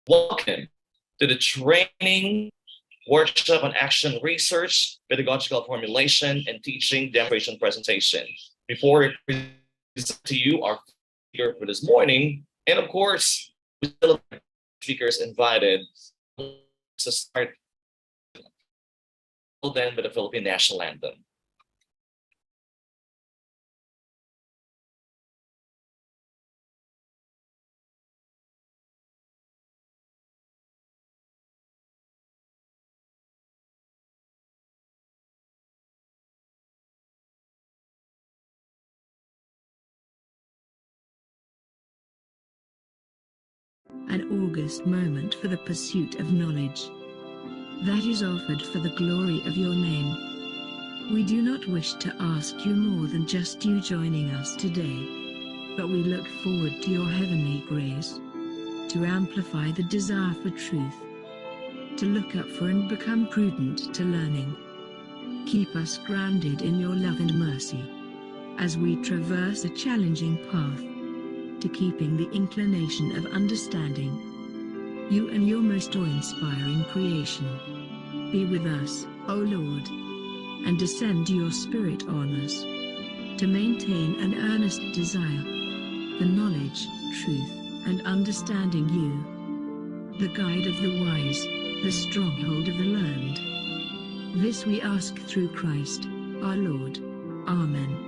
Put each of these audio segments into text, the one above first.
Welcome to the training workshop on action research, pedagogical formulation, and teaching demonstration presentation. Before I present to you our speaker for this morning, and of course, we still have speakers invited to start then with the Philippine National Anthem. An august moment for the pursuit of knowledge that is offered for the glory of your name. We do not wish to ask you more than just you joining us today, but we look forward to your heavenly grace to amplify the desire for truth, to look up for and become prudent to learning. Keep us grounded in your love and mercy as we traverse a challenging path to keeping the inclination of understanding you and your most awe-inspiring creation. Be with us, O Lord, and descend your Spirit on us to maintain an earnest desire for knowledge, truth, and understanding you, the guide of the wise, the stronghold of the learned. This we ask through Christ, our Lord. Amen.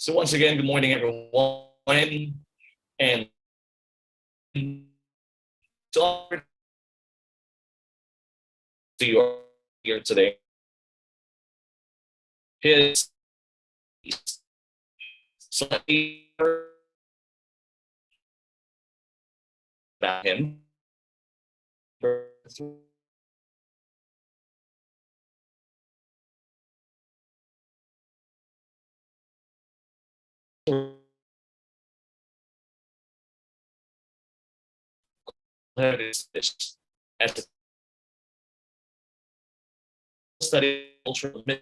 So once again, good morning, everyone, and to you here today. His slightly about him. As a study cultural mission.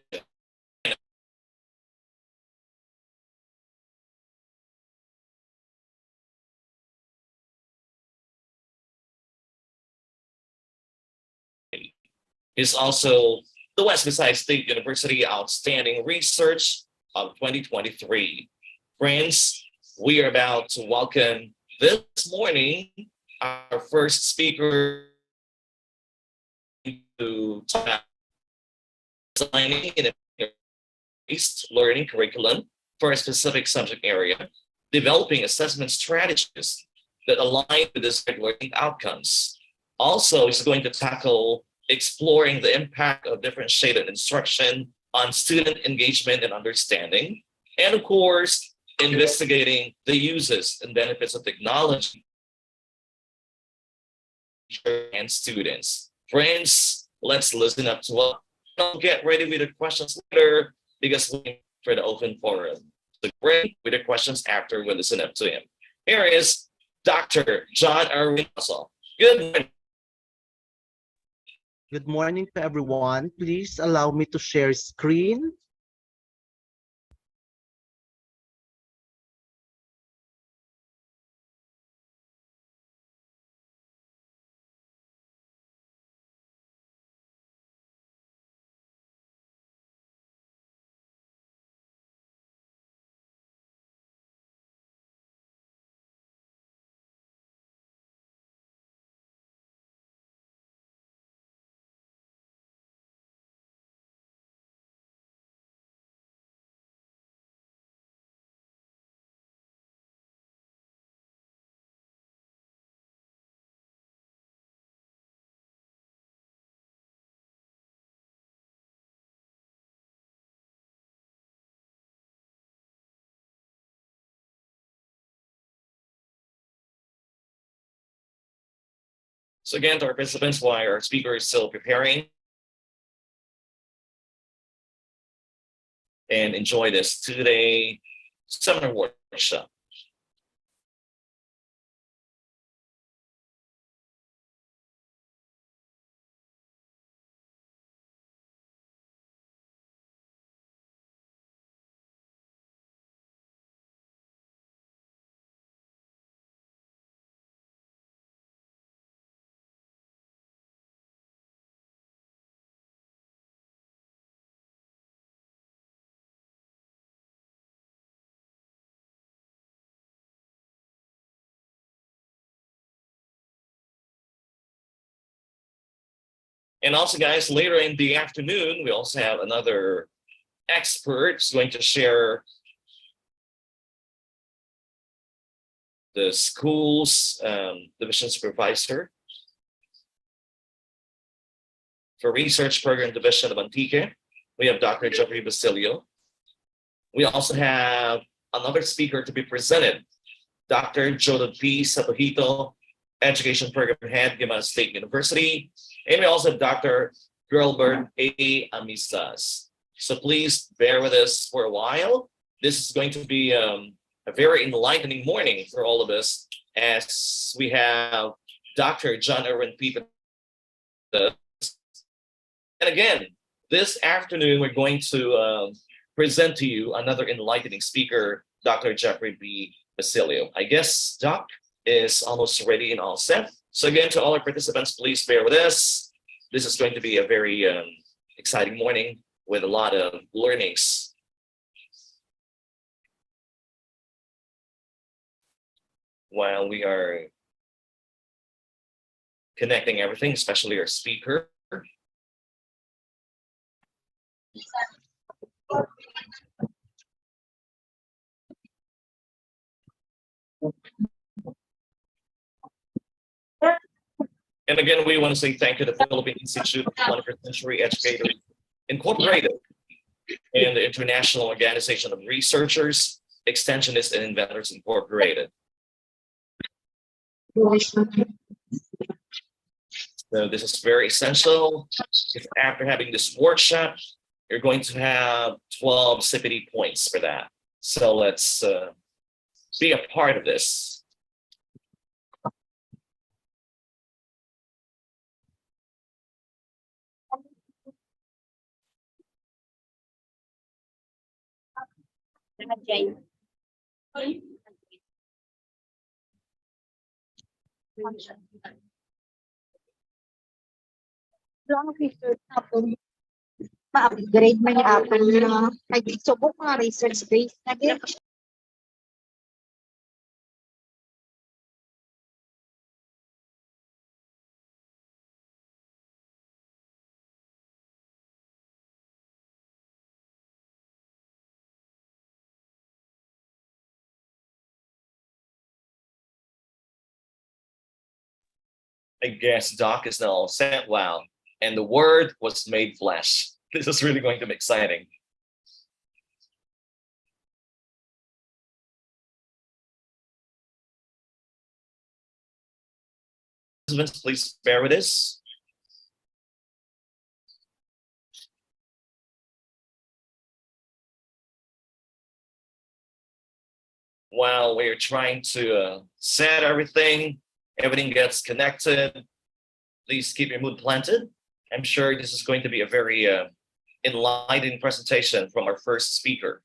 Is also the West Visayas State University Outstanding Research of 2023. Friends, we are about to welcome this morning our first speaker to talk about designing an based learning curriculum for a specific subject area, developing assessment strategies that align with desired learning outcomes. Also, it's going to tackle exploring the impact of differentiated instruction on student engagement and understanding, and of course, investigating the uses and benefits of technology and students. Friends, let's listen up to what. Don't get ready with the questions later because we're for the open forum. So great with the questions after we listen up to him. Here is Dr. John Erwin Russell. Good morning. Good morning to everyone. Please allow me to share screen. So again, to our participants, while our speaker is still preparing, and enjoy this 2-day seminar workshop. And also, guys, later in the afternoon, we also have another expert who's going to share the school's division supervisor for Research Program Division of Antique. We have Dr. Jeffrey Basilio. We also have another speaker to be presented, Dr. Jodon P. Satohito, Education Program Head, Guimaras State University. And we also have Dr. Gilbert A. Amistas. So please bear with us for a while. This is going to be a very enlightening morning for all of us, as we have Dr. John Erwin P. And again, this afternoon, we're going to present to you another enlightening speaker, Dr. Jeffrey B. Basilio. I guess Doc is almost ready and all set. So again, to all our participants, please bear with us. This is going to be a very exciting morning with a lot of learnings. While we are connecting everything, especially our speaker. And again, we want to say thank you to the Philippine Institute of 21st Century Educators Incorporated and the International Organization of Researchers, Extensionists, and Inventors Incorporated. So this is very essential. If after having this workshop, you're going to have 12 CPD points for that. So let's be a part of this. Lang research natin, ma-upgrade man yung Apple na subok nga research based na din. I guess Doc is now all set. Wow. And the word was made flesh. This is really going to be exciting. Please bear with us. While we're trying to set everything gets connected, please keep your mood planted I'm sure this is going to be a very enlightening presentation from our first speaker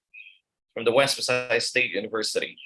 from the West Visayas State University.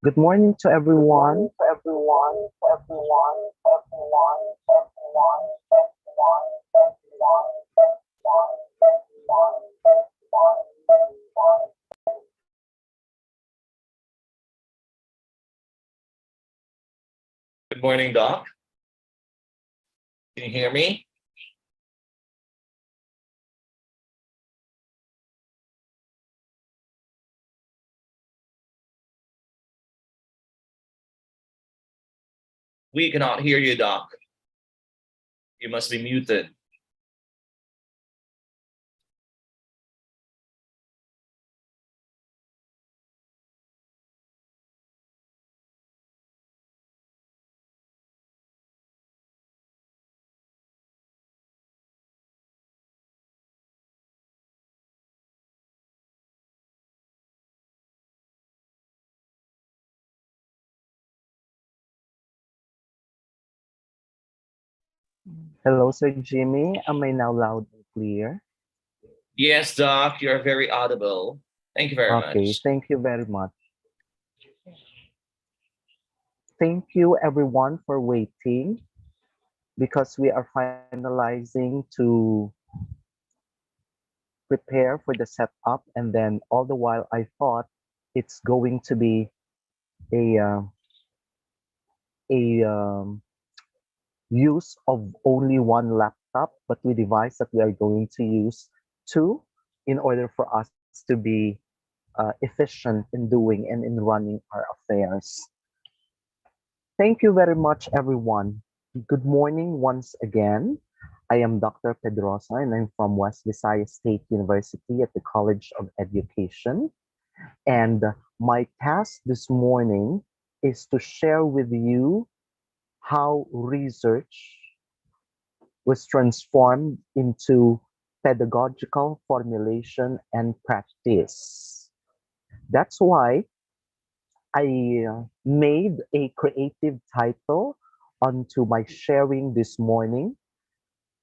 Good morning to everyone. Good morning, Doc. Can you hear me? We cannot hear you, Doc. You must be muted. Hello, Sir Jimmy. Am I now loud and clear? Yes, Doc, you're very audible. Thank you very Okay, much. thank you very much. Thank you everyone for waiting because we are finalizing to prepare for the setup, and then all the while I thought it's going to be a a use of only one laptop, but we devised that we are going to use two in order for us to be efficient in doing and in running our affairs. Thank you very much, everyone. Good morning once again. I am Dr. Pedrosa and I'm from West Visayas State University at the College of Education. And my task this morning is to share with you how research was transformed into pedagogical formulation and practice. That's why I made a creative title onto my sharing this morning,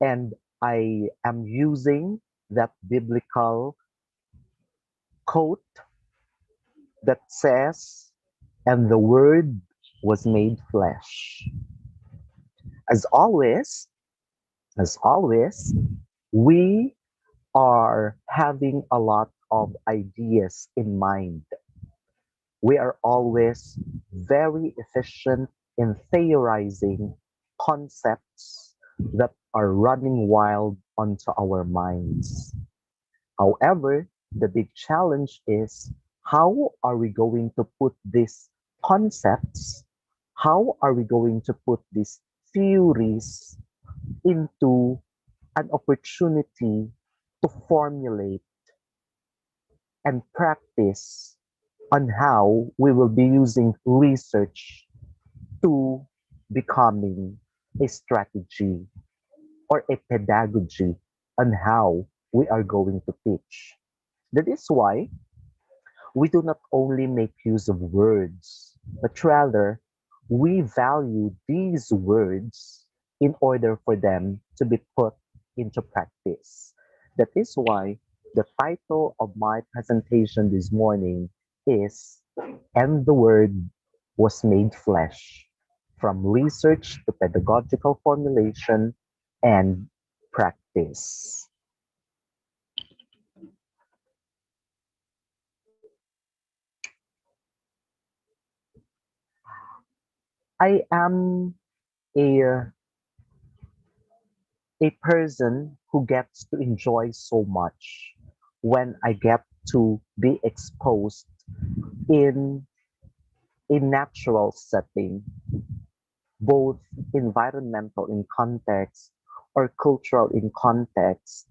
and I am using that biblical quote that says, "And the Word was made flesh." As always, as always, we are having a lot of ideas in mind. We are always very efficient in theorizing concepts that are running wild onto our minds. However, the big challenge is how are we going to put these concepts, how are we going to put these theories into an opportunity to formulate and practice on how we will be using research to becoming a strategy or a pedagogy on how we are going to teach. That is why we do not only make use of words, but rather we value these words in order for them to be put into practice. That is why the title of my presentation this morning is "And the Word was Made Flesh, from Research to Pedagogical Formulation and Practice." I am a a person who gets to enjoy so much when I get to be exposed in a natural setting, both environmental in context or cultural in context.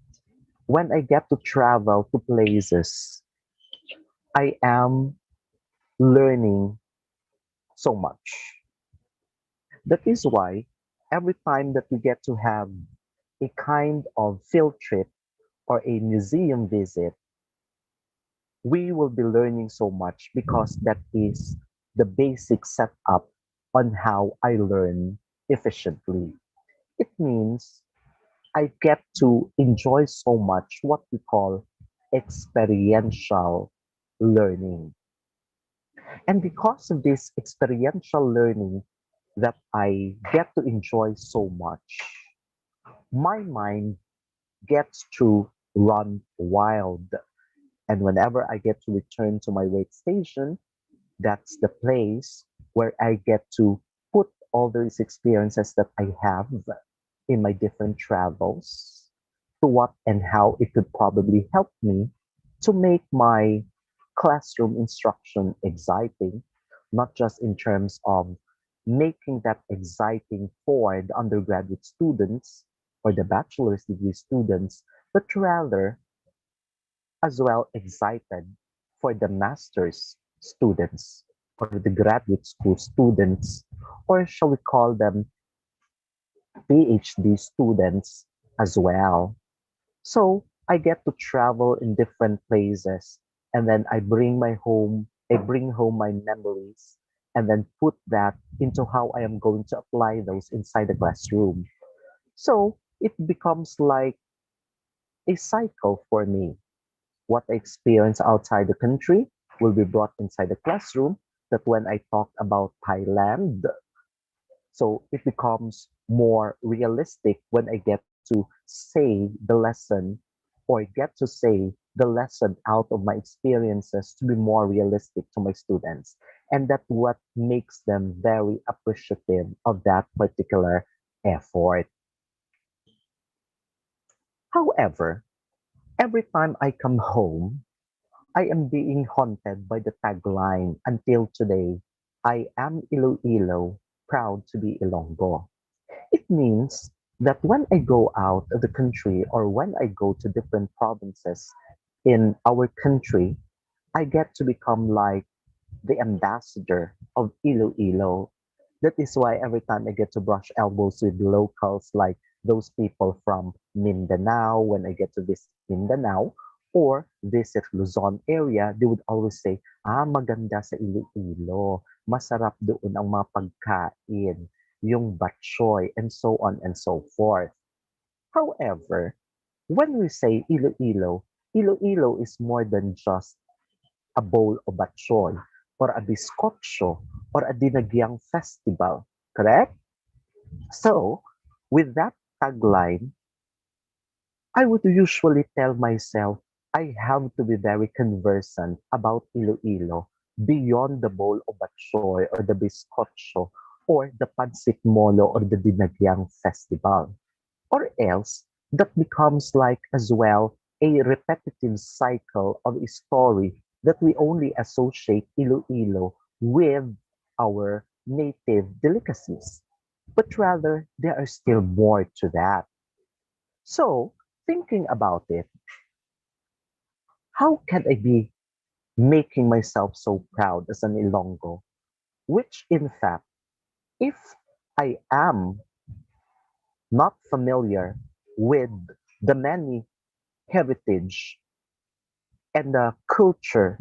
When I get to travel to places, I am learning so much. That is why every time that we get to have a kind of field trip or a museum visit, we will be learning so much because that is the basic setup on how I learn efficiently. It means I get to enjoy so much what we call experiential learning. And because of this experiential learning that I get to enjoy so much, my mind gets to run wild. And whenever I get to return to my workstation, that's the place where I get to put all those experiences that I have in my different travels to what and how it could probably help me to make my classroom instruction exciting, not just in terms of making that exciting for the undergraduate students or the bachelor's degree students, but rather as well excited for the master's students or the graduate school students, or shall we call them PhD students as well. So I get to travel in different places and then I bring home my memories and then put that into how I am going to apply those inside the classroom. So it becomes like a cycle for me. What I experience outside the country will be brought inside the classroom. That when I talk about Thailand, so it becomes more realistic when I get to say the lesson or get to say the lesson out of my experiences to be more realistic to my students. And that's what makes them very appreciative of that particular effort. However, every time I come home, I am being haunted by the tagline until today. I am Iloilo, proud to be Ilonggo. It means that when I go out of the country or when I go to different provinces in our country, I get to become like the ambassador of Iloilo. That is why every time I get to brush elbows with locals like those people from Mindanao, when I get to visit Mindanao or visit Luzon area, they would always say, maganda sa Iloilo. Masarap doon ang mga pagkain, yung batchoy, and so on and so forth. However, when we say Iloilo, Iloilo is more than just a bowl of batchoy or a bizcocho or a dinagyang festival, correct? So, with that tagline, I would usually tell myself I have to be very conversant about Iloilo beyond the bowl of batchoy or the bizcocho or the pancit molo or the dinagyang festival. Or else, that becomes like as well a repetitive cycle of a story that we only associate Iloilo with our native delicacies. But rather, there are still more to that. So, thinking about it, how can I be making myself so proud as an Ilonggo? Which, in fact, if I am not familiar with the many heritage and the culture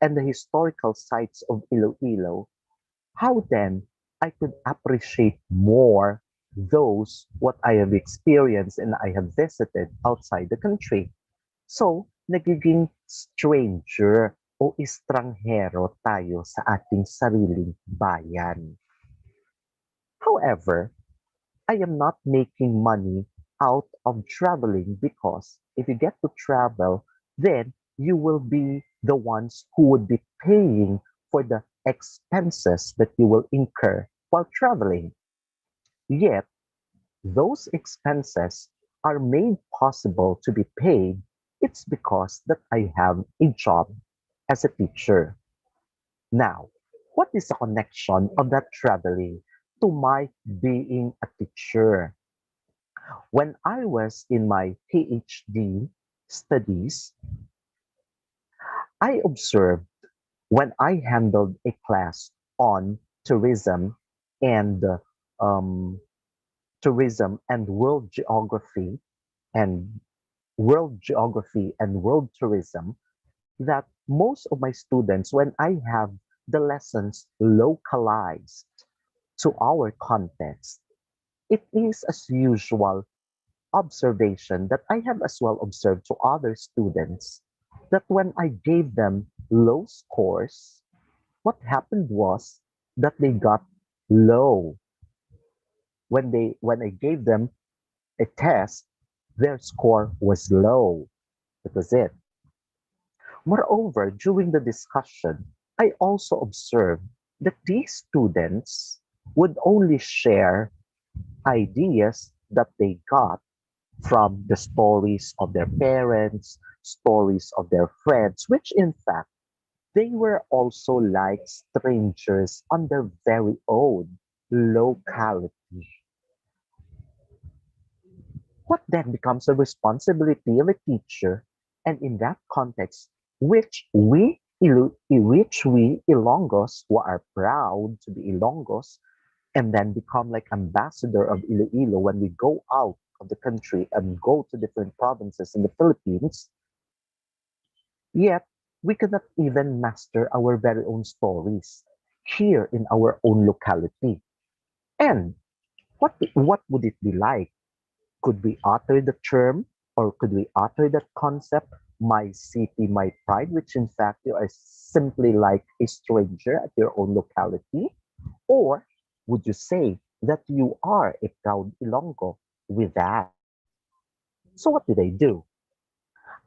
and the historical sites of Iloilo, how then I could appreciate more those what I have experienced and I have visited outside the country. So, nagiging stranger o estranghero tayo sa ating sariling bayan. However, I am not making money out of traveling because if you get to travel, then you will be the ones who would be paying for the expenses that you will incur while traveling. Yet, those expenses are made possible to be paid. It's because that I have a job as a teacher. Now, what is the connection of that traveling to my being a teacher? When I was in my PhD studies, I observed when I handled a class on tourism and um, tourism and and world tourism that most of my students, when I have the lessons localized to our context, it is as usual observation that I have as well observed to other students that when I gave them low scores, What happened was that they got low when I gave them a test. Their score was low. That was it. Moreover, during the discussion, I also observed that these students would only share ideas that they got from the stories of their parents, stories of their friends, which in fact they were also like strangers on their very own locality. What then becomes the responsibility of a teacher, and in that context, which we Ilonggos who are proud to be Ilonggos and then become like ambassador of Iloilo when we go out of the country and go to different provinces in the Philippines, yet we cannot even master our very own stories here in our own locality. And what would it be like? Could we utter the term or could we utter that concept, my city, my pride, which in fact you are simply like a stranger at your own locality? Or would you say that you are a proud Ilonggo with that? So what did I do?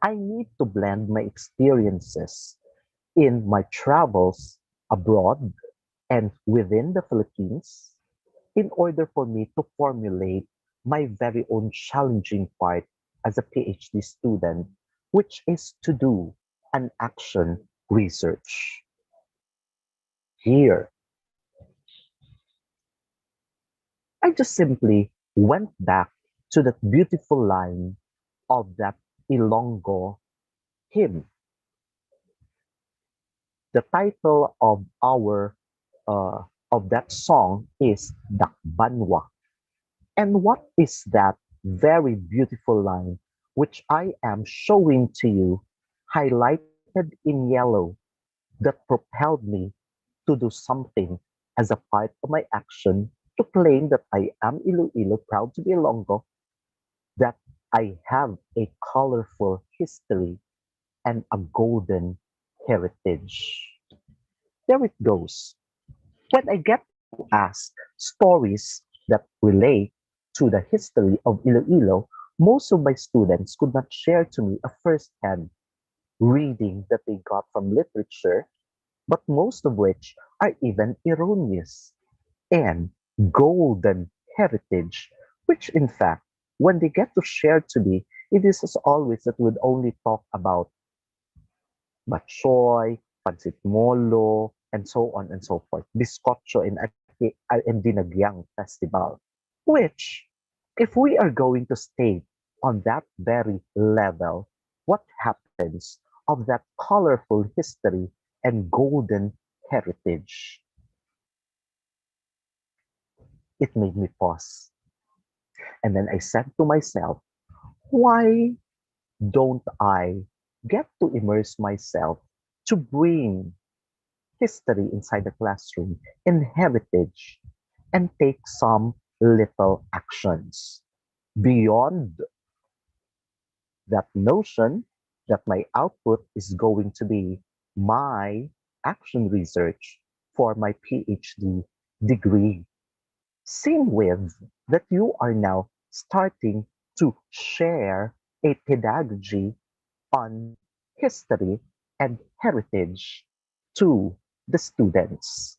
I need to blend my experiences in my travels abroad and within the Philippines in order for me to formulate my very own challenging part as a PhD student, which is to do an action research. Here, I just simply went back to that beautiful line of that Ilonggo hymn. The title of our of that song is Dakbanwa. And what is that very beautiful line which I am showing to you, highlighted in yellow, that propelled me to do something as a part of my action to claim that I am Iloilo, proud to be Ilonggo, that I have a colorful history and a golden heritage. There it goes. When I get to ask stories that relate to the history of Iloilo, most of my students could not share to me a first-hand reading that they got from literature, but most of which are even erroneous and golden heritage, which in fact, when they get to share to me, it is as always that we would only talk about batchoy, pancit molo, and so on and so forth. Bizcocho and Dinagyang Festival. Which, if we are going to stay on that very level, what happens of that colorful history and golden heritage? It made me pause. And then I said to myself, why don't I get to immerse myself to bring history inside the classroom and heritage and take some little actions beyond that notion that my output is going to be my action research for my PhD degree. Same with that you are now starting to share a pedagogy on history and heritage to the students.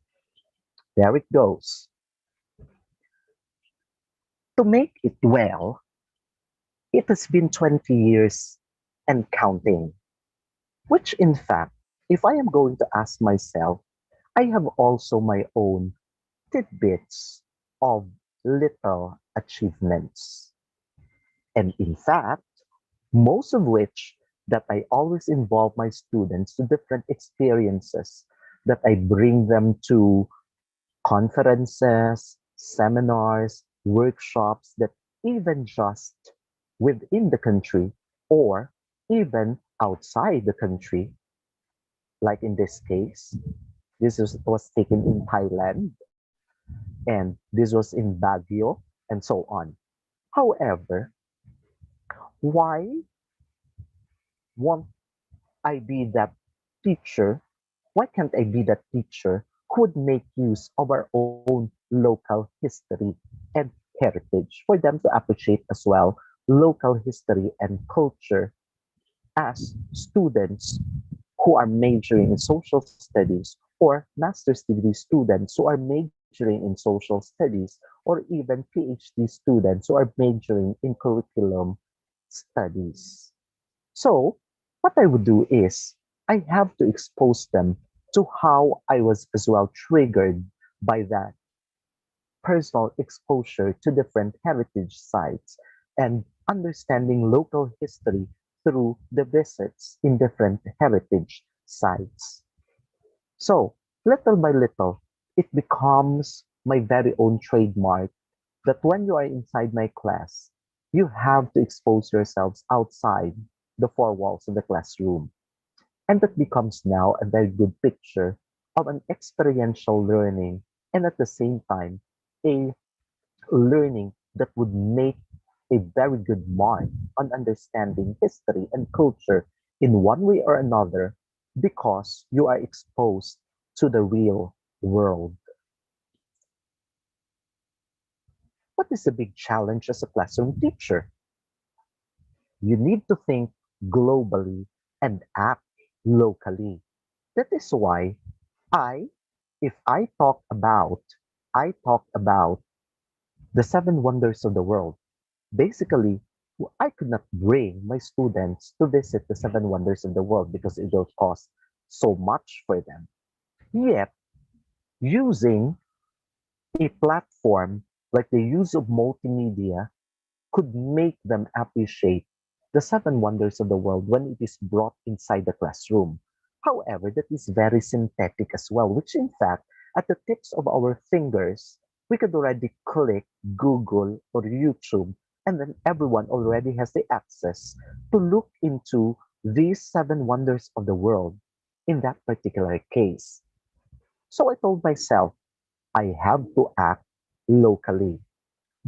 There it goes. To make it well, it has been 20 years and counting, which in fact, if I am going to ask myself, I have also my own tidbits of little achievements. And in fact, most of which that I always involve my students to different experiences, that I bring them to conferences, seminars, workshops that even just within the country or even outside the country, like in this case, was taken in Thailand and this was in Baguio and so on. However, why won't I be that teacher Why can't I be that teacher who would make use of our own local history and heritage for them to appreciate as well local history and culture as students who are majoring in social studies or master's degree students who are majoring in social studies or even PhD students who are majoring in curriculum studies. So what I would do is I have to expose them to how I was as well triggered by that personal exposure to different heritage sites and understanding local history through the visits in different heritage sites. So, little by little, it becomes my very own trademark that when you are inside my class, you have to expose yourselves outside the four walls of the classroom. And that becomes now a very good picture of an experiential learning and at the same time, a learning that would make a very good mark on understanding history and culture in one way or another because you are exposed to the real world. What is the big challenge as a classroom teacher? You need to think globally and act locally. That is why I, if I talk about the seven wonders of the world. Basically, I could not bring my students to visit the seven wonders of the world because it will cost so much for them. Yet, using a platform like the use of multimedia could make them appreciate the seven wonders of the world when it is brought inside the classroom. However, that is very synthetic as well, which in fact, at the tips of our fingers, we could already click Google or YouTube, and then everyone already has the access to look into these seven wonders of the world in that particular case. So I told myself, I have to act locally.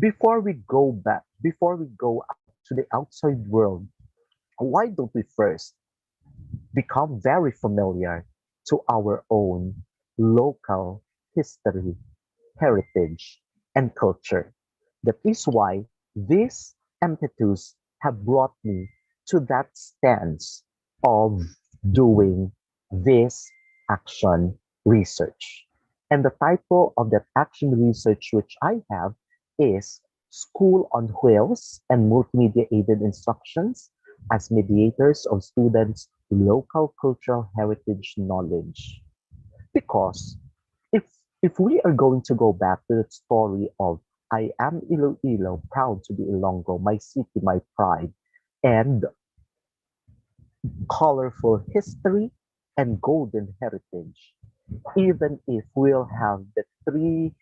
Before we go out to the outside world, why don't we first become very familiar to our own local history, heritage, and culture? That is why these impetus have brought me to that stance of doing this action research. And the title of that action research which I have is School on Wheels and Multimedia Aided Instructions as Mediators of Students' Local Cultural Heritage Knowledge. Because if if we are going to go back to the story of I am Iloilo, proud to be Ilonggo, my city, my pride, and colorful history and golden heritage, even if we'll have the three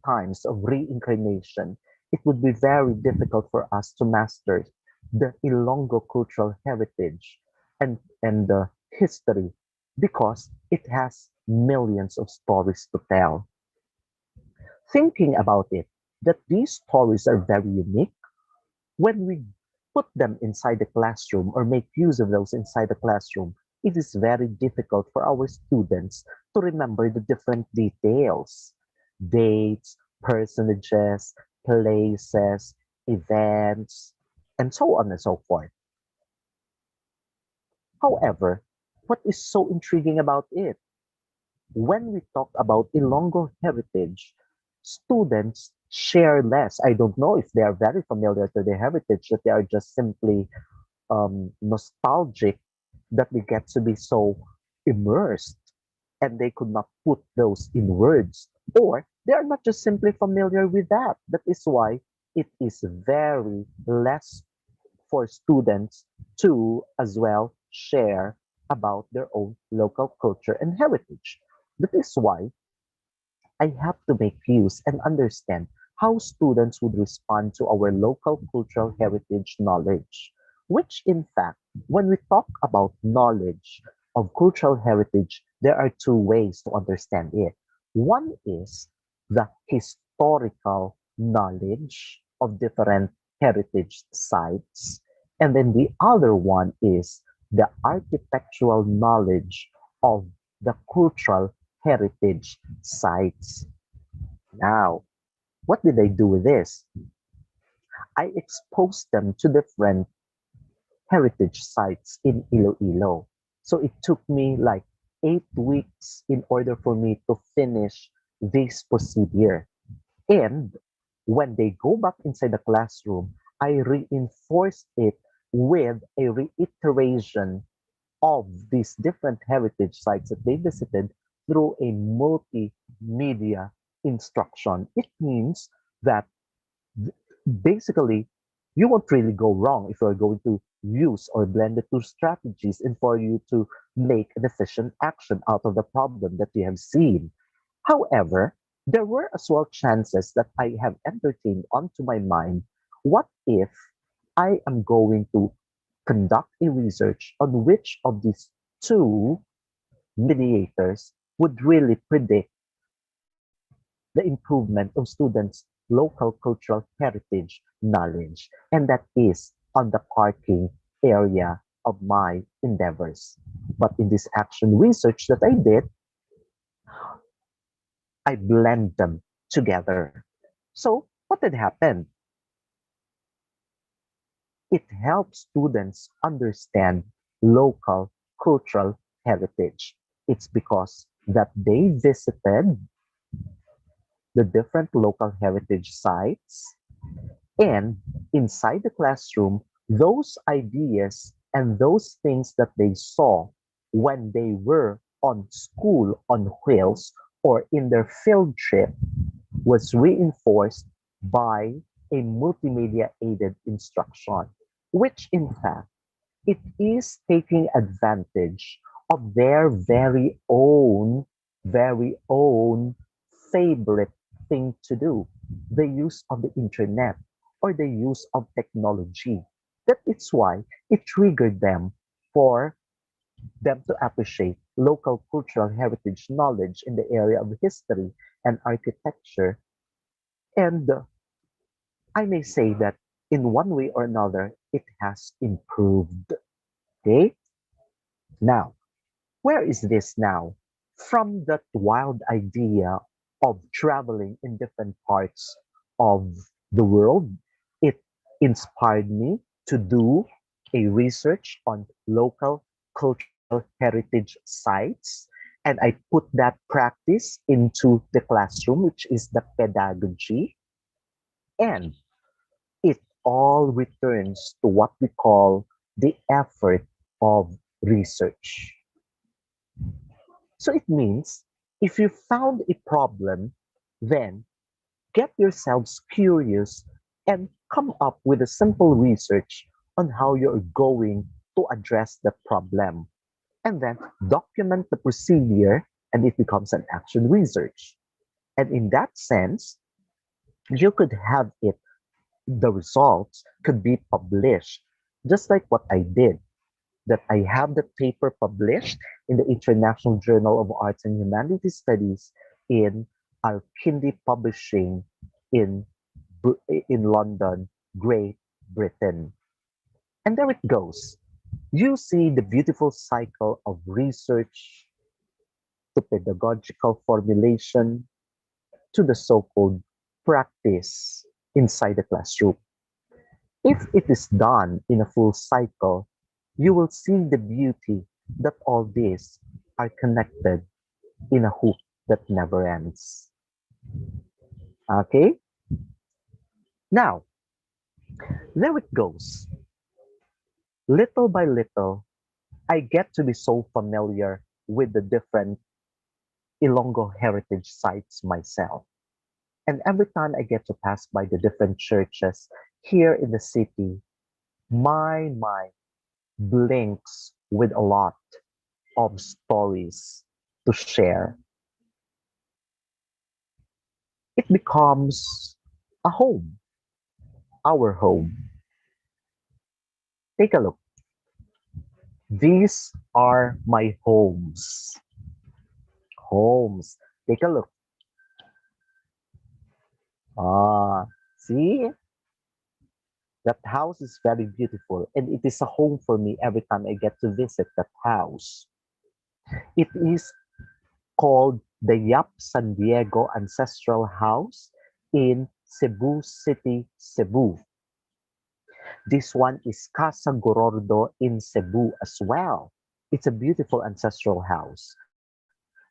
times of reincarnation, it would be very difficult for us to master the Ilonggo cultural heritage and the history because it has millions of stories to tell. Thinking about it, that these stories are very unique, when we put them inside the classroom or make use of those inside the classroom, it is very difficult for our students to remember the different details, dates, personages, places, events, and so on and so forth. However, what is so intriguing about it? When we talk about Ilonggo heritage, students share less. I don't know if they are very familiar to their heritage, that they are just simply nostalgic, that they get to be so immersed and they could not put those in words, or they are not just simply familiar with that. That is why it is very less for students to as well share about their own local culture and heritage. That is why I have to make use and understand how students would respond to our local cultural heritage knowledge, which in fact, when we talk about knowledge of cultural heritage, there are two ways to understand it. One is the historical knowledge of different heritage sites, and then the other one is the architectural knowledge of the cultural heritage sites. Now, what did I do with this? I exposed them to different heritage sites in Iloilo. So it took me like 8 weeks in order for me to finish this procedure. And when they go back inside the classroom, I reinforced it with a reiteration of these different heritage sites that they visited through a multimedia instruction. It means that basically you won't really go wrong if you're going to use or blend the two strategies and for you to make an efficient action out of the problem that you have seen. However, there were as well chances that I have entertained onto my mind. What if I am going to conduct a research on which of these two mediators would really predict the improvement of students' local cultural heritage knowledge, and that is on the parking area of my endeavors. But in this action research that I did, I blend them together. So what had happened? It helps students understand local cultural heritage. It's because that they visited the different local heritage sites, and inside the classroom, those ideas and those things that they saw when they were on school on wheels or in their field trip was reinforced by a multimedia aided instruction, which in fact it is taking advantage of their very own favorite thing to do, the use of the internet or the use of technology. That is why it triggered them for them to appreciate local cultural heritage knowledge in the area of history and architecture. And I may say that in one way or another, it has improved. Okay? Now, where is this now? From that wild idea of traveling in different parts of the world, it inspired me to do a research on local cultural heritage sites. And I put that practice into the classroom, which is the pedagogy. And it all returns to what we call the effort of research. So it means if you found a problem, then get yourselves curious and come up with a simple research on how you're going to address the problem. And then document the procedure and it becomes an action research. And in that sense, you could have it, the results could be published, just like what I did, that I have the paper published in the International Journal of Arts and Humanities Studies in Al-Kindi Publishing in, in London, Great Britain. And there it goes. You see the beautiful cycle of research to pedagogical formulation to the so-called practice inside the classroom. If it is done in a full cycle, you will see the beauty that all these are connected in a hoop that never ends. Okay? Now, there it goes. Little by little, I get to be so familiar with the different Ilonggo heritage sites myself. And every time I get to pass by the different churches here in the city, my mind blinks with a lot of stories to share. It becomes a home, our home. Take a look. These are my homes. Homes. Take a look. Ah, see? That house is very beautiful and it is a home for me every time I get to visit that house. It is called the Yap San Diego Ancestral House in Cebu City, Cebu. This one is Casa Gorordo in Cebu as well. It's a beautiful ancestral house.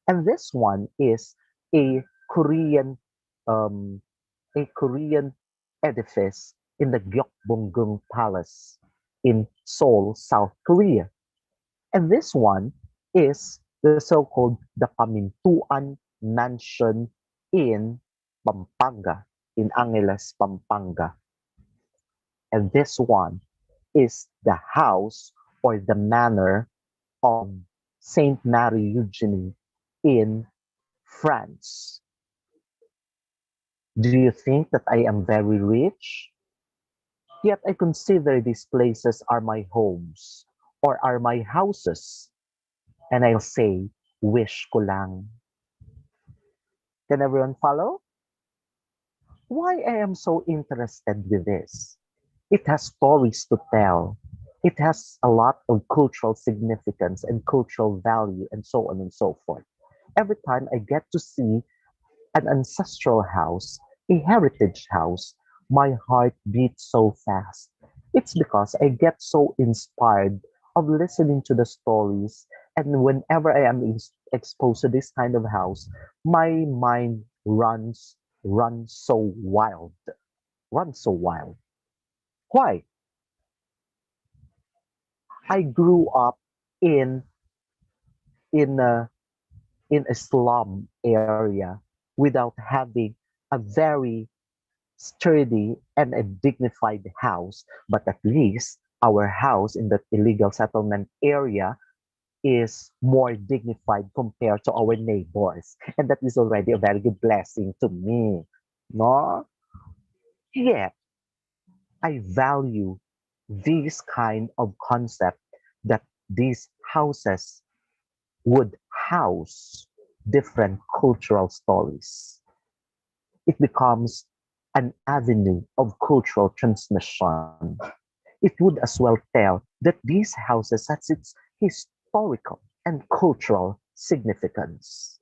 And this one is a Korean um, edifice in the Gyeokbonggung Palace in Seoul, South Korea. And this one is the so-called the Pamintuan Mansion in Pampanga, in Angeles, Pampanga. And this one is the house or the manor of Saint Mary Eugenie in France. Do you think that I am very rich? Yet I consider these places are my homes or are my houses. And I'll say, wish ko lang. Can everyone follow? Why I am so interested with this? It has stories to tell. It has a lot of cultural significance and cultural value and so on and so forth. Every time I get to see an ancestral house, a heritage house, my heart beats so fast. It's because I get so inspired of listening to the stories, and whenever I am exposed to this kind of house, my mind runs so wild, runs so wild. Why? I grew up in in a in a slum area without having a very sturdy and a dignified house, but at least our house in that illegal settlement area is more dignified compared to our neighbors. And that is already a very good blessing to me. No? Yet, I value this kind of concept that these houses would house different cultural stories. It becomes an avenue of cultural transmission. It would as well tell that these houses has its historical and cultural significance.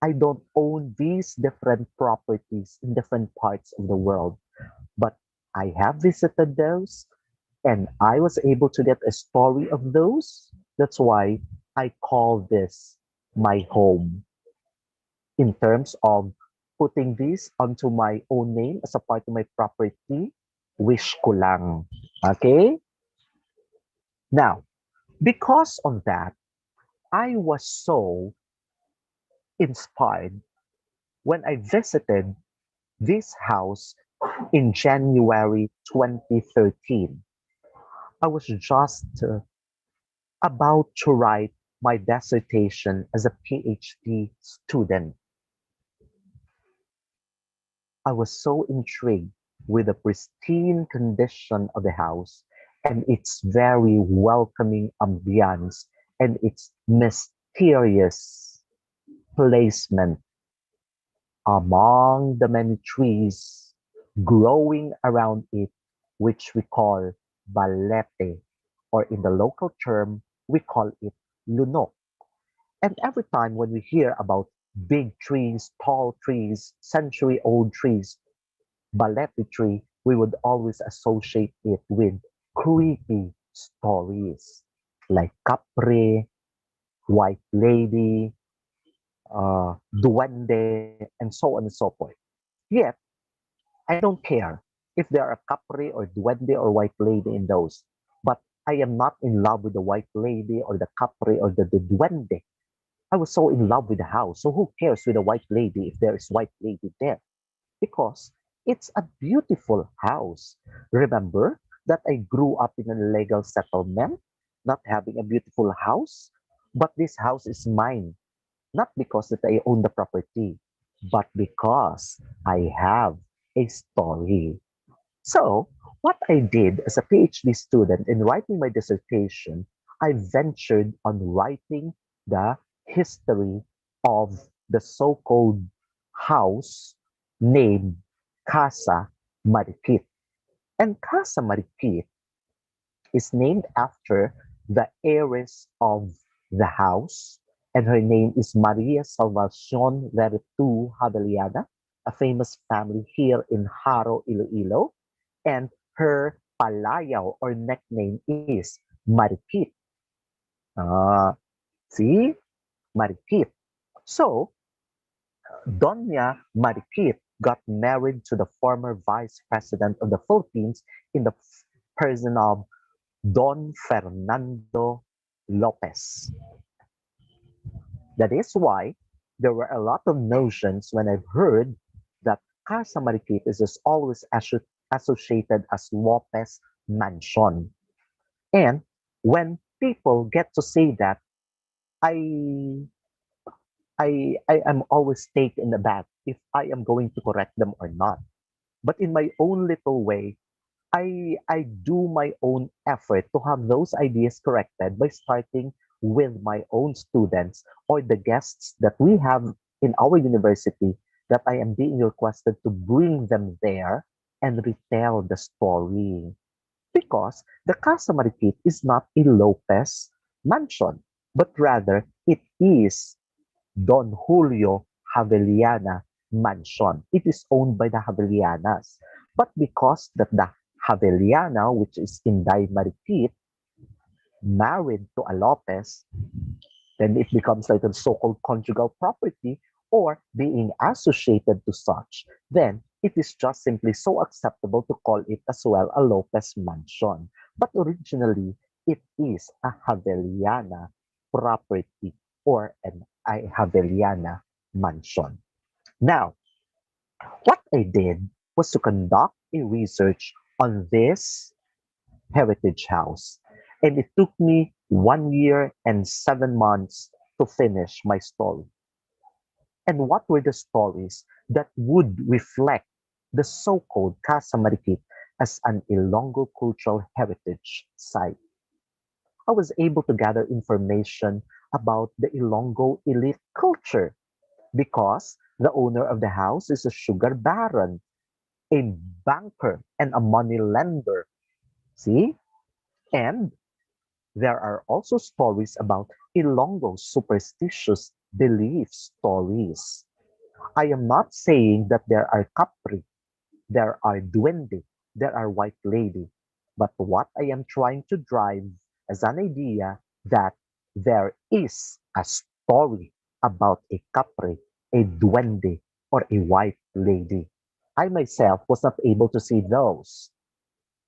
I don't own these different properties in different parts of the world, but I have visited those and I was able to get a story of those. That's why I call this my home. In terms of putting this onto my own name as a part of my property, wish ko lang. Okay? Now, because of that, I was so inspired when I visited this house in January 2013. I was just about to write my dissertation as a PhD student. I was so intrigued with the pristine condition of the house and its very welcoming ambience and its mysterious placement among the many trees growing around it, which we call balete, or in the local term, we call it lunok. And every time when we hear about big trees, tall trees, century-old trees, balete tree, we would always associate it with creepy stories like Capre, White Lady, Duende, and so on and so forth. Yet, I don't care if there are Capre or Duende or White Lady in those, but I am not in love with the White Lady or the Capre or the Duende. I was so in love with the house. So who cares with a white lady if there is white lady there? Because it's a beautiful house. Remember that I grew up in a legal settlement, not having a beautiful house, but this house is mine, not because that I own the property, but because I have a story. So, what I did as a PhD student in writing my dissertation, I ventured on writing the history of the so-called house named Casa Marikit. And Casa Marikit is named after the heiress of the house, and her name is Maria Salvacion Vertu Haveliana, a famous family here in Haro, Iloilo, and her palayaw or nickname is Marikit. Ah, see? Marikit. So, Doña Marikit got married to the former vice president of the Philippines in the person of Don Fernando Lopez. That is why there were a lot of notions when I've heard that Casa Marikit is just always associated as Lopez Mansion. And when people get to say that, I I am always taken aback if I am going to correct them or not. But in my own little way, I do my own effort to have those ideas corrected by starting with my own students or the guests that we have in our university that I am being requested to bring them there and retell the story. Because the Casa Marikit is not a Lopez mansion, but rather it is Don Julio Javeliana Mansion. It is owned by the Javelianas. But because that the Javeliana, which is Inday Marikit, married to a Lopez, then it becomes like a so-called conjugal property or being associated to such. Then it is just simply so acceptable to call it as well a Lopez mansion. But originally, it is a Javeliana property or a Javeliana mansion. Now, what I did was to conduct a research on this heritage house. And it took me 1 year and 7 months to finish my story. And what were the stories that would reflect the so-called Casa Marikit as an Ilonggo cultural heritage site? I was able to gather information about the Ilonggo elite culture because the owner of the house is a sugar baron, a banker, and a money lender. See? And there are also stories about Ilonggo superstitious belief stories. I am not saying that there are kapri, there are duende, there are white lady, but what I am trying to drive as an idea that there is a story about a kapri, a duende, or a white lady. I myself was not able to see those.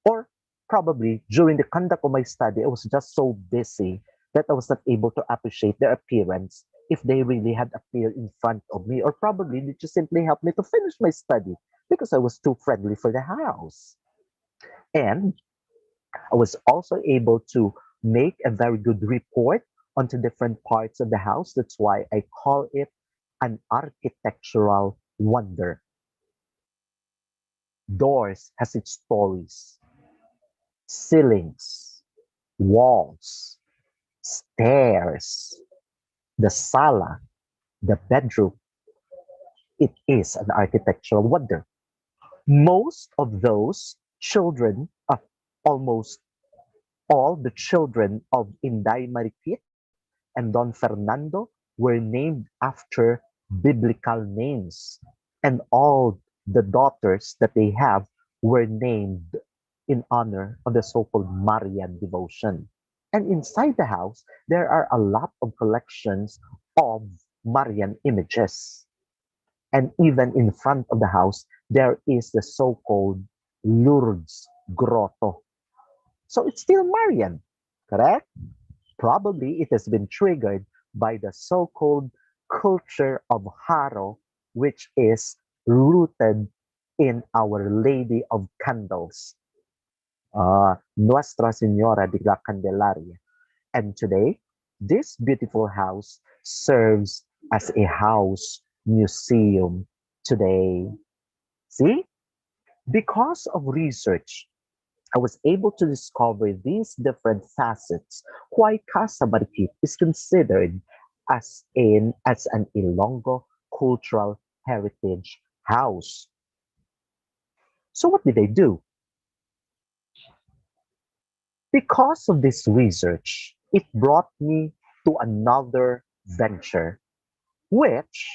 Or probably during the conduct of my study, I was just so busy that I was not able to appreciate their appearance if they really had appeared in front of me, or probably they just simply helped me to finish my study because I was too friendly for the house. And I was also able to make a very good report onto different parts of the house. That's why I call it an architectural wonder. Doors has its stories, ceilings, walls, stairs, the sala, the bedroom. It is an architectural wonder. Most of those children, almost all the children of Inday Marikit and Don Fernando were named after biblical names. And all the daughters that they have were named in honor of the so-called Marian devotion. And inside the house, there are a lot of collections of Marian images. And even in front of the house, there is the so-called Lourdes Grotto. So it's still Marian, correct? Probably it has been triggered by the so-called culture of Haro, which is rooted in Our Lady of Candles, Nuestra Señora de la Candelaria. And today, this beautiful house serves as a house museum today. See? Because of research, I was able to discover these different facets why Casa Marikit is considered as an Ilonggo cultural heritage house. So what did I do? Because of this research, it brought me to another venture, which,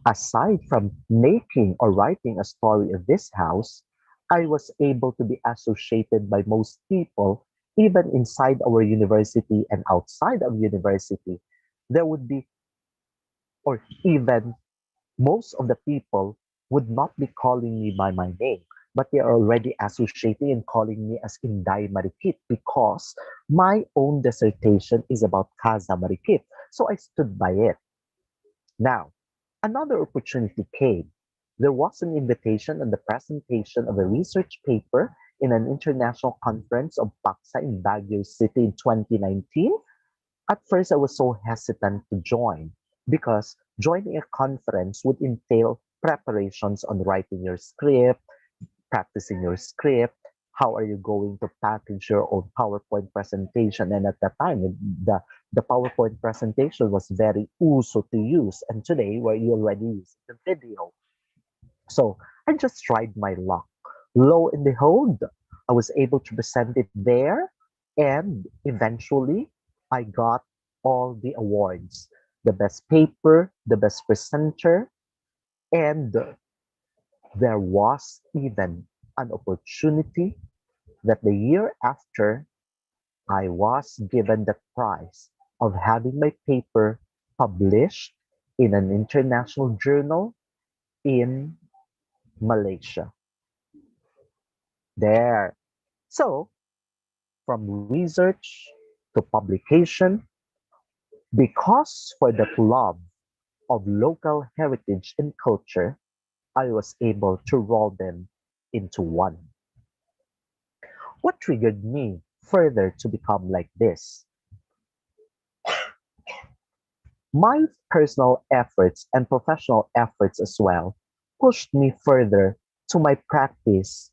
aside from making or writing a story of this house, I was able to be associated by most people, even inside our university and outside of university. There would be, or even most of the people would not be calling me by my name, but they are already associating and calling me as Inday Marikit because my own dissertation is about Casa Marikit. So I stood by it. Now, another opportunity came. There was an invitation and the presentation of a research paper in an international conference of PACSA in Baguio City in 2019. At first, I was so hesitant to join because joining a conference would entail preparations on writing your script, practicing your script, how are you going to package your own PowerPoint presentation. And at that time, the PowerPoint presentation was very uso to use. And today, where you already use the video. So I just tried my luck. Lo and behold, I was able to present it there. And eventually, I got all the awards, the best paper, the best presenter, and there was even an opportunity that the year after I was given the prize of having my paper published in an international journal in Malaysia. There. So, from research to publication, because for that love of local heritage and culture, I was able to roll them into one. What triggered me further to become like this? My personal efforts and professional efforts as well pushed me further to my practice.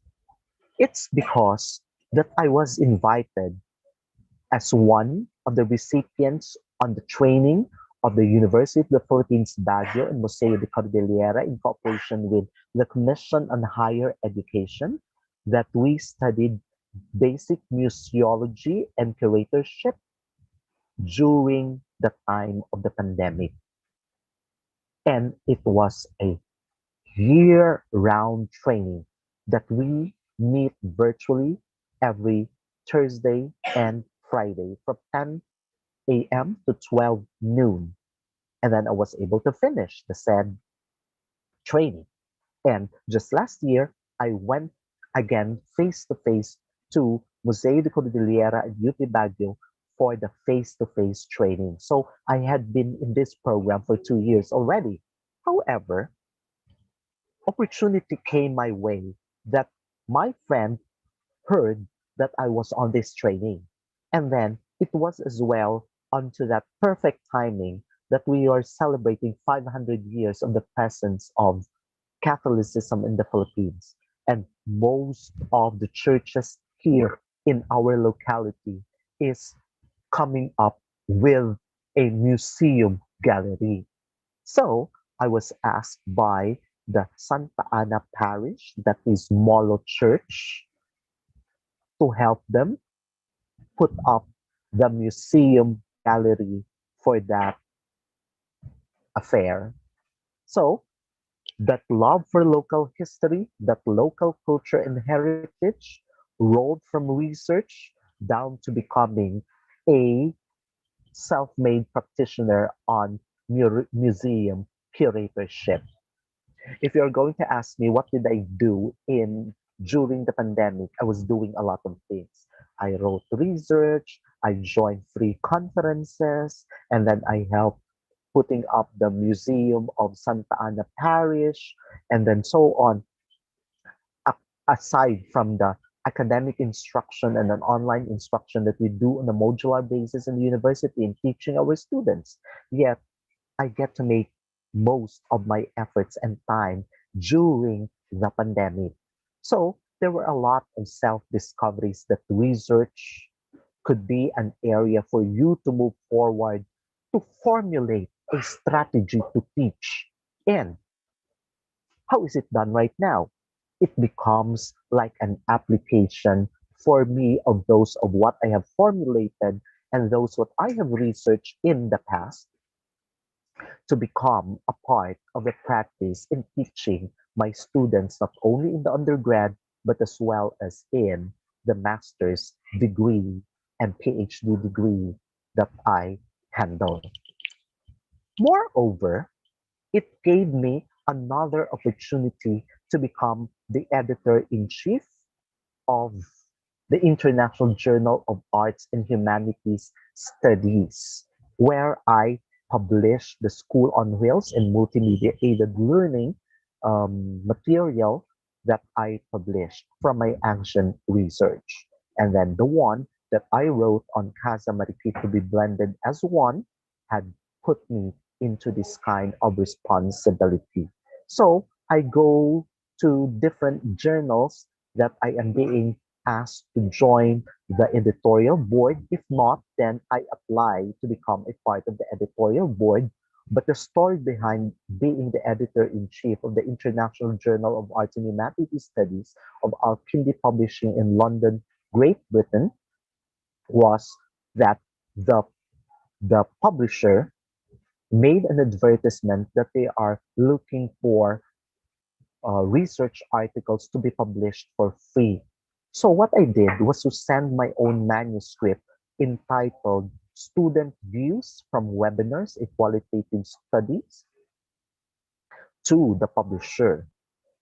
It's because that I was invited as one of the recipients on the training of the University of the Philippines Baguio and Museo de Cordillera in cooperation with the Commission on Higher Education that we studied basic museology and curatorship during the time of the pandemic. And it was a year-round training that we meet virtually every Thursday and Friday from 10 a.m. to 12 noon. And then I was able to finish the said training. And just last year, I went again face to face to Museo de Cordillera at UP Baguio for the face to face training. So I had been in this program for 2 years already. However, opportunity came my way that my friend heard that I was on this training. And then it was as well onto that perfect timing that we are celebrating 500 years of the presence of Catholicism in the Philippines. And most of the churches here in our locality is coming up with a museum gallery. So I was asked by the Santa Ana Parish, that is Molo Church, to help them put up the museum gallery for that affair. So that love for local history, that local culture and heritage rolled from research down to becoming a self-made practitioner on museum curatorship. If you're going to ask me what did I do in during the pandemic, I was doing a lot of things. I wrote research, I joined free conferences, and then I helped putting up the Museum of Santa Ana Parish, and then so on. Aside from the academic instruction and an online instruction that we do on a modular basis in the university and teaching our students, yet I get to make most of my efforts and time during the pandemic. So there were a lot of self-discoveries that research could be an area for you to move forward to formulate a strategy to teach. And how is it done right now? It becomes like an application for me of those of what I have formulated and those what I have researched in the past to become a part of the practice in teaching my students not only in the undergrad but as well as in the master's degree and PhD degree that I handle. Moreover, it gave me another opportunity to become the editor in chief of the International Journal of Arts and Humanities Studies, where I published the School on Wheels and multimedia aided learning material that I published from my ancient research. And then the one that I wrote on Casa Marikit to be blended as one had put me into this kind of responsibility. So I go to different journals that I am being asked to join the editorial board. If not, then I apply to become a part of the editorial board. But the story behind being the editor-in-chief of the International Journal of Arts and Humanities Studies of Al-Kindi Publishing in London, Great Britain, was that the, the publisher made an advertisement that they are looking for research articles to be published for free. So what I did was to send my own manuscript entitled Student Views from Webinars in Qualitative Studies to the publisher.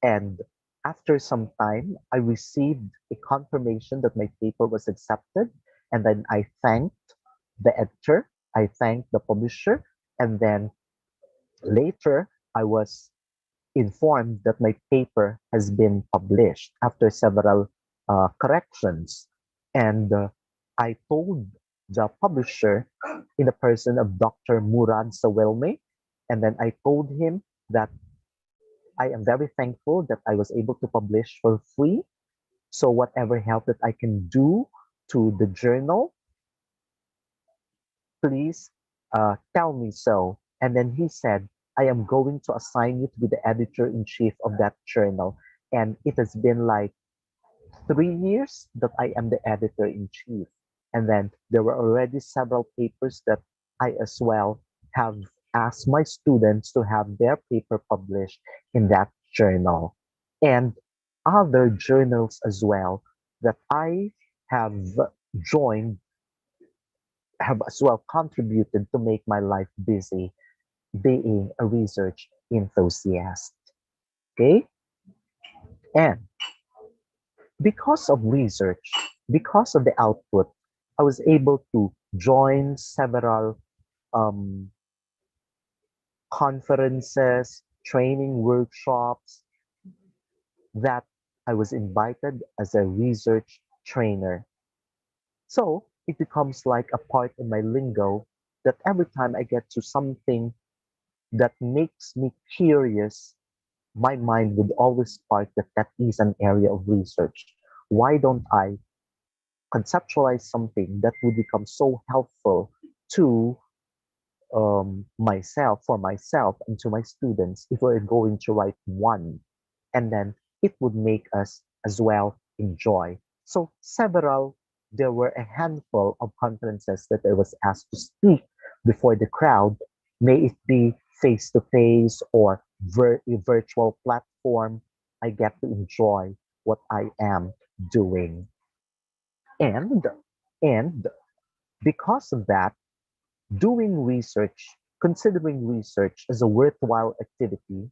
And after some time, I received a confirmation that my paper was accepted. And then I thanked the editor, I thanked the publisher, and then later I was informed that my paper has been published after several corrections. And I told the publisher in the person of Dr. Murad Sawelme, and then I told him that I am very thankful that I was able to publish for free. So whatever help that I can do to the journal, please tell me so. And then he said, I am going to assign you to be the editor in chief of that journal. And it has been like 3 years that I am the editor in chief. And then there were already several papers that I as well have asked my students to have their paper published in that journal. And other journals as well that I have joined have as well contributed to make my life busy being a research enthusiast. Okay? And because of research, because of the output, I was able to join several um, conferences, training workshops that I was invited as a research trainer. So it becomes like a part of my lingo that every time I get to something that makes me curious, my mind would always spark that that is an area of research. Why don't I conceptualize something that would become so helpful to myself, for myself, and to my students if we're going to write one? And then it would make us as well enjoy. So there were a handful of conferences that I was asked to speak before the crowd, may it be face to face or a virtual platform. I get to enjoy what I am doing. And, and because of that, doing research, considering research as a worthwhile activity,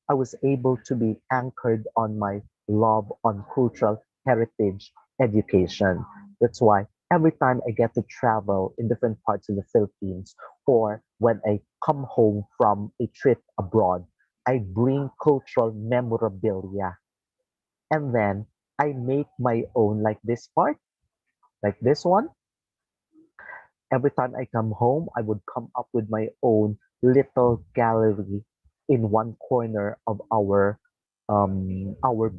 I was able to be anchored on my love on cultural heritage education. That's why every time I get to travel in different parts of the Philippines or when I come home from a trip abroad, I bring cultural memorabilia and then I make my own, like this part, like this one. Every time I come home, I would come up with my own little gallery in one corner of our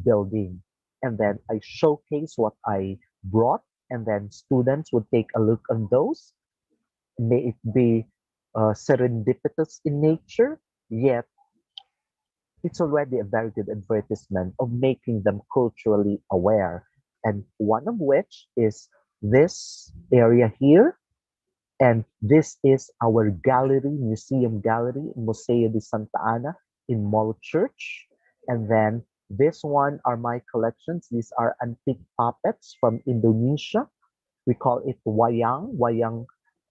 building, and then I showcase what I brought, and then students would take a look on those. May it be serendipitous in nature, yet it's already a very good advertisement of making them culturally aware. And one of which is this area here, and this is our gallery, museum gallery, Museo de Santa Ana in Mall Church. And then this one are my collections. These are antique puppets from Indonesia. We call it wayang.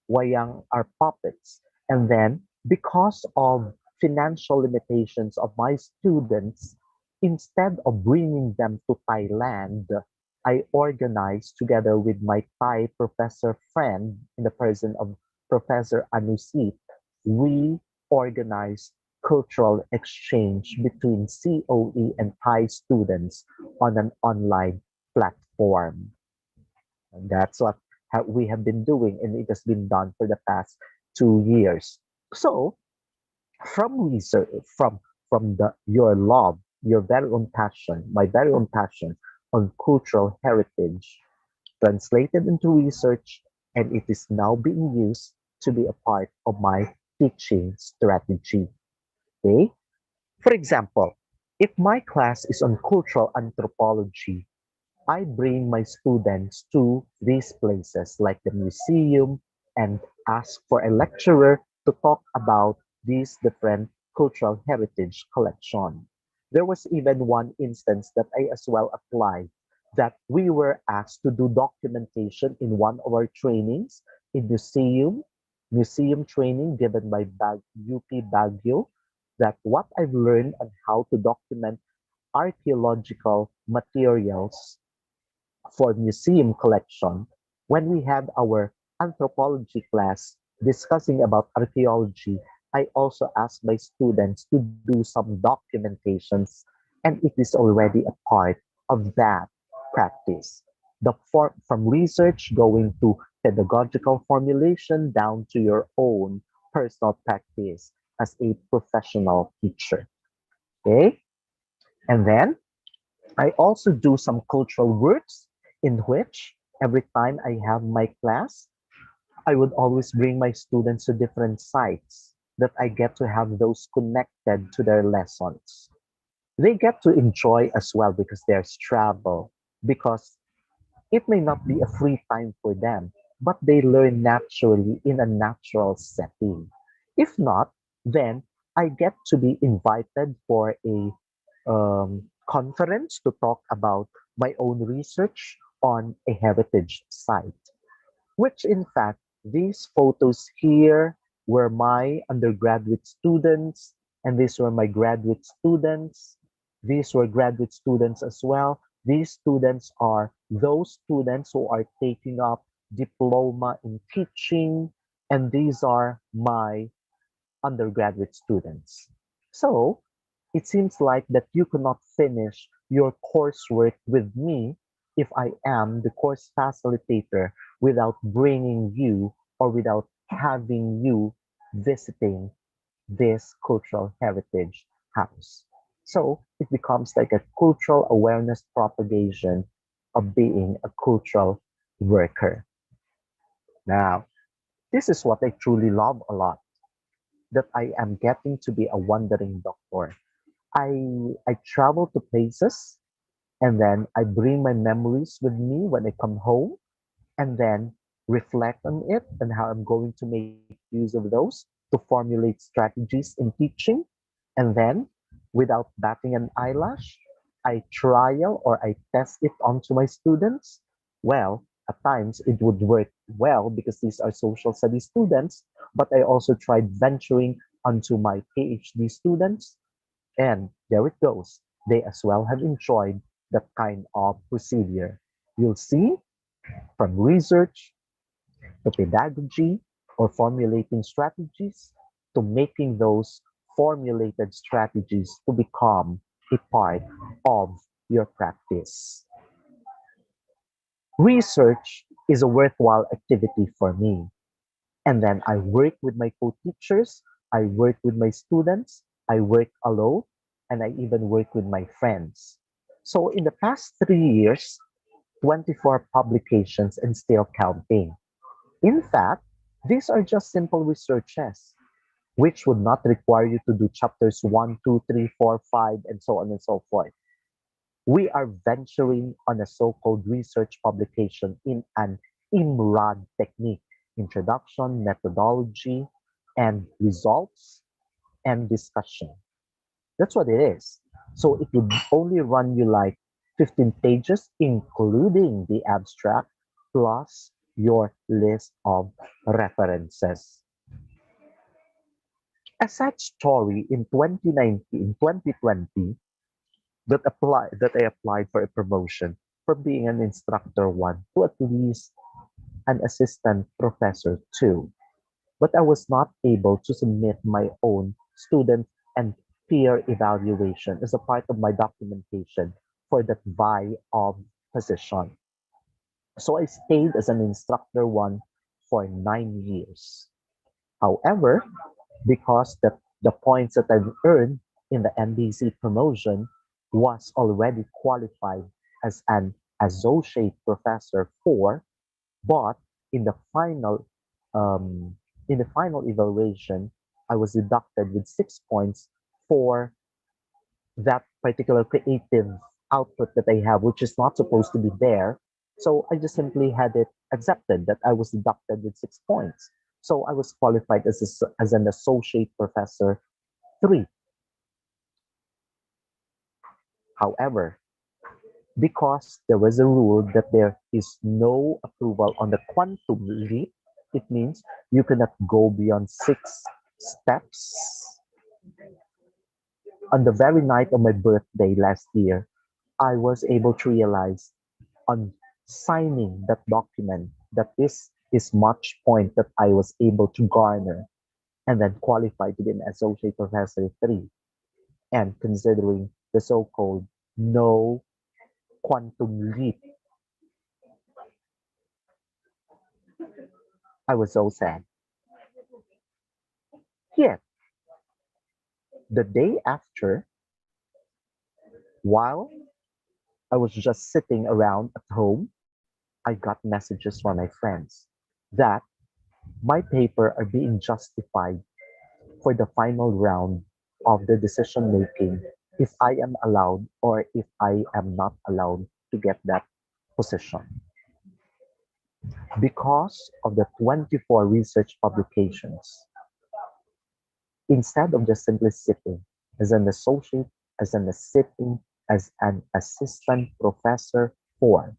Wayang are puppets. And then because of financial limitations of my students, instead of bringing them to Thailand, I organized together with my Thai professor friend in the person of Professor Anusit, we organized cultural exchange between COE and Thai students on an online platform. And that's what we have been doing, and it has been done for the past 2 years. So, from research, from your love, your very own passion, my very own passion on cultural heritage, translated into research, and it is now being used to be a part of my teaching strategy. Okay? For example, if my class is on cultural anthropology, I bring my students to these places like the museum and ask for a lecturer to talk about these different cultural heritage collection. There was even one instance that I as well applied that we were asked to do documentation in one of our trainings in museum training given by UP Baguio, that what I've learned on how to document archaeological materials for museum collection, when we had our anthropology class discussing about archaeology, I also asked my students to do some documentations, and it is already a part of that practice. From research going to pedagogical formulation down to your own personal practice as a professional teacher. Okay? And then I also do some cultural works in which every time I have my class, I would always bring my students to different sites that I get to have those connected to their lessons. They get to enjoy as well because there's travel, because it may not be a free time for them, but they learn naturally in a natural setting. If not, then I get to be invited for a conference to talk about my own research on a heritage site, which in fact, these photos here were my undergraduate students, and these were my graduate students. These were graduate students as well. These students are those students who are taking up diploma in teaching, and these are my undergraduate students. So it seems like that you cannot finish your coursework with me if I am the course facilitator without bringing you or without having you visiting this cultural heritage house. So it becomes like a cultural awareness propagation of being a cultural worker. Now, this is what I truly love a lot, that I am getting to be a wandering doctor. I travel to places, and then I bring my memories with me when I come home, and then reflect on it and how I'm going to make use of those to formulate strategies in teaching. And then, without batting an eyelash, I trial or I test it onto my students. Well, at times it would work well because these are social studies students, but I also tried venturing onto my PhD students, and there it goes. They as well have enjoyed that kind of procedure. You'll see, from research to pedagogy or formulating strategies to making those formulated strategies to become a part of your practice. Research is a worthwhile activity for me. And then I work with my co-teachers, I work with my students, I work alone, and I even work with my friends. So in the past 3 years, 24 publications and still counting. In fact, these are just simple researches, which would not require you to do chapters 1, 2, 3, 4, 5, and so on and so forth. We are venturing on a so-called research publication in an IMRAD technique: introduction, methodology, and results and discussion. That's what it is. So it would only run you like 15 pages, including the abstract, plus your list of references. A sad story in 2019, 2020, that I applied for a promotion from being an instructor one to at least an assistant professor two. But I was not able to submit my own student and peer evaluation as a part of my documentation for that VI of position. So I stayed as an instructor one for 9 years. However, because the points that I've earned in the MBC promotion was already qualified as an associate professor for, but in the final um, in the final evaluation, I was deducted with 6 points for that particular creative output that I have, which is not supposed to be there. So I just simply had it accepted that I was deducted with 6 points. So I was qualified as an associate professor three. However, because there was a rule that there is no approval on the quantum leap, it means you cannot go beyond 6 steps. On the very night of my birthday last year, I was able to realize on signing that document that this is much point that I was able to garner and then qualify to be an associate professor three, and considering the so-called no quantum leap, I was so sad. Yet, the day after, while I was just sitting around at home, I got messages from my friends that my paper are being justified for the final round of the decision making if I am allowed or if I am not allowed to get that position. Because of the 24 research publications, instead of just simply sitting as an associate, sitting as an assistant professor four,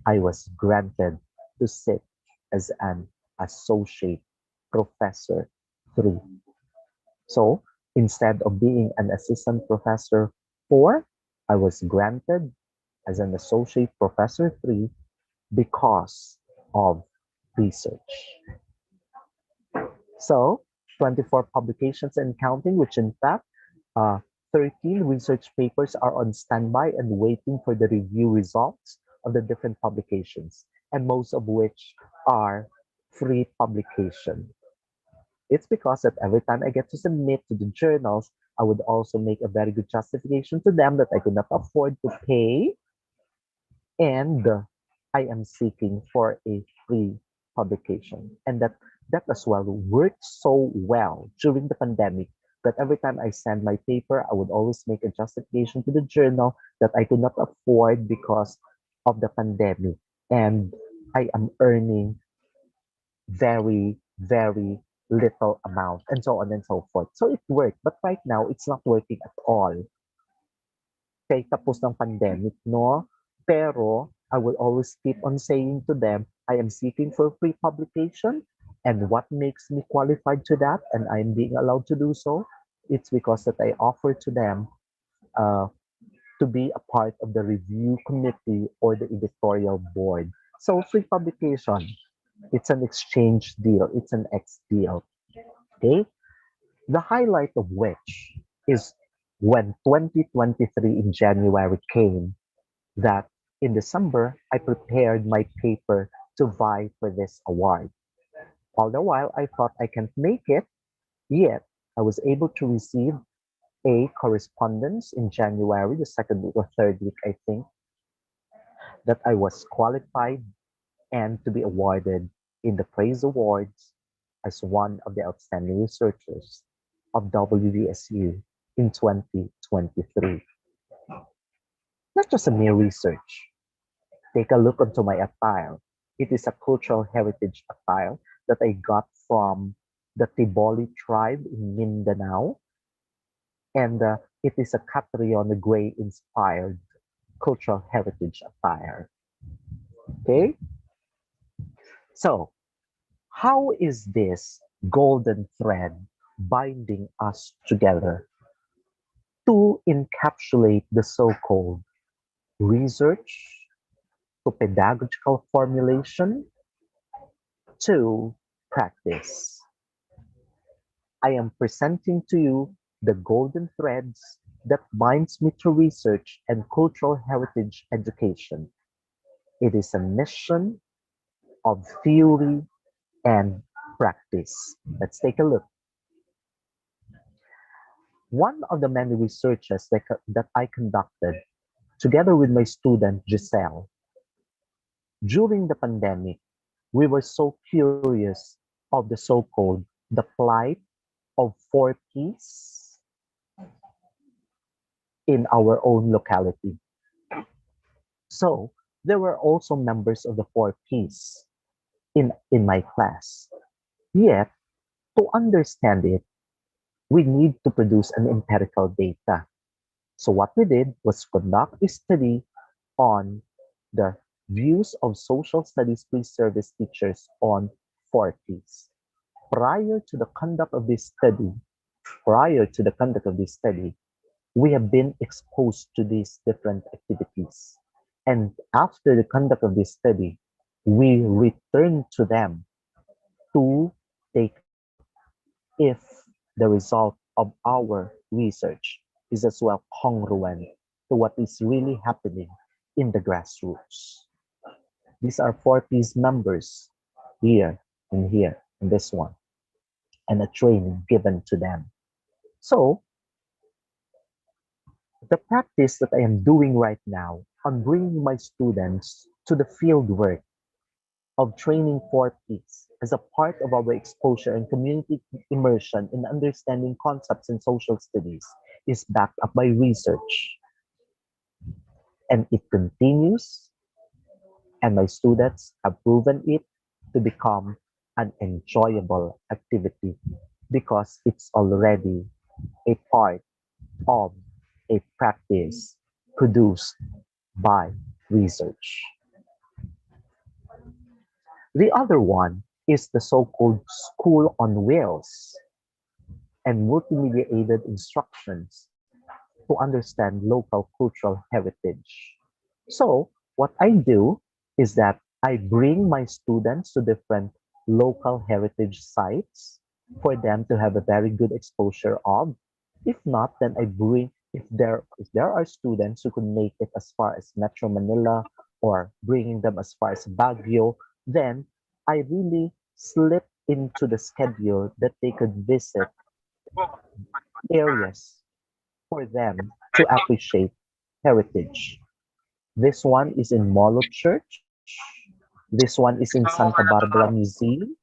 I was granted to sit as an associate professor three. So instead of being an assistant professor four, I was granted as an associate professor three because of research. So 24 publications and counting, which in fact, uh, 13 research papers are on standby and waiting for the review results of the different publications, and most of which are free publication. It's because that every time I get to submit to the journals, I would also make a very good justification to them that I could not afford to pay, and I am seeking for a free publication. And that as well worked so well during the pandemic that every time I send my paper, I would always make a justification to the journal that I could not afford because of the pandemic. And I am earning very, very little amount, and so on and so forth. So it worked. But right now, it's not working at all. Kahit tapos ng pandemic, no? Pero I will always keep on saying to them, I am seeking for free publication. And what makes me qualified to that, and I'm being allowed to do so, it's because that I offer to them uh, to be a part of the review committee or the editorial board. So free publication, it's an exchange deal, it's an X deal. Okay? The highlight of which is when 2023 in January came, that in December, I prepared my paper to vie for this award. All the while, I thought I can't make it, yet I was able to receive a correspondence in January, the second week or third week, I think, that I was qualified and to be awarded in the Praise Awards as one of the outstanding researchers of WVSU in 2023. Not just a mere research. Take a look onto my attire. It is a cultural heritage attire that I got from the Tiboli tribe in Mindanao, and it is a Catriona Gray inspired cultural heritage attire. Okay, so how is this golden thread binding us together to encapsulate the so-called research to pedagogical formulation to practice? I am presenting to you the golden threads that binds me to research and cultural heritage education. It is a mission of theory and practice. Let's take a look. One of the many researches that I conducted together with my student Giselle during the pandemic, we were so curious of the so-called the plight of 4Ps in our own locality. So there were also members of the 4Ps in my class. Yet, to understand it, we need to produce an empirical data. So what we did was conduct a study on the views of social studies pre-service teachers on 4Ps. Prior to the conduct of this study, we have been exposed to these different activities. And after the conduct of this study, we return to them to take a look if the result of our research is as well congruent to what is really happening in the grassroots. These are 4Ps members here and here and this one, and a training given to them. So the practice that I am doing right now on bringing my students to the field work of training 4Ps as a part of our exposure and community immersion in understanding concepts in social studies is backed up by research. And it continues, and my students have proven it to become an enjoyable activity because it's already a part of a practice produced by research. The other one is the so-called school on wheels and multimedia aided instructions to understand local cultural heritage. So what I do is that I bring my students to different local heritage sites for them to have a very good exposure of. If not, then I bring, if there are students who could make it as far as Metro Manila or bringing them as far as Baguio, then I really slip into the schedule that they could visit areas for them to appreciate heritage. This one is in Molo Church. This one is in Santa Barbara Museum.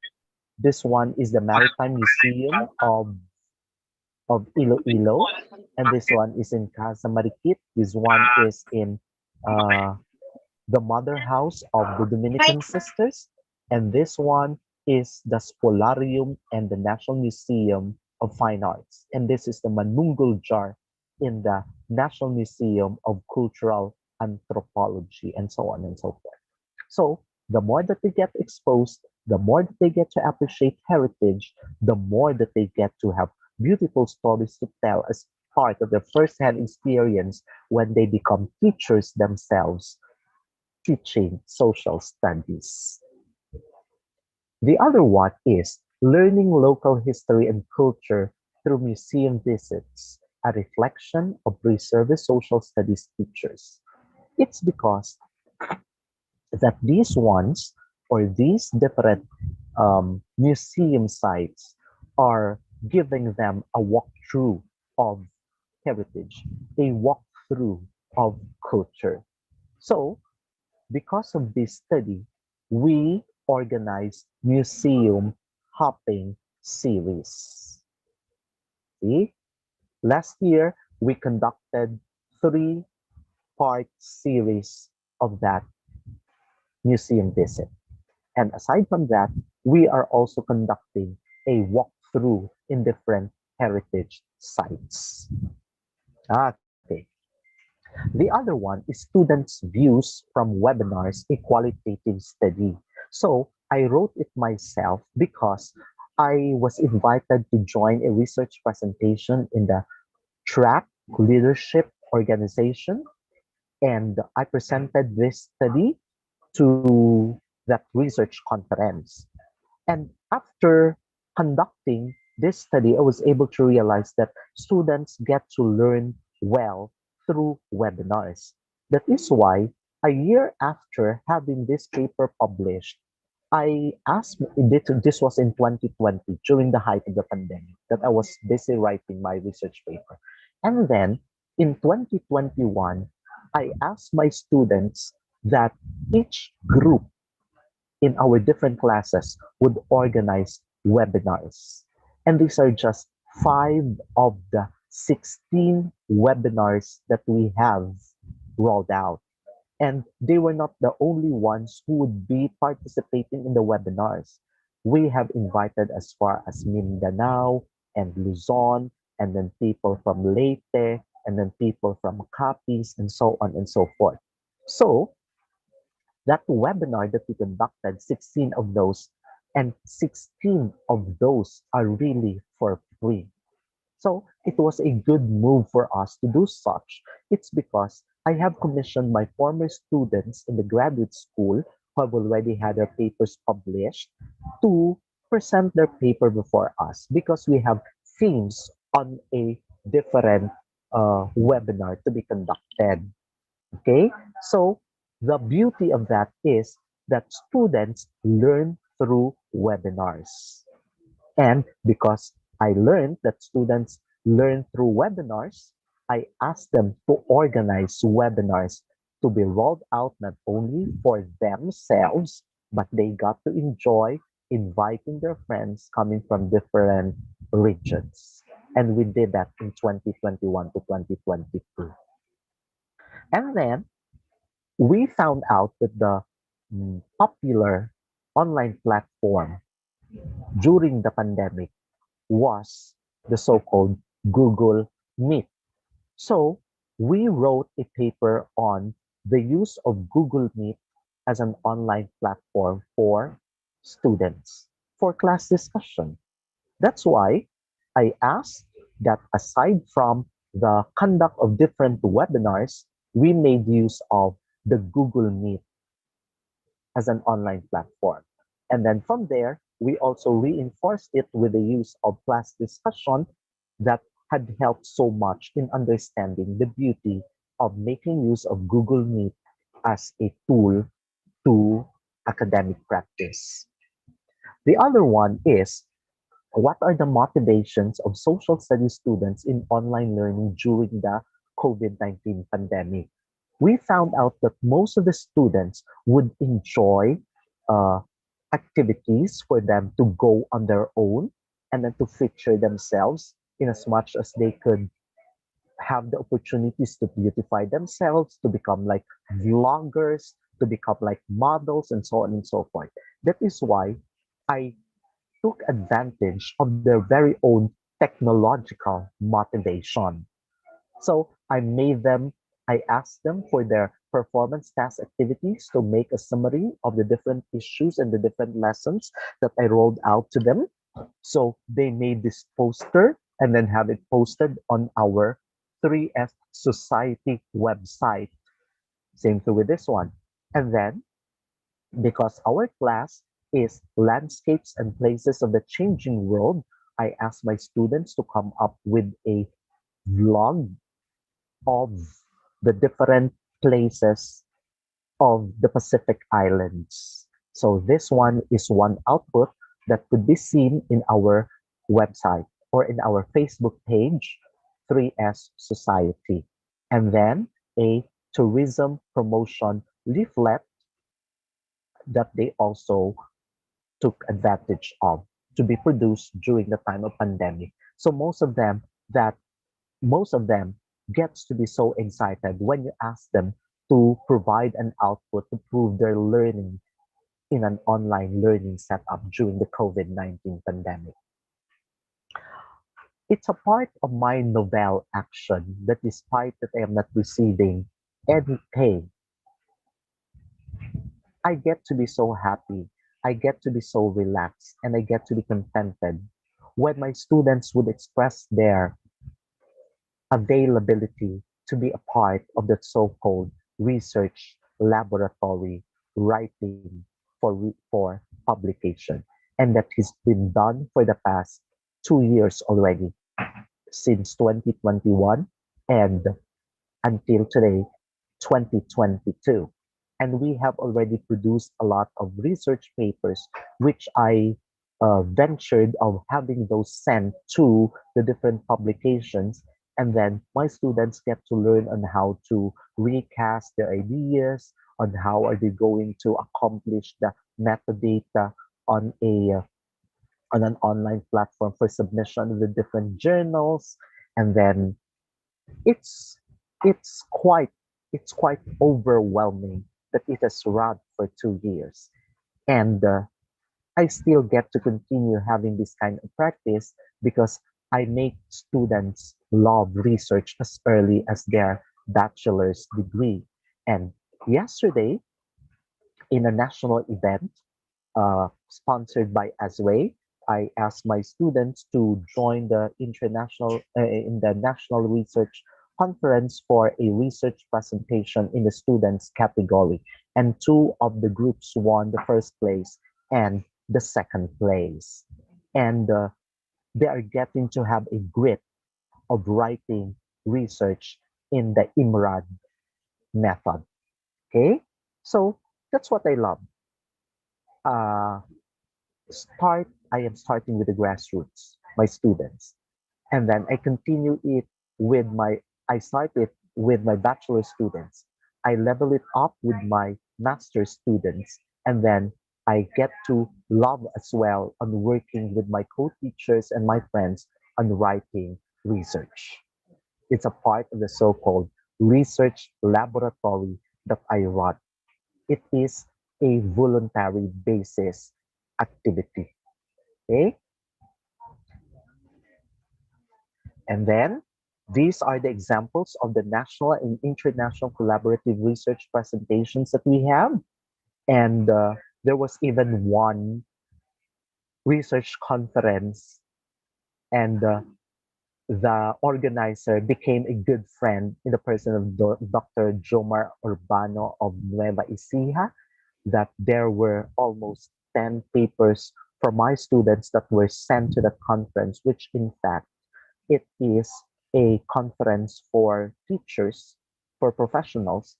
This one is the Maritime Museum of Iloilo. And this one is in Casa Marikit. This one is in uh, the Mother House of the Dominican Sisters. And this one is the Spolarium and the National Museum of Fine Arts. And this is the Manungul Jar in the National Museum of Cultural Anthropology, and so on and so forth. So the more that they get exposed, the more that they get to appreciate heritage, the more that they get to have beautiful stories to tell as part of their first-hand experience when they become teachers themselves teaching social studies. The other one is learning local history and culture through museum visits, a reflection of pre-service social studies teachers. It's because that these ones or these different museum sites are giving them a walkthrough of heritage, a walkthrough of culture. So, because of this study, we organized museum hopping series. See, last year we conducted 3-part series of that museum visit. And aside from that, we are also conducting a walkthrough in different heritage sites. Okay. The other one is students' views from webinars, a qualitative study. So I wrote it myself because I was invited to join a research presentation in the track leadership organization, and I presented this study to that research conference. And after conducting this study, I was able to realize that students get to learn well through webinars. That is why a year after having this paper published, I asked, this was in 2020 during the height of the pandemic, that I was busy writing my research paper. And then in 2021, I asked my students that each group in our different classes would organize webinars. And these are just 5 of the 16 webinars that we have rolled out. And they were not the only ones who would be participating in the webinars. We have invited as far as Mindanao and Luzon, and then people from Leyte, and then people from Capiz, and so on and so forth. So that webinar that we conducted, 16 of those, and 16 of those are really for free. So it was a good move for us to do such. It's because I have commissioned my former students in the graduate school who have already had their papers published to present their paper before us because we have themes on a different webinar to be conducted. Okay, so the beauty of that is that students learn through webinars. And because I learned that students learn through webinars, I asked them to organize webinars to be rolled out not only for themselves, but they got to enjoy inviting their friends coming from different regions. And we did that in 2021 to 2022. And then we found out that the popular online platform during the pandemic was the so-called Google Meet. So we wrote a paper on the use of Google Meet as an online platform for students for class discussion. That's why I asked that aside from the conduct of different webinars, we made use of the Google Meet as an online platform. And then from there, we also reinforced it with the use of class discussion that had helped so much in understanding the beauty of making use of Google Meet as a tool to academic practice. The other one is, what are the motivations of social studies students in online learning during the COVID-19 pandemic? We found out that most of the students would enjoy uh, activities for them to go on their own and then to feature themselves in as much as they could have the opportunities to beautify themselves, to become like vloggers, to become like models, and so on and so forth. That is why I took advantage of their very own technological motivation. So I asked them for their performance task activities to make a summary of the different issues and the different lessons that I rolled out to them. So they made this poster and then have it posted on our 3S Society website. Same thing with this one. And then, because our class is landscapes and places of the changing world, I asked my students to come up with a vlog of the different places of the Pacific Islands. So this one is one output that could be seen in our website or in our Facebook page, 3S Society. And then a tourism promotion leaflet that they also took advantage of to be produced during the time of pandemic. So most of them gets to be so excited when you ask them to provide an output to prove their learning in an online learning setup during the COVID-19 pandemic. It's a part of my novel action that despite that I am not receiving any pay, I get to be so happy, I get to be so relaxed, and I get to be contented when my students would express their availability to be a part of the so-called research laboratory writing for publication. And that has been done for the past 2 years already, since 2021 and until today, 2022. And we have already produced a lot of research papers, which I ventured of having those sent to the different publications. And then my students get to learn on how to recast their ideas, on how are they going to accomplish the metadata on a on an online platform for submission with different journals. And then it's it's quite it's quite overwhelming that it has run for 2 years, and I still get to continue having this kind of practice because I make students love research as early as their bachelor's degree. And yesterday, in a national event sponsored by Asway, I asked my students to join the international in the national research conference for a research presentation in the students category, and two of the groups won the first place and the second place, and they are getting to have a grit of writing research in the IMRAD method. Okay, so that's what I love. Uh, I am starting with the grassroots, my students, and then I continue it with my. I start it with my bachelor students. I level it up with my master students, and then I get to love as well on working with my co-teachers and my friends on writing research. It's a part of the so-called research laboratory that I run. It is a voluntary basis activity. Okay? And then these are the examples of the national and international collaborative research presentations that we have. And there was even one research conference, and the organizer became a good friend in the person of Dr. Jomar Urbano of Nueva Ecija, that there were almost 10 papers from my students that were sent to the conference, which in fact, it is a conference for teachers, for professionals,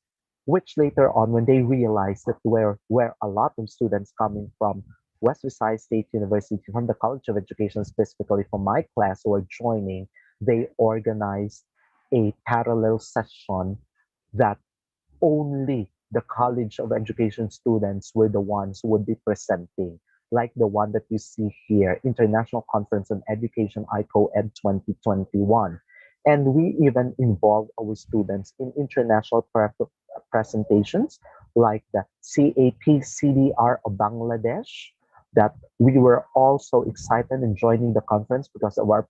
which later on, when they realized that where a lot of students coming from West Visayas State University, from the College of Education, specifically from my class who are joining, they organized a parallel session that only the College of Education students were the ones who would be presenting, like the one that you see here, International Conference on Education, ICOED 2021. And we even involve our students in international presentations, like the CAP CDR of Bangladesh, that we were also excited in joining the conference because of our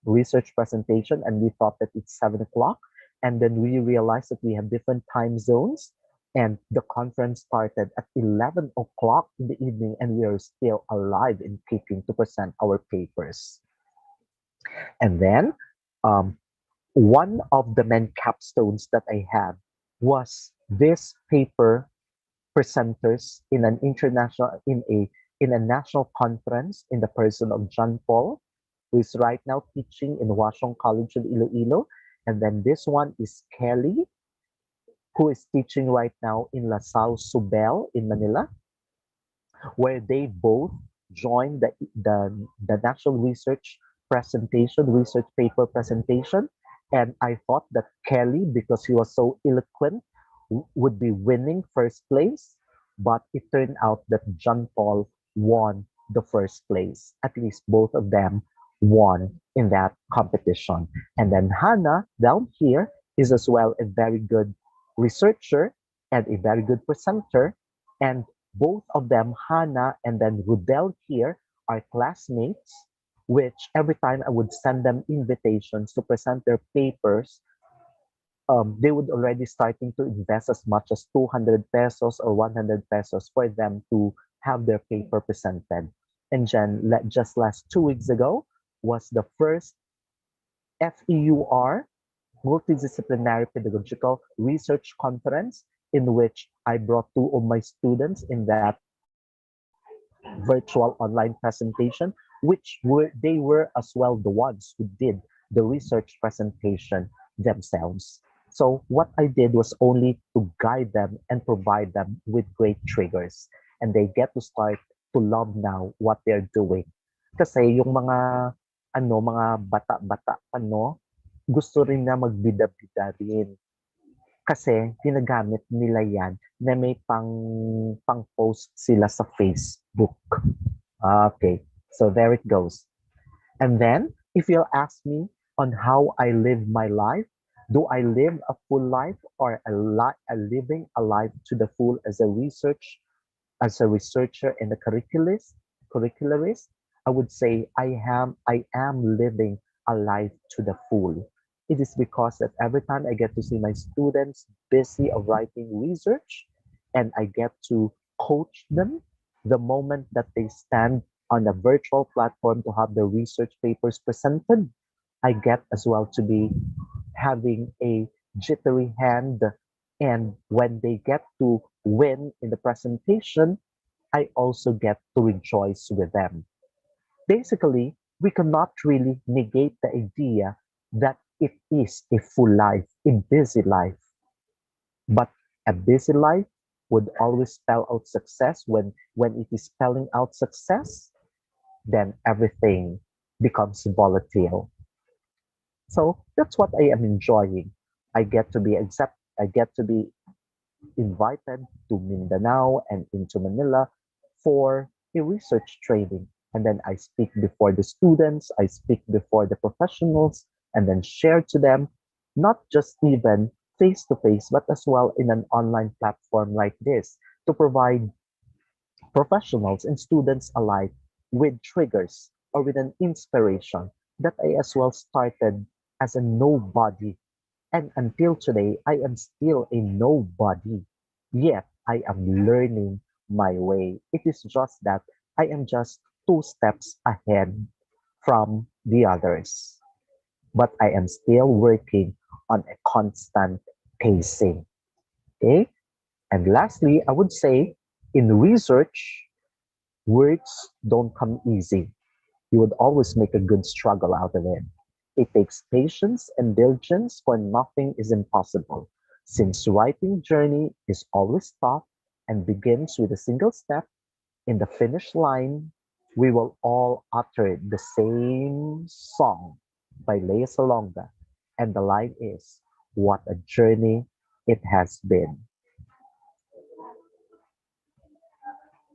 research presentation, and we thought that it's 7 o'clock. And then we realized that we have different time zones, and the conference started at 11 o'clock in the evening, and we are still alive and kicking to present our papers. And then one of the main capstones that I had was this paper presenters in an international in a national conference in the person of John Paul, who is right now teaching in Washington College of Iloilo. And then this one is Kelly, who is teaching right now in La Salle Subel in Manila, where they both joined the national research presentation, research paper presentation. And I thought that Kelly, because he was so eloquent, would be winning first place, but it turned out that John Paul won the first place. At least both of them won in that competition. And then Hannah down here is as well a very good researcher and a very good presenter. And Both of them, Hannah and then Rudel here, are classmates, which every time I would send them invitations to present their papers, they would already starting to invest as much as 200 pesos or 100 pesos for them to have their paper presented. And then just last 2 weeks ago was the first FEUR, Multidisciplinary Pedagogical Research Conference, in which I brought two of my students in that virtual online presentation, which they were as well the ones who did the research presentation themselves. So what I did was only to guide them and provide them with great triggers. And they get to start to love now what they're doing. Kasi yung mga bata-bata gusto rin na magbida-bida rin. Kasi ginagamit nila yan na may pang-post sila sa Facebook. Okay, so there it goes. And then, if you'll ask me on how I live my life, do I live a full life or a living a life to the full as a researcher and a curricularist? I would say I am living a life to the full. It is because that every time I get to see my students busy of writing research and I get to coach them the moment that they stand on a virtual platform to have their research papers presented, I get as well to be having a jittery hand. And when they get to win in the presentation, I also get to rejoice with them. Basically, we cannot really negate the idea that it is a full life, a busy life. But a busy life would always spell out success. When it is spelling out success, then everything becomes volatile. So that's what I am enjoying. I get to be invited to Mindanao and into Manila for a research training. And then I speak before the students, I speak before the professionals, and then share to them, not just even face to face, but as well in an online platform like this to provide professionals and students alike with triggers or with an inspiration that I as well started as a nobody. And until today, I am still a nobody. Yet I am learning my way. It is just that I am just two steps ahead from the others. But I am still working on a constant pacing. Okay? And lastly, I would say in research, words don't come easy. You would always make a good struggle out of it. It takes patience and diligence, for nothing is impossible. Since writing journey is always tough and begins with a single step, in the finish line, we will all utter the same song by Lea Salonga. And the line is, what a journey it has been.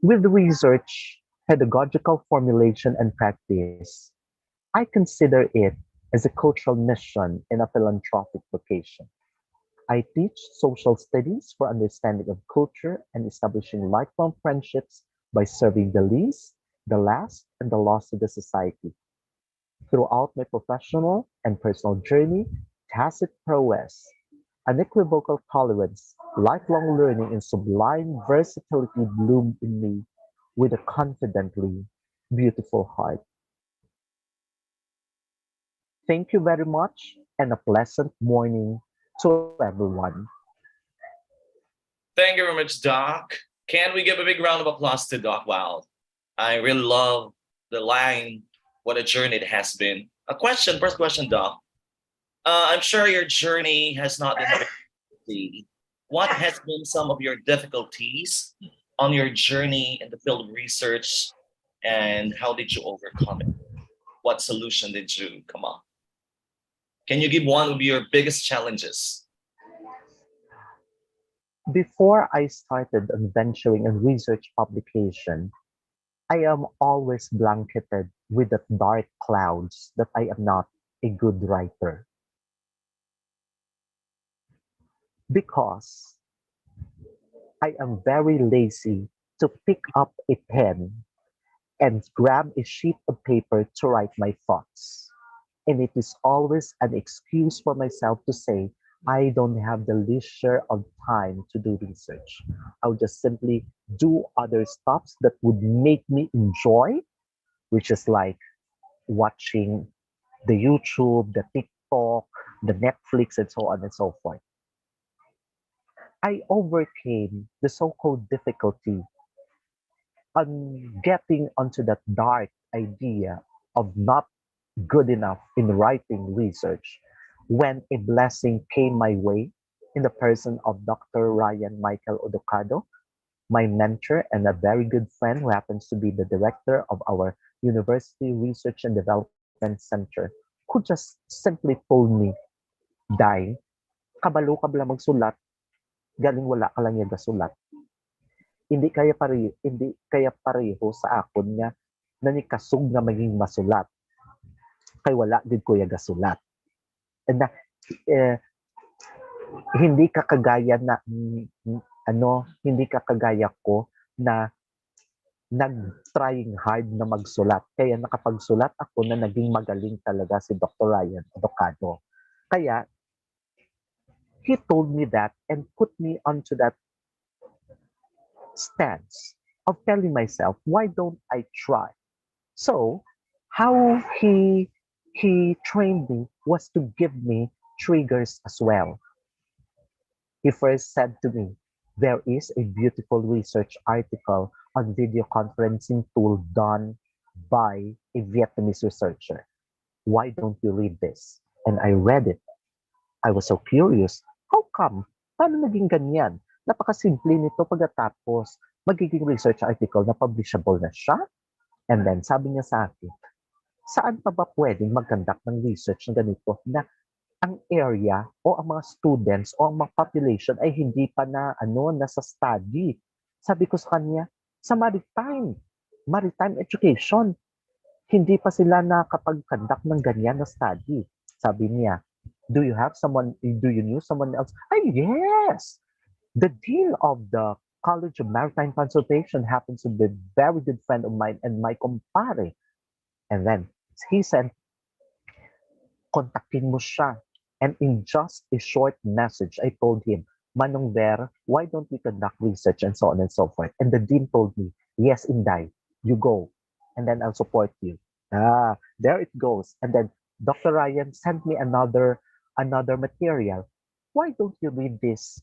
With research, pedagogical formulation, and practice, I consider it as a cultural mission and a philanthropic vocation. I teach social studies for understanding of culture and establishing lifelong friendships by serving the least, the last, and the lost of the society. Throughout my professional and personal journey, tacit prowess, unequivocal tolerance, lifelong learning, and sublime versatility bloom in me with a confidently beautiful heart. Thank you very much and a pleasant morning to everyone. Thank you very much, Doc. Can we give a big round of applause to Doc Wild? I really love the line, what a journey it has been. First question, Doc. I'm sure your journey has not been easy. What has been some of your difficulties on your journey in the field of research, and how did you overcome it? What solution did you come up? Can you give one of your biggest challenges? Before I started on venturing on research publication, I am always blanketed with the dark clouds that I am not a good writer. Because I am very lazy to pick up a pen and grab a sheet of paper to write my thoughts. And it is always an excuse for myself to say, I don't have the leisure of time to do research. I'll just simply do other stuffs that would make me enjoy, which is like watching the YouTube, the TikTok, the Netflix, and so on and so forth. I overcame the so-called difficulty on getting onto that dark idea of not good enough in writing research when a blessing came my way in the person of Dr. Ryan Michael Odocado, my mentor and a very good friend who happens to be the director of our University Research and Development Center, who just simply told me, Day, kabalo ka bala magsulat, galing wala ka lang yung gasulat. Hindi kaya pareho sa akon nga nanikasog nga maging masulat. Kay wala gid ko yung gasulat. And eh, hindi ka kagaya na hindi ka kagaya ko na nag-trying hard na magsulat. Kaya nakapagsulat ako na naging magaling talaga si Dr. Ryan Odocado. Kaya he told me that and put me onto that stance of telling myself, why don't I try? So how he trained me was to give me triggers as well. He first said to me, there is a beautiful research article on video conferencing tool done by a Vietnamese researcher. Why don't you read this? And I read it. I was so curious. How come? Paano naging ganyan? Napakasimple nito pagkatapos magiging research article na publishable na siya. And then sabi niya sa akin, saan pa ba pwedeng mag-conduct ng research na ganito na ang area o ang mga students o ang mga population ay hindi pa na nasa study. Sabi ko sa kanya, sa maritime education, hindi pa sila nakapag-conduct ng ganyan na study. Sabi niya, do you know someone else? Ay, yes! The dean of the College of Maritime Consultation happens to be a very good friend of mine and my kumpare. And then he said, kontakin mo siya. And in just a short message, I told him, Manong Ver, why don't we conduct research and so on and so forth? And the dean told me, yes, Inday, you go. And then I'll support you. There it goes. And then Dr. Ryan sent me another material. Why don't you read this?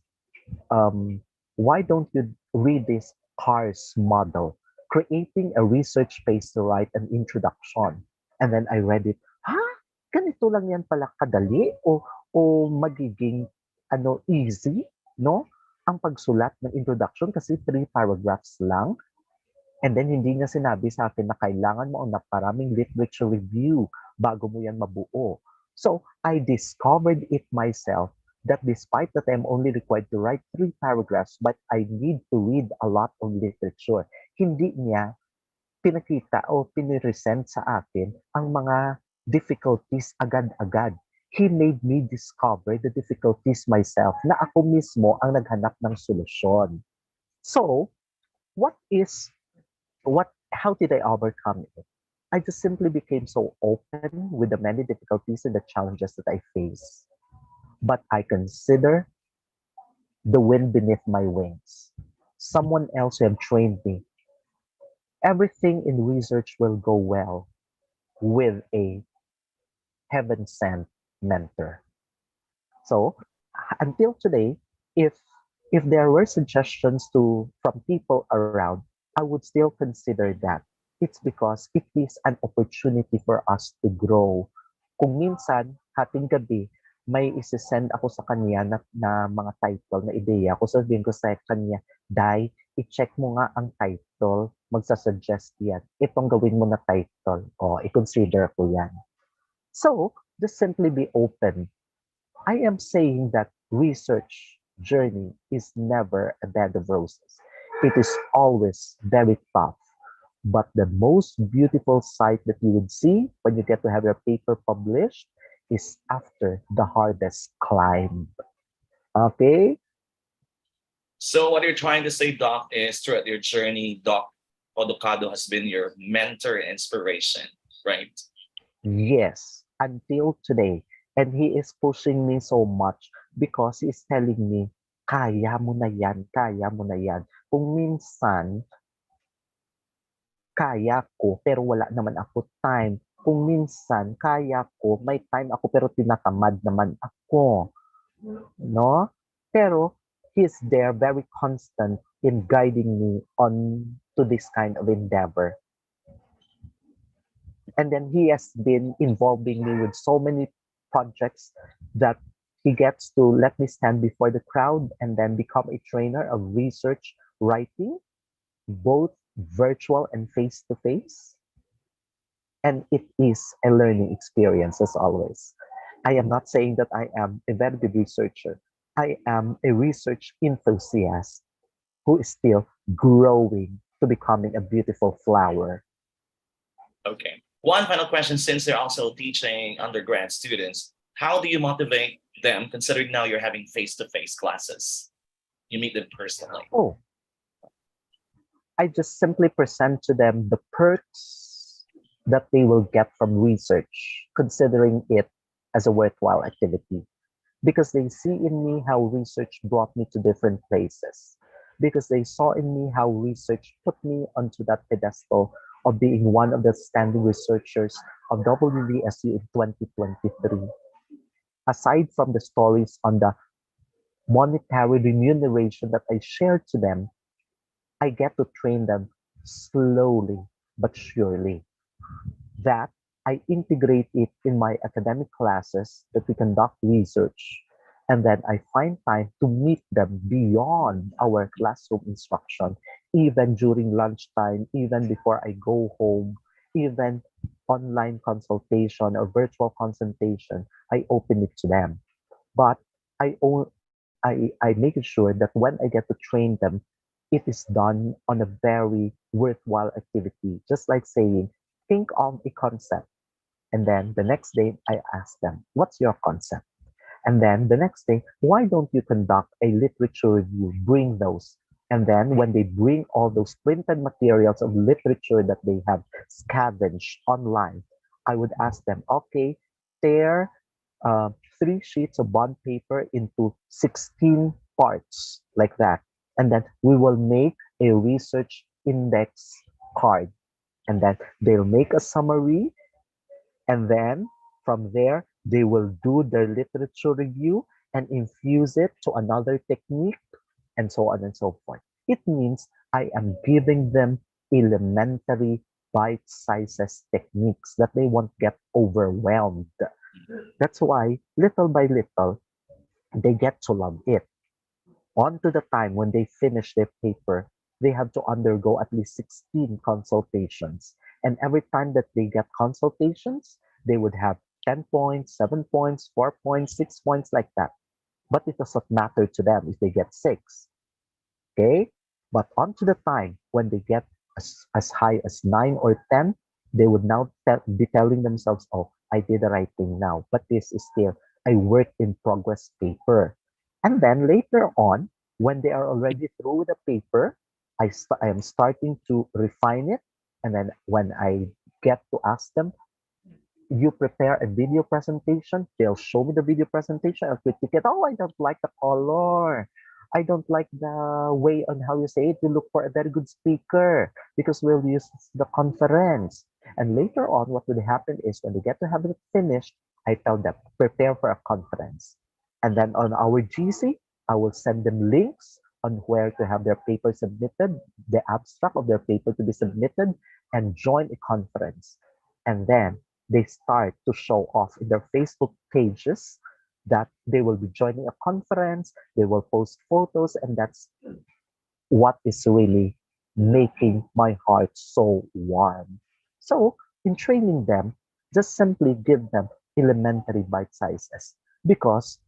CARS model, creating a research space to write an introduction? And then I read it. Ganito lang yan pala kadali o magiging easy, no? Ang pagsulat ng introduction kasi 3 paragraphs lang. And then hindi niya sinabi sa akin na kailangan mo ng paraming literature review bago mo yan mabuo. So I discovered it myself that despite that I'm only required to write 3 paragraphs, but I need to read a lot of literature. Hindi niya pinakita o piniresent sa akin ang mga difficulties agad-agad. He made me discover the difficulties myself na ako mismo ang naghanap ng solusyon. So, how did I overcome it? I just simply became so open with the many difficulties and the challenges that I face. But I consider the wind beneath my wings. Someone else who have trained me. Everything in research will go well with a heaven-sent mentor. So until today, if there were suggestions from people around, I would still consider that. It's because it is an opportunity for us to grow. Kung minsan, hating gabi, may isesend ako sa kanya na mga title na ideya. Kung sabihin ko sa kanya, Day, i-check mo nga ang title, magsasuggest yan. Itong gawin mo na title. I-consider ko yan. So, just simply be open. I am saying that research journey is never a bed of roses. It is always very tough. But the most beautiful sight that you would see when you get to have your paper published is after the hardest climb. Okay? So what you're trying to say, Doc, is throughout your journey, Doc Odocado has been your mentor and inspiration, right? Yes, until today. And he is pushing me so much because he is telling me, kaya mo na yan, kaya mo na yan. Kung minsan, kaya ko, pero wala naman ako time. Kung minsan, kaya ko, may time ako, pero tinatamad naman ako. No? Pero, he is there, very constant in guiding me on to this kind of endeavor. And then he has been involving me with so many projects that he gets to let me stand before the crowd and then become a trainer of research writing, both virtual and face to face. And it is a learning experience as always. I am not saying that I am a very good researcher. I am a research enthusiast who is still growing to becoming a beautiful flower. Okay. One final question, since they're also teaching undergrad students, how do you motivate them considering now you're having face-to-face classes? You meet them personally. Oh, I just simply present to them the perks that they will get from research, considering it as a worthwhile activity. Because they see in me how research brought me to different places. Because they saw in me how research put me onto that pedestal of being one of the standing researchers of WVSU in 2023. Aside from the stories on the monetary remuneration that I shared to them, I get to train them slowly but surely. That I integrate it in my academic classes that we conduct research. And then I find time to meet them beyond our classroom instruction, even during lunchtime, even before I go home, even online consultation or virtual consultation, I open it to them. But I, o- I make sure that when I get to train them, it is done on a very worthwhile activity. Just like saying, think of a concept. And then the next day, I ask them, what's your concept? And then the next day, why don't you conduct a literature review? Bring those. And then when they bring all those printed materials of literature that they have scavenged online, I would ask them, okay, tear uh, 3 sheets of bond paper into 16 parts like that. And then we will make a research index card. And then they'll make a summary, and then from there, they will do their literature review and infuse it to another technique, and so on and so forth. It means I am giving them elementary bite sizes techniques that they won't get overwhelmed. That's why little by little, they get to love it. On to the time when they finish their paper, they have to undergo at least 16 consultations. And every time that they get consultations, they would have 10 points, 7 points, 4 points, 6 points, like that. But it does not matter to them if they get 6. Okay? But on to the time when they get as high as 9 or 10, they would now be telling themselves, oh, I did the right thing now. But this is still a work in progress paper. And then later on, when they are already through with the paper, I am starting to refine it. And then when I get to ask them, you prepare a video presentation, they'll show me the video presentation, I'll critique it. Oh, I don't like the color. I don't like the way on how you say it. You look for a very good speaker because we'll use the conference. And later on, what would happen is when they get to have it finished, I tell them, prepare for a conference. And then on our GC, I will send them links on where to have their paper submitted, the abstract of their paper to be submitted, and join a conference. And then they start to show off in their Facebook pages that they will be joining a conference, they will post photos, and that's what is really making my heart so warm. So, in training them, just simply give them elementary bite sizes because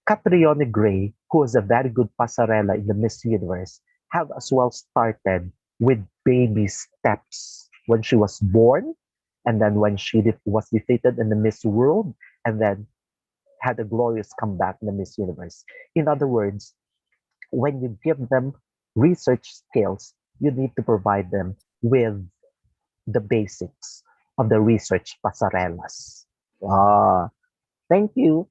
Catriona Gray, who is a very good passerella in the Miss Universe, have as well started with baby steps when she was born, and then when she was defeated in the Miss World, and then had a glorious comeback in the Miss Universe. In other words, when you give them research skills, you need to provide them with the basics of the research pasarelas. Ah, thank you.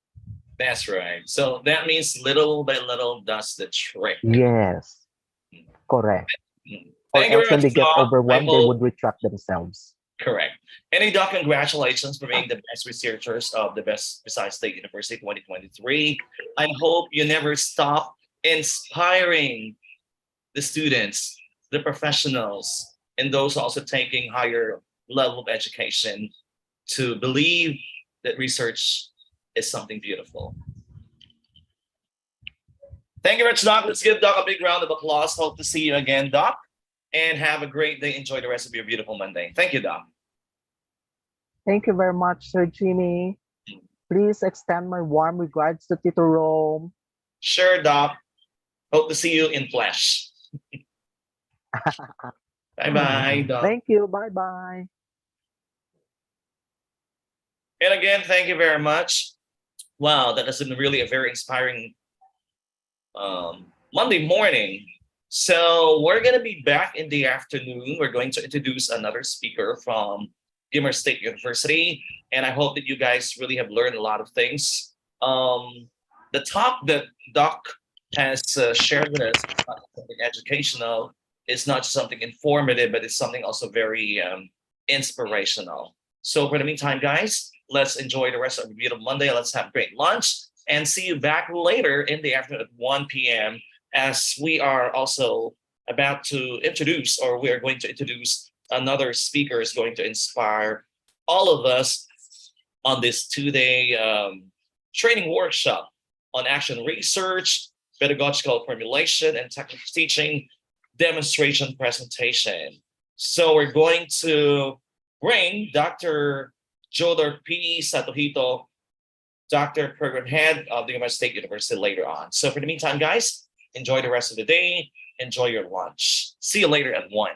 That's right. So that means little by little does the trick. Yes, correct. Mm. Or Thank you else very when much, they get Doc. I overwhelmed, they hope would retract themselves. correct. Any Doc, congratulations for being the best researchers of the Best Besides State University 2023. I hope you never stop inspiring the students, the professionals, and those also taking higher level of education to believe that research is something beautiful. Thank you very much, Doc. Let's give Doc a big round of applause. Hope to see you again, Doc. And have a great day. Enjoy the rest of your beautiful Monday. Thank you, Doc. Thank you very much, Sir Jimmy. Please extend my warm regards to Tito Rome. Sure, Doc. Hope to see you in flesh. Bye-bye, Doc. Thank you. Bye-bye. And again, thank you very much. Wow, that has been really a very inspiring Monday morning. So we're going to be back in the afternoon. We're going to introduce another speaker from Gimmer State University. And I hope that you guys really have learned a lot of things. The talk that Doc has shared with us is not something educational. It's not just something informative, but it's something also very inspirational. So for the meantime, guys, let's enjoy the rest of the beautiful Monday. Let's have a great lunch and see you back later in the afternoon at 1 p.m. as we are also about to introduce, or we are going to introduce another speaker is going to inspire all of us on this 2-day training workshop on action research, pedagogical formulation, and technical teaching demonstration presentation. So we're going to bring Dr. Jodor P. Satohito, Dr. Program Head of the Gimmer State University later on. So for the meantime, guys, enjoy the rest of the day. Enjoy your lunch. See you later at 1.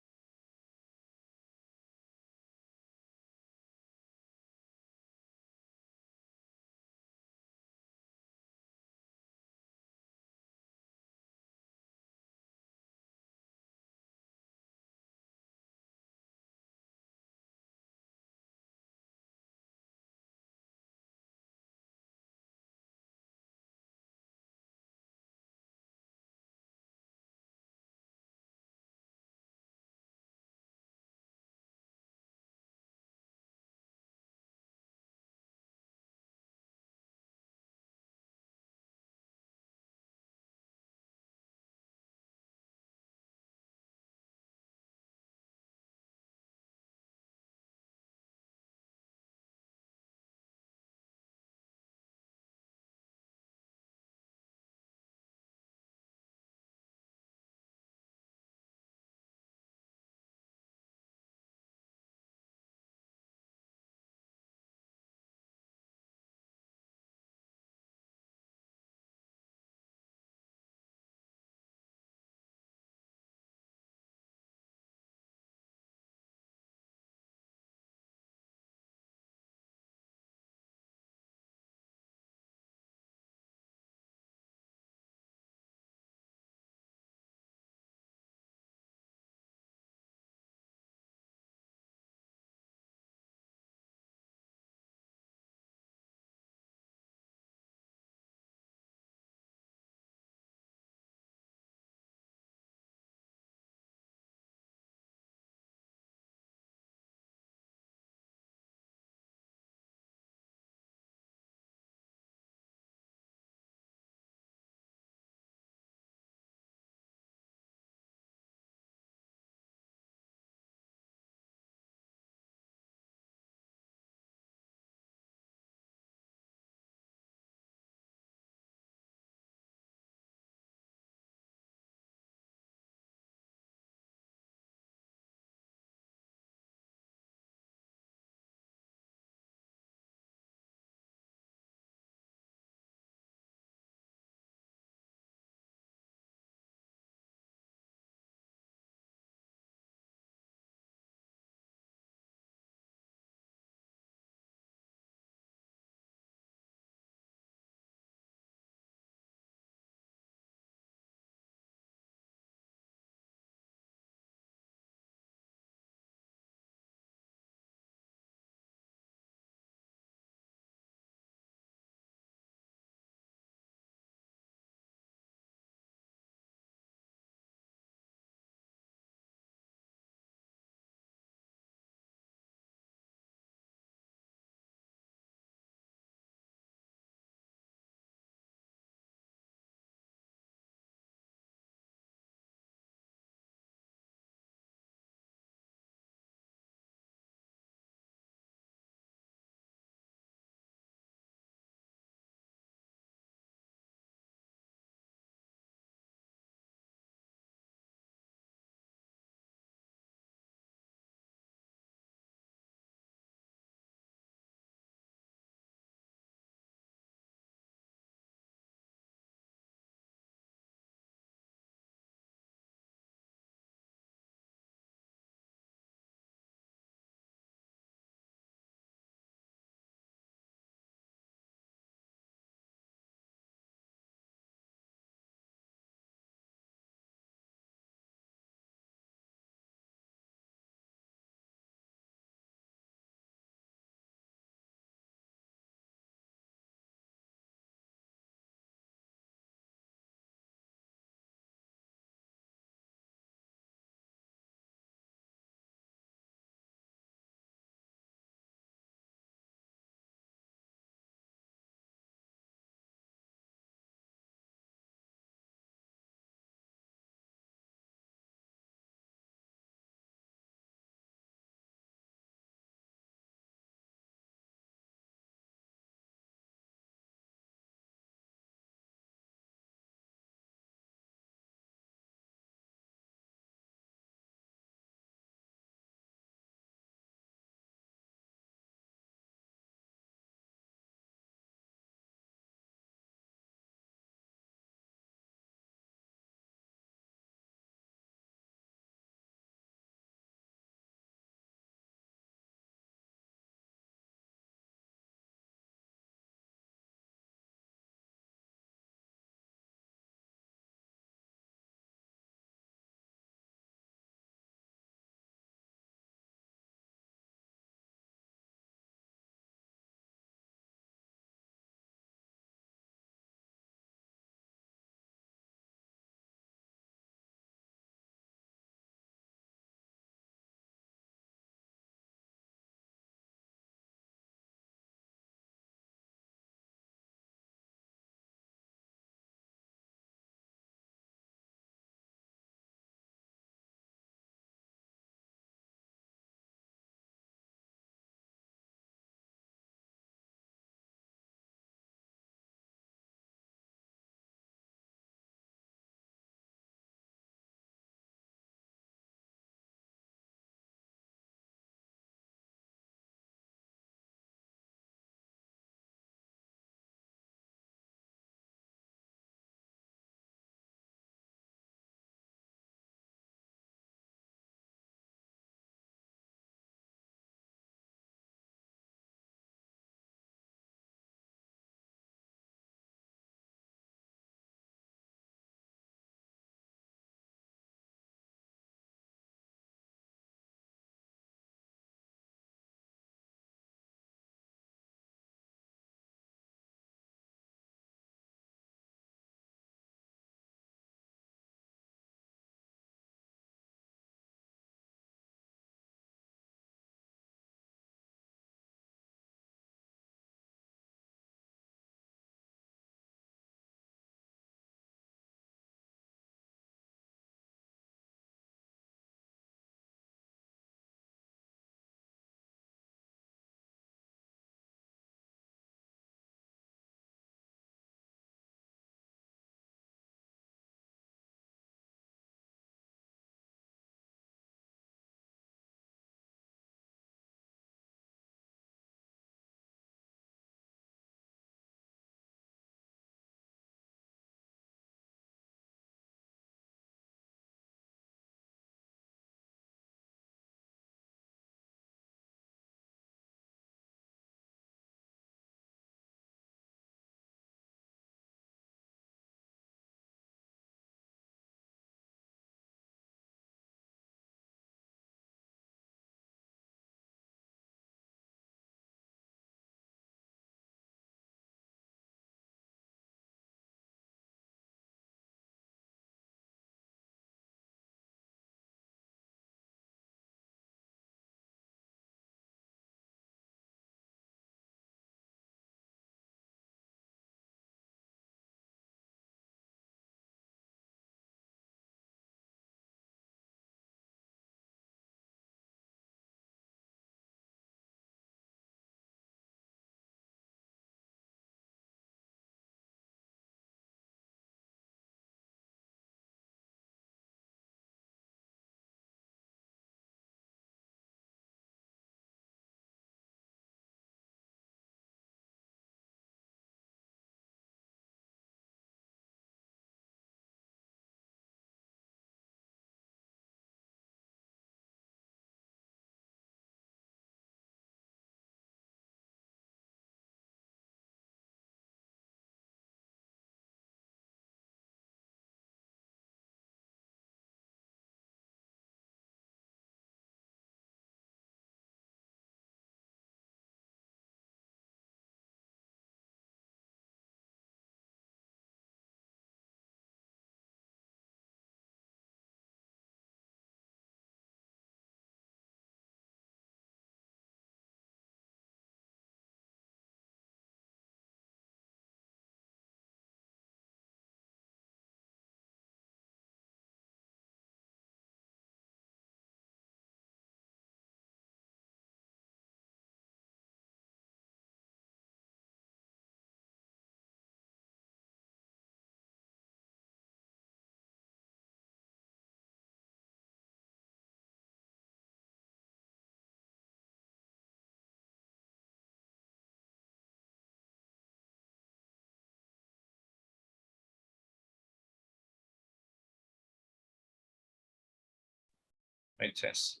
Mic test.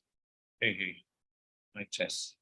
Hey. Mic test.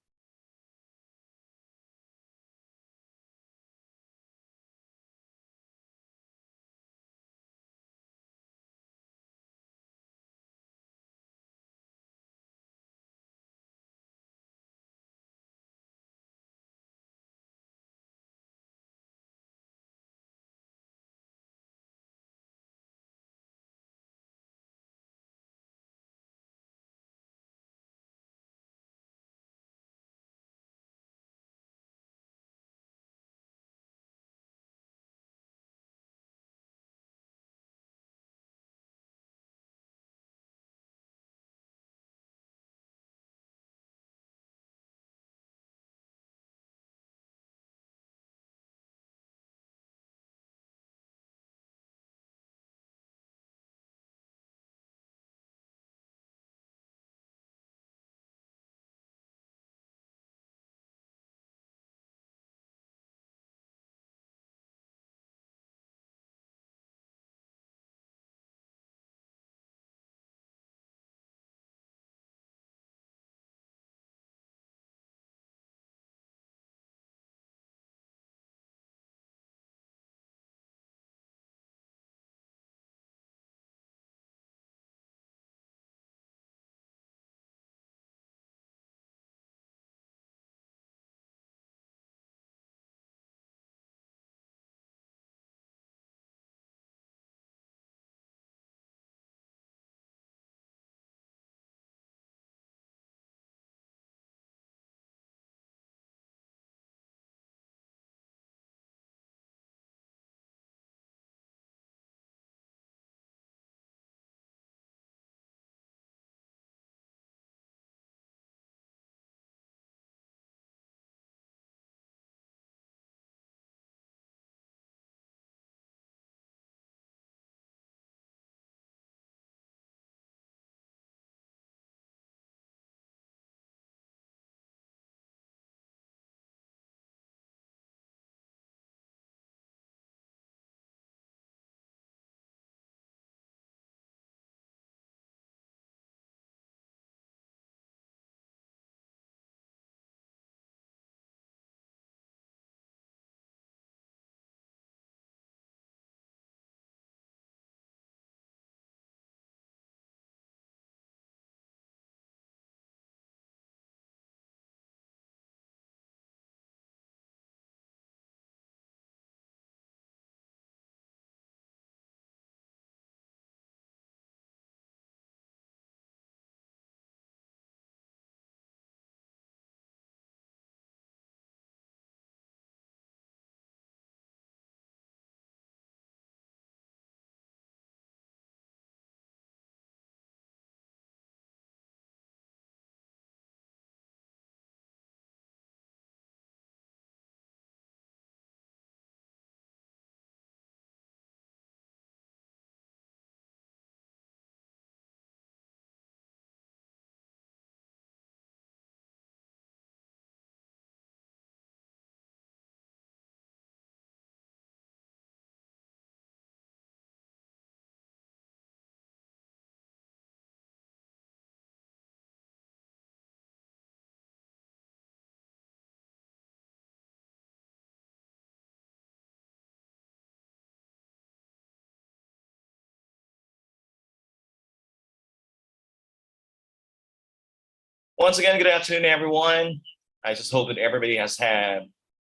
Once again, good afternoon, everyone. I just hope that everybody has had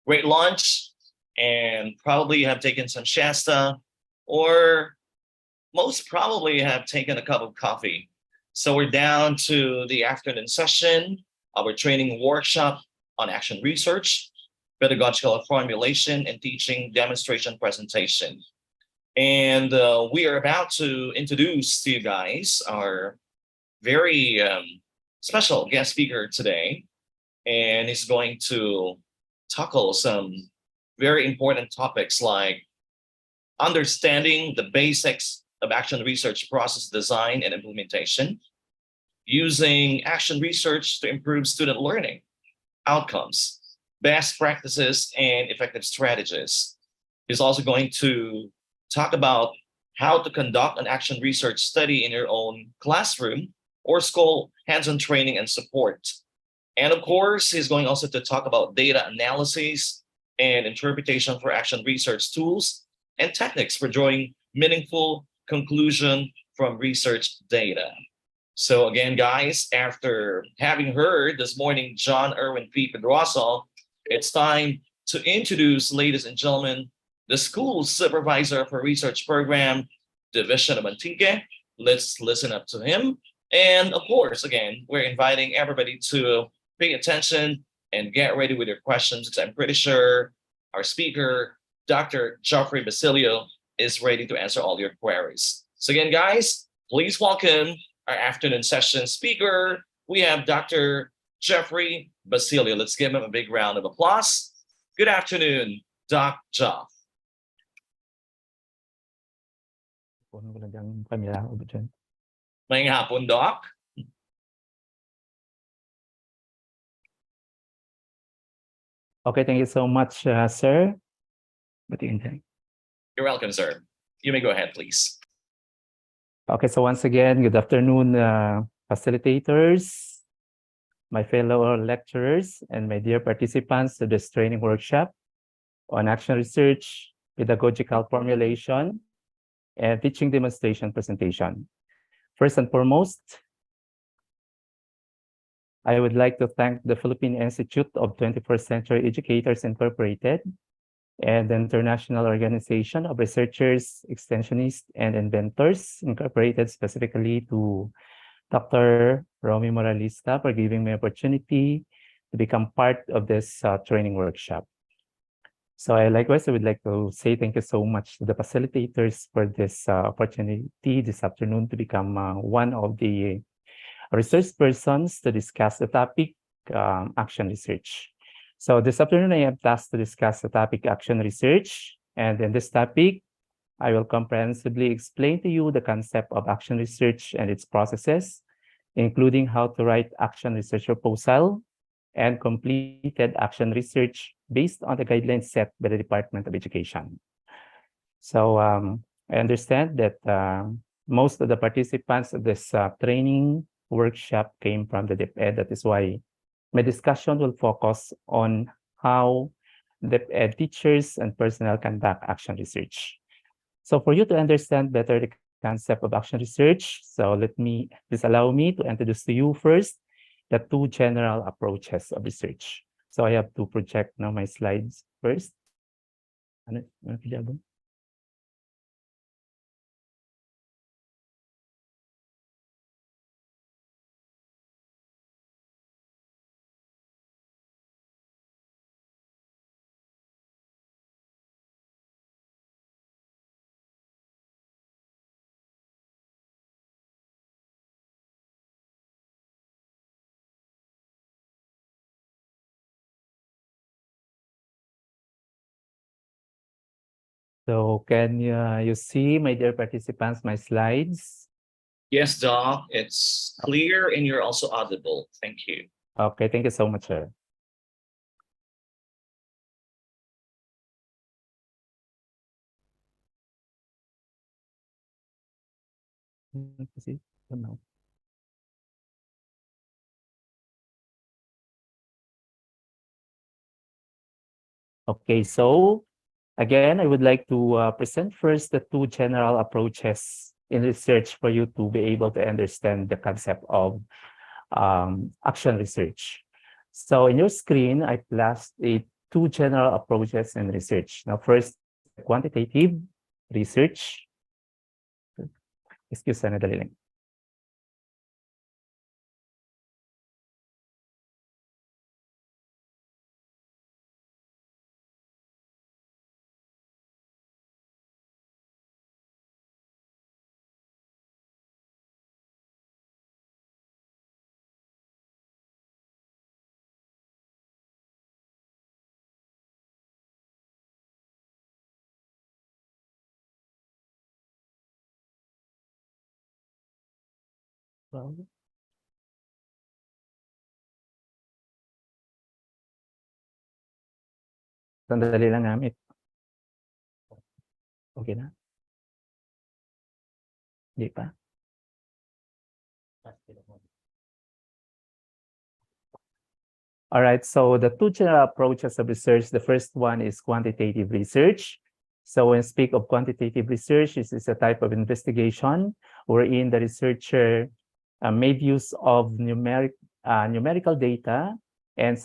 great lunch and probably have taken some Shasta, or most probably have taken a cup of coffee. So we're down to the afternoon session, our training workshop on action research, pedagogical formulation, and teaching demonstration presentation. And we are about to introduce to you guys our very special guest speaker today, and he's going to tackle some very important topics like understanding the basics of action research process design and implementation, using action research to improve student learning outcomes, best practices, and effective strategies. He's also going to talk about how to conduct an action research study in your own classroom or school hands-on training and support. And of course, he's going also to talk about data analysis and interpretation for action research tools and techniques for drawing meaningful conclusion from research data. So again, guys, after having heard this morning John Erwin P. Pedroso, it's time to introduce, ladies and gentlemen, the school supervisor for research program, Division of Antique. Let's listen up to him. And of course, again, we're inviting everybody to pay attention and get ready with your questions, because I'm pretty sure our speaker, Dr. Geoffrey Basilio, is ready to answer all your queries. So again, guys, please welcome our afternoon session speaker. We have Dr. Geoffrey Basilio. Let's give him a big round of applause. Good afternoon, Doc Geoff. Ngayong hapon, Doc. Okay, thank you so much, sir. You're welcome, sir. You may go ahead, please. Okay, so once again, good afternoon, facilitators, my fellow lecturers, and my dear participants to this training workshop on action research, pedagogical formulation, and teaching demonstration presentation. First and foremost, I would like to thank the Philippine Institute of 21st Century Educators Incorporated and the International Organization of Researchers, Extensionists, and Inventors Incorporated, specifically to Dr. Romy Moralista for giving me opportunity to become part of this training workshop. So I would like to say thank you so much to the facilitators for this opportunity this afternoon to become one of the research persons to discuss the topic action research. So this afternoon, I am tasked to discuss the topic action research. And in this topic, I will comprehensively explain to you the concept of action research and its processes, including how to write action research proposal and completed action research based on the guidelines set by the Department of Education. So I understand that most of the participants of this training workshop came from the DepEd. That is why my discussion will focus on how DepEd teachers and personnel conduct action research. So for you to understand better the concept of action research, so please allow me to introduce to you first the two general approaches of research. So I have to project now my slides first. So can you see, my dear participants, my slides? Yes, Doc, it's clear and you're also audible. Thank you. Okay, thank you so much, sir. Okay, so again, I would like to present first the two general approaches in research for you to be able to understand the concept of action research. So in your screen, I placed two general approaches in research. Now, first, quantitative research. Excuse me, dali lang. Sandali lang gamit. Okay na? Hindi pa? All right, so the two general approaches of research, the first one is quantitative research. So when we speak of quantitative research, this is a type of investigation wherein the researcher made use of numerical data and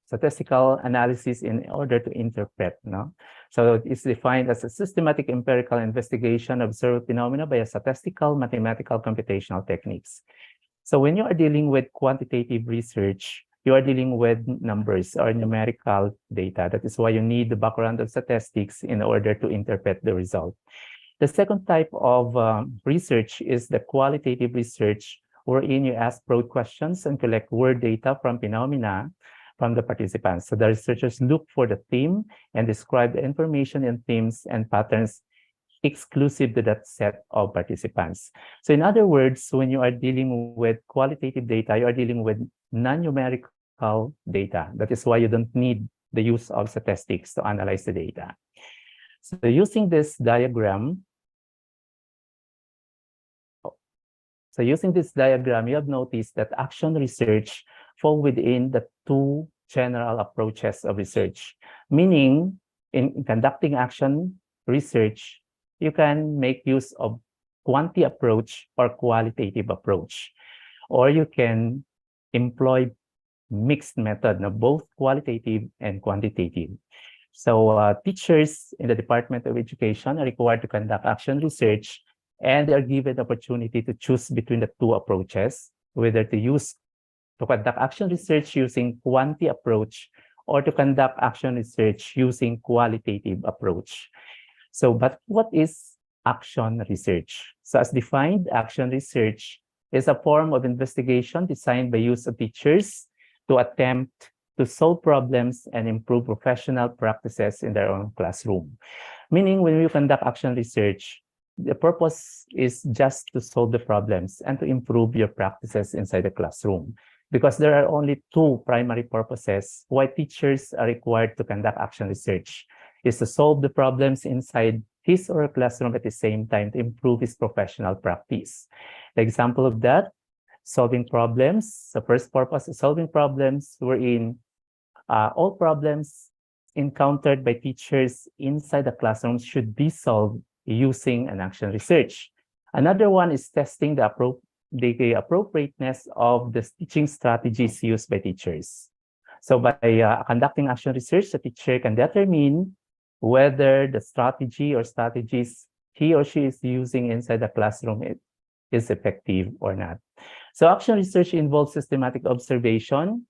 statistical analysis in order to interpret. No? So it's defined as a systematic empirical investigation of observed phenomena by a statistical, mathematical, computational techniques. So when you are dealing with quantitative research, you are dealing with numbers or numerical data. That is why you need the background of statistics in order to interpret the result. The second type of research is the qualitative research, wherein you ask broad questions and collect word data from phenomena from the participants. So the researchers look for the theme and describe the information and themes and patterns exclusive to that set of participants. So in other words, when you are dealing with qualitative data, you are dealing with non-numerical data. That is why you don't need the use of statistics to analyze the data. So using this diagram, you have noticed that action research fall within the two general approaches of research, meaning in conducting action research, you can make use of quantity approach or qualitative approach, or you can employ mixed method, both qualitative and quantitative. So teachers in the Department of Education are required to conduct action research, and they are given the opportunity to choose between the two approaches, whether to conduct action research using quantity approach or to conduct action research using qualitative approach. So, but what is action research? So as defined, action research is a form of investigation designed by use of teachers to attempt to solve problems and improve professional practices in their own classroom. Meaning when you conduct action research, the purpose is just to solve the problems and to improve your practices inside the classroom. Because there are only two primary purposes why teachers are required to conduct action research, is to solve the problems inside his or her classroom at the same time to improve his professional practice. The example of that, solving problems. The first purpose is solving problems wherein all problems encountered by teachers inside the classroom should be solved using an action research. Another one is testing the appropriateness of the teaching strategies used by teachers. So by conducting action research, the teacher can determine whether the strategy or strategies he or she is using inside the classroom is effective or not. So action research involves systematic observation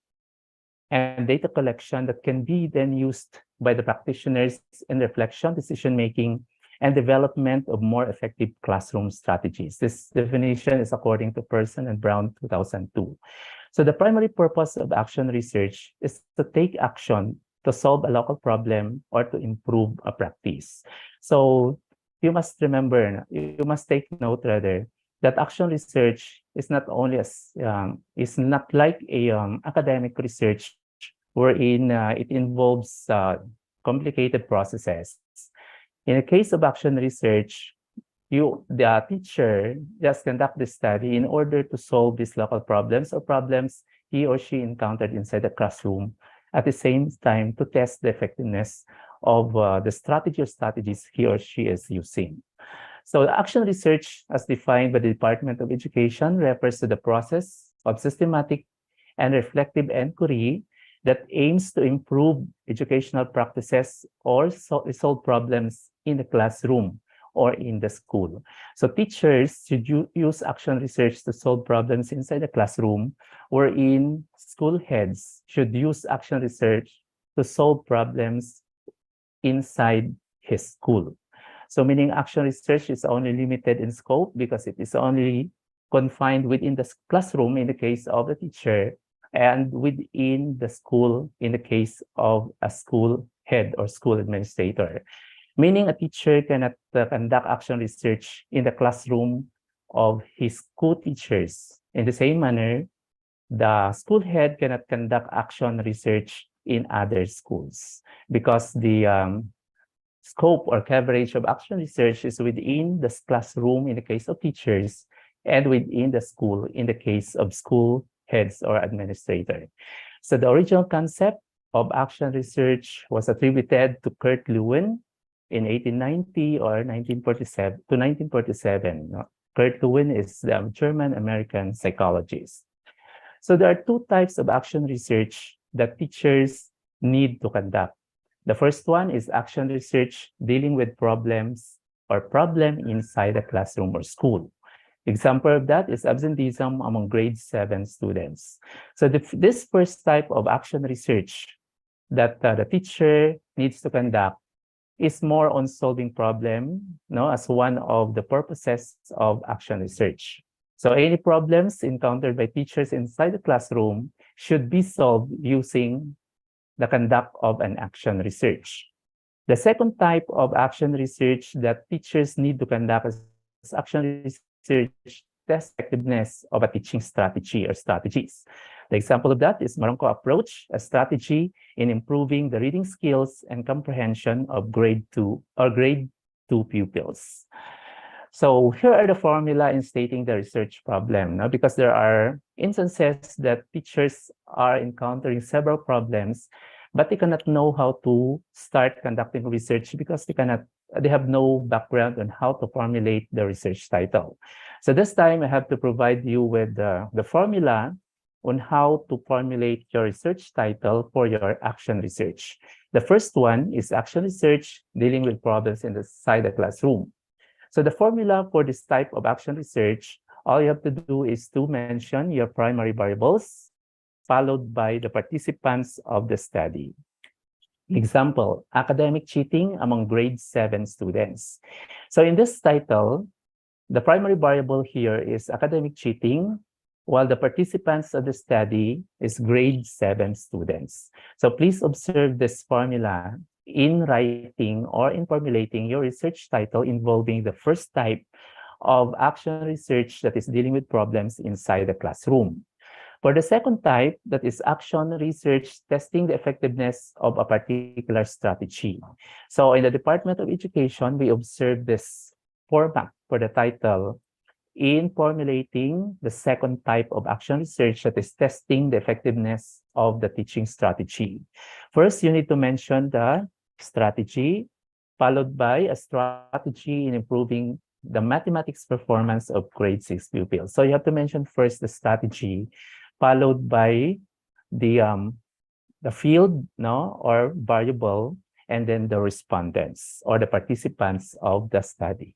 and data collection that can be then used by the practitioners in reflection, decision-making, and development of more effective classroom strategies. This definition is according to Person and Brown 2002. So the primary purpose of action research is to take action to solve a local problem or to improve a practice. So you must remember, you must take note rather, that action research is not only is not like a academic research wherein it involves complicated processes. In the case of action research, the teacher just conduct the study in order to solve these local problems or problems he or she encountered inside the classroom, at the same time to test the effectiveness of the strategy or strategies he or she is using. So the action research, as defined by the Department of Education, refers to the process of systematic and reflective inquiry that aims to improve educational practices or solve problems in the classroom or in the school. So teachers should use action research to solve problems inside the classroom, wherein school heads should use action research to solve problems inside his school. So meaning action research is only limited in scope because it is only confined within the classroom in the case of the teacher, and within the school in the case of a school head or school administrator. Meaning a teacher cannot conduct action research in the classroom of his co-teachers. In the same manner, the school head cannot conduct action research in other schools because the scope or coverage of action research is within the classroom in the case of teachers and within the school in the case of school heads or administrator. So the original concept of action research was attributed to Kurt Lewin in 1890 or 1947 to 1947. No? Kurt Lewin is the German-American psychologist. So there are two types of action research that teachers need to conduct. The first one is action research dealing with problems or problem inside a classroom or school. Example of that is absenteeism among grade 7 students. So this first type of action research that the teacher needs to conduct is more on solving problem, as one of the purposes of action research. So any problems encountered by teachers inside the classroom should be solved using the conduct of an action research. The second type of action research that teachers need to conduct is action research test effectiveness of a teaching strategy or strategies. The example of that is Marangko approach, a strategy in improving the reading skills and comprehension of grade 2 pupils. So here are the formula in stating the research problem, because there are instances that teachers are encountering several problems, but they cannot know how to start conducting research because they have no background on how to formulate the research title. So this time I have to provide you with the formula on how to formulate your research title for your action research. The first one is action research dealing with problems inside the classroom. So the formula for this type of action research, all you have to do is to mention your primary variables, followed by the participants of the study. Example, academic cheating among grade 7 students. So in this title, the primary variable here is academic cheating, while the participants of the study is grade 7 students. So please observe this formula in writing or in formulating your research title involving the first type of action research that is dealing with problems inside the classroom. For the second type, that is action research testing the effectiveness of a particular strategy. So in the Department of Education, we observe this format for the title in formulating the second type of action research that is testing the effectiveness of the teaching strategy. First, you need to mention the strategy, followed by a strategy in improving the mathematics performance of grade 6 pupils. So you have to mention first the strategy, followed by the field, or variable, and then the respondents or the participants of the study.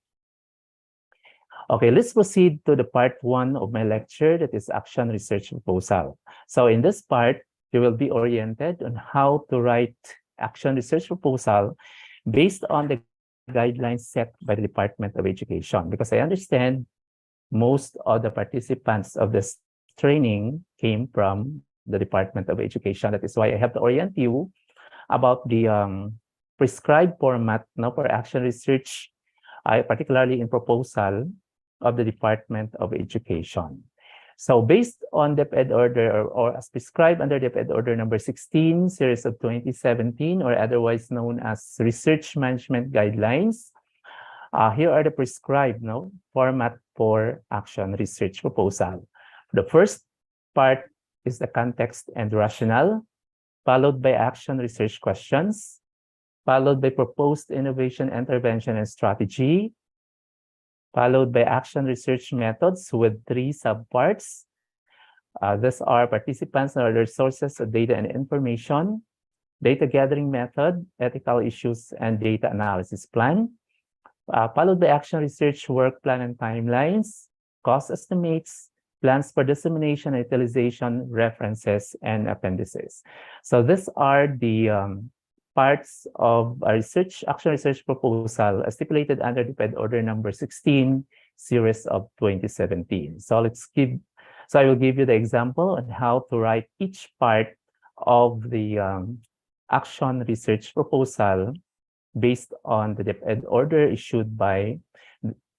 Okay, let's proceed to the part 1 of my lecture, that is action research proposal. So in this part, you will be oriented on how to write action research proposal based on the guidelines set by the Department of Education, because I understand most of the participants of this training came from the Department of Education. That is why I have to orient you about the prescribed format for action research, particularly in proposal of the Department of Education. So based on DepEd order or as prescribed under DepEd order number 16, series of 2017, or otherwise known as Research Management Guidelines, here are the prescribed format for action research proposal. The first part is the context and rationale, followed by action research questions, followed by proposed innovation, intervention, and strategy, followed by action research methods with 3 subparts. These are participants and other sources of data and information, data gathering method, ethical issues, and data analysis plan, followed by action research work plan and timelines, cost estimates, plans for dissemination and utilization, references, and appendices. So these are the parts of a action research proposal stipulated under DepEd order number 16, series of 2017. So I will give you the example on how to write each part of the action research proposal based on the DepEd order issued by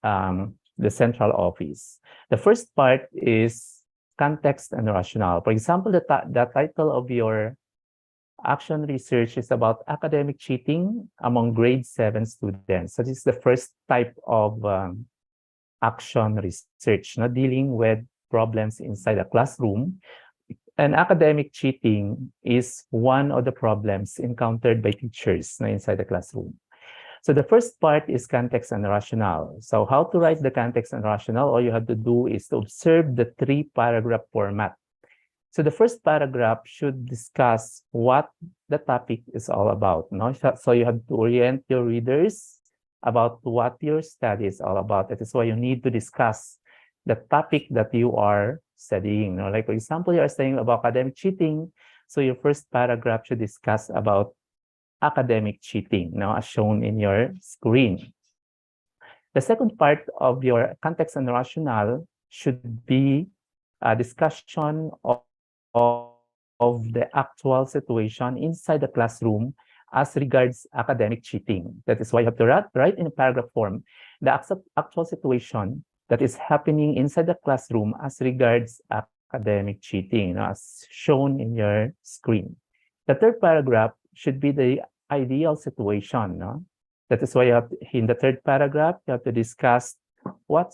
the central office. The first part is context and rationale. For example, the title of your action research is about academic cheating among grade 7 students. So this is the first type of action research, dealing with problems inside a classroom. and academic cheating is one of the problems encountered by teachers inside the classroom. So the first part is context and rationale. So how to write the context and rationale, all you have to do is to observe the 3-paragraph format. So the first paragraph should discuss what the topic is all about. No? So you have to orient your readers about what your study is all about. That is why you need to discuss the topic that you are studying. No? Like, for example, you are studying about academic cheating. So your first paragraph should discuss about academic cheating, now as shown in your screen. The second part of your context and rationale should be a discussion of the actual situation inside the classroom as regards academic cheating. That is why you have to write in a paragraph form the actual situation that is happening inside the classroom as regards academic cheating, as shown in your screen. The third paragraph should be the ideal situation. No? That is why you have to, in the third paragraph, you have to discuss what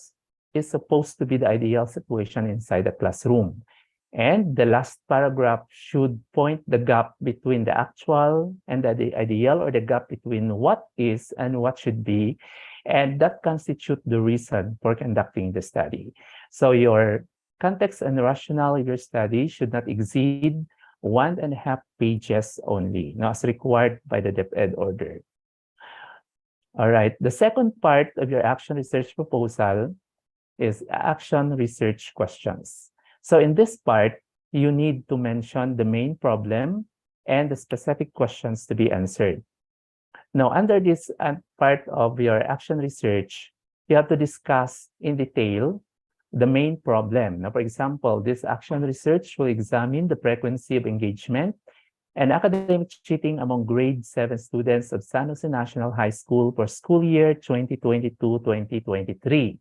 is supposed to be the ideal situation inside the classroom. And the last paragraph should point the gap between the actual and the ideal, or the gap between what is and what should be. And that constitutes the reason for conducting the study. So your context and rationale of your study should not exceed 1.5 pages only, now as required by the DepEd order. All right, the second part of your action research proposal is action research questions. So in this part, you need to mention the main problem and the specific questions to be answered. Now, under this part of your action research, you have to discuss in detail the main problem. Now, for example, this action research will examine the frequency of engagement and academic cheating among grade 7 students of San Jose National High School for school year 2022-2023.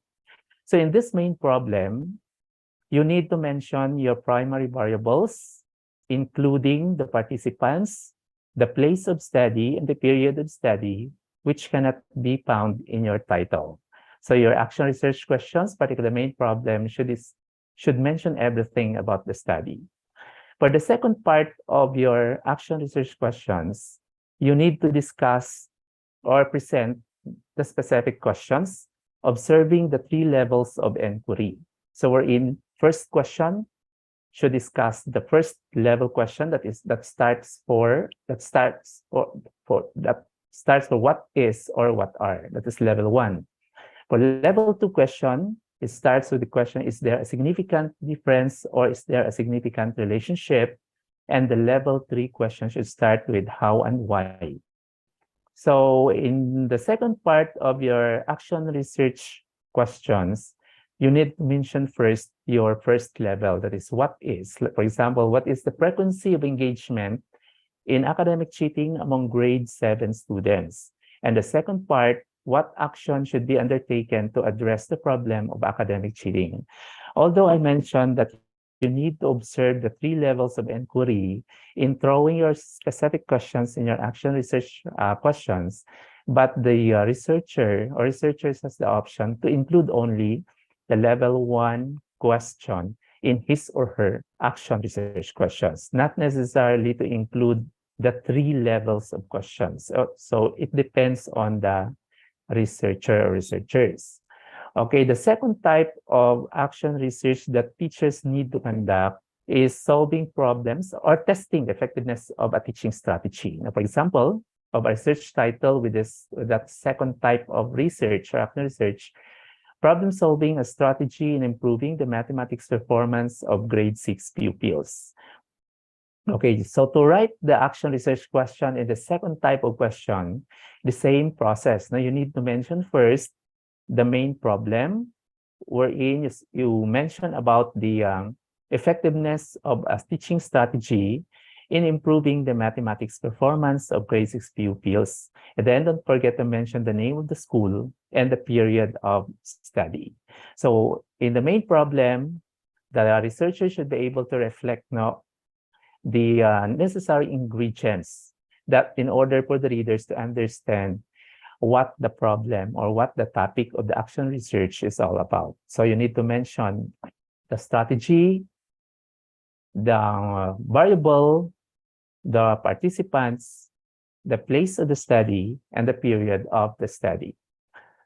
So in this main problem, you need to mention your primary variables, including the participants, the place of study, and the period of study, which cannot be found in your title. So your action research questions, particularly the main problem, should mention everything about the study. For the second part of your action research questions, you need to discuss or present the specific questions, observing the 3 levels of inquiry. So we're in first question should discuss the first level question that starts for what is or what are. That is level 1. For level 2 question, it starts with the question, is there a significant difference or is there a significant relationship? And the level 3 question should start with how and why. So in the second part of your action research questions, you need to mention first your first level, that is what is. For example, what is the frequency of engagement in academic cheating among grade 7 students? And the second part, what action should be undertaken to address the problem of academic cheating? Although I mentioned that you need to observe the 3 levels of inquiry in throwing your specific questions in your action research questions, but the researcher or researchers has the option to include only the level 1 question in his or her action research questions, not necessarily to include the 3 levels of questions. So it depends on the researcher or researchers. Okay, the second type of action research that teachers need to conduct is solving problems or testing the effectiveness of a teaching strategy. Now, for example, of a research title with that second type of research or action research, problem solving a strategy in improving the mathematics performance of grade 6 pupils. Okay, so to write the action research question in the second type of question, the same process. Now you need to mention first the main problem, wherein you mention about the effectiveness of a teaching strategy in improving the mathematics performance of grade 6 pupils. And then don't forget to mention the name of the school and the period of study. So in the main problem, the researcher should be able to reflect now the necessary ingredients that in order for the readers to understand what the problem or what the topic of the action research is all about. So you need to mention the strategy, the variable, the participants, the place of the study, and the period of the study.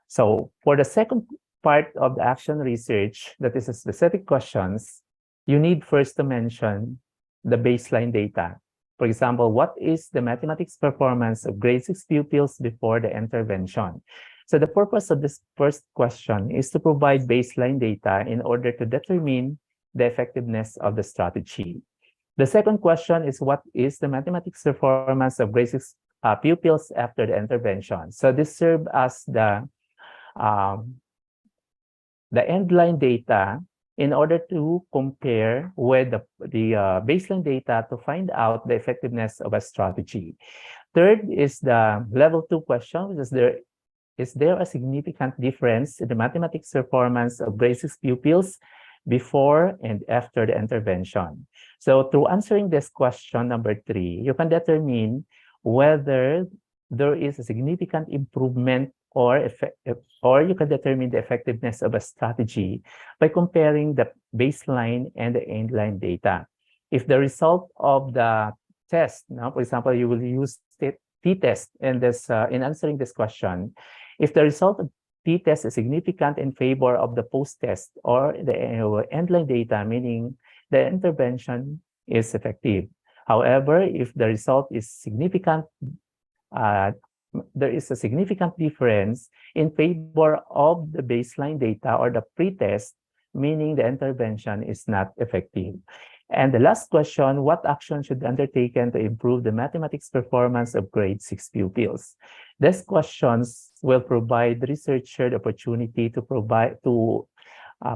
So for the second part of the action research, that is a specific questions, you need first to mention the baseline data. For example, what is the mathematics performance of grade 6 pupils before the intervention? So the purpose of this first question is to provide baseline data in order to determine the effectiveness of the strategy. The second question is, what is the mathematics performance of grade 6 pupils after the intervention? So this serves as the end-line data in order to compare with the baseline data to find out the effectiveness of a strategy. Third is the level 2 question, which is there a significant difference in the mathematics performance of grade 6 pupils before and after the intervention? So through answering this question number 3, you can determine whether there is a significant improvement or you can determine the effectiveness of a strategy by comparing the baseline and the end-line data. If the result of the test, now, for example, you will use t-test in answering this question. If the result of t-test is significant in favor of the post-test or the end-line data, meaning the intervention is effective. However, if the result is significant, there is a significant difference in favor of the baseline data or the pre-test, meaning the intervention is not effective. And the last question, what action should be undertaken to improve the mathematics performance of grade 6 pupils? These questions will provide the researcher the opportunity to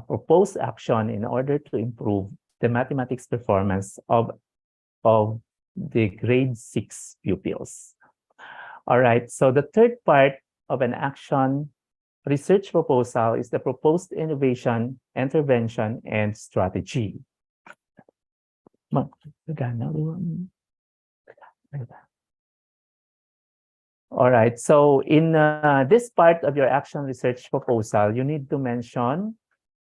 propose action in order to improve the mathematics performance of the grade 6 pupils. All right, so the third part of an action research proposal is the proposed innovation, intervention, and strategy. All right, so in this part of your action research proposal, you need to mention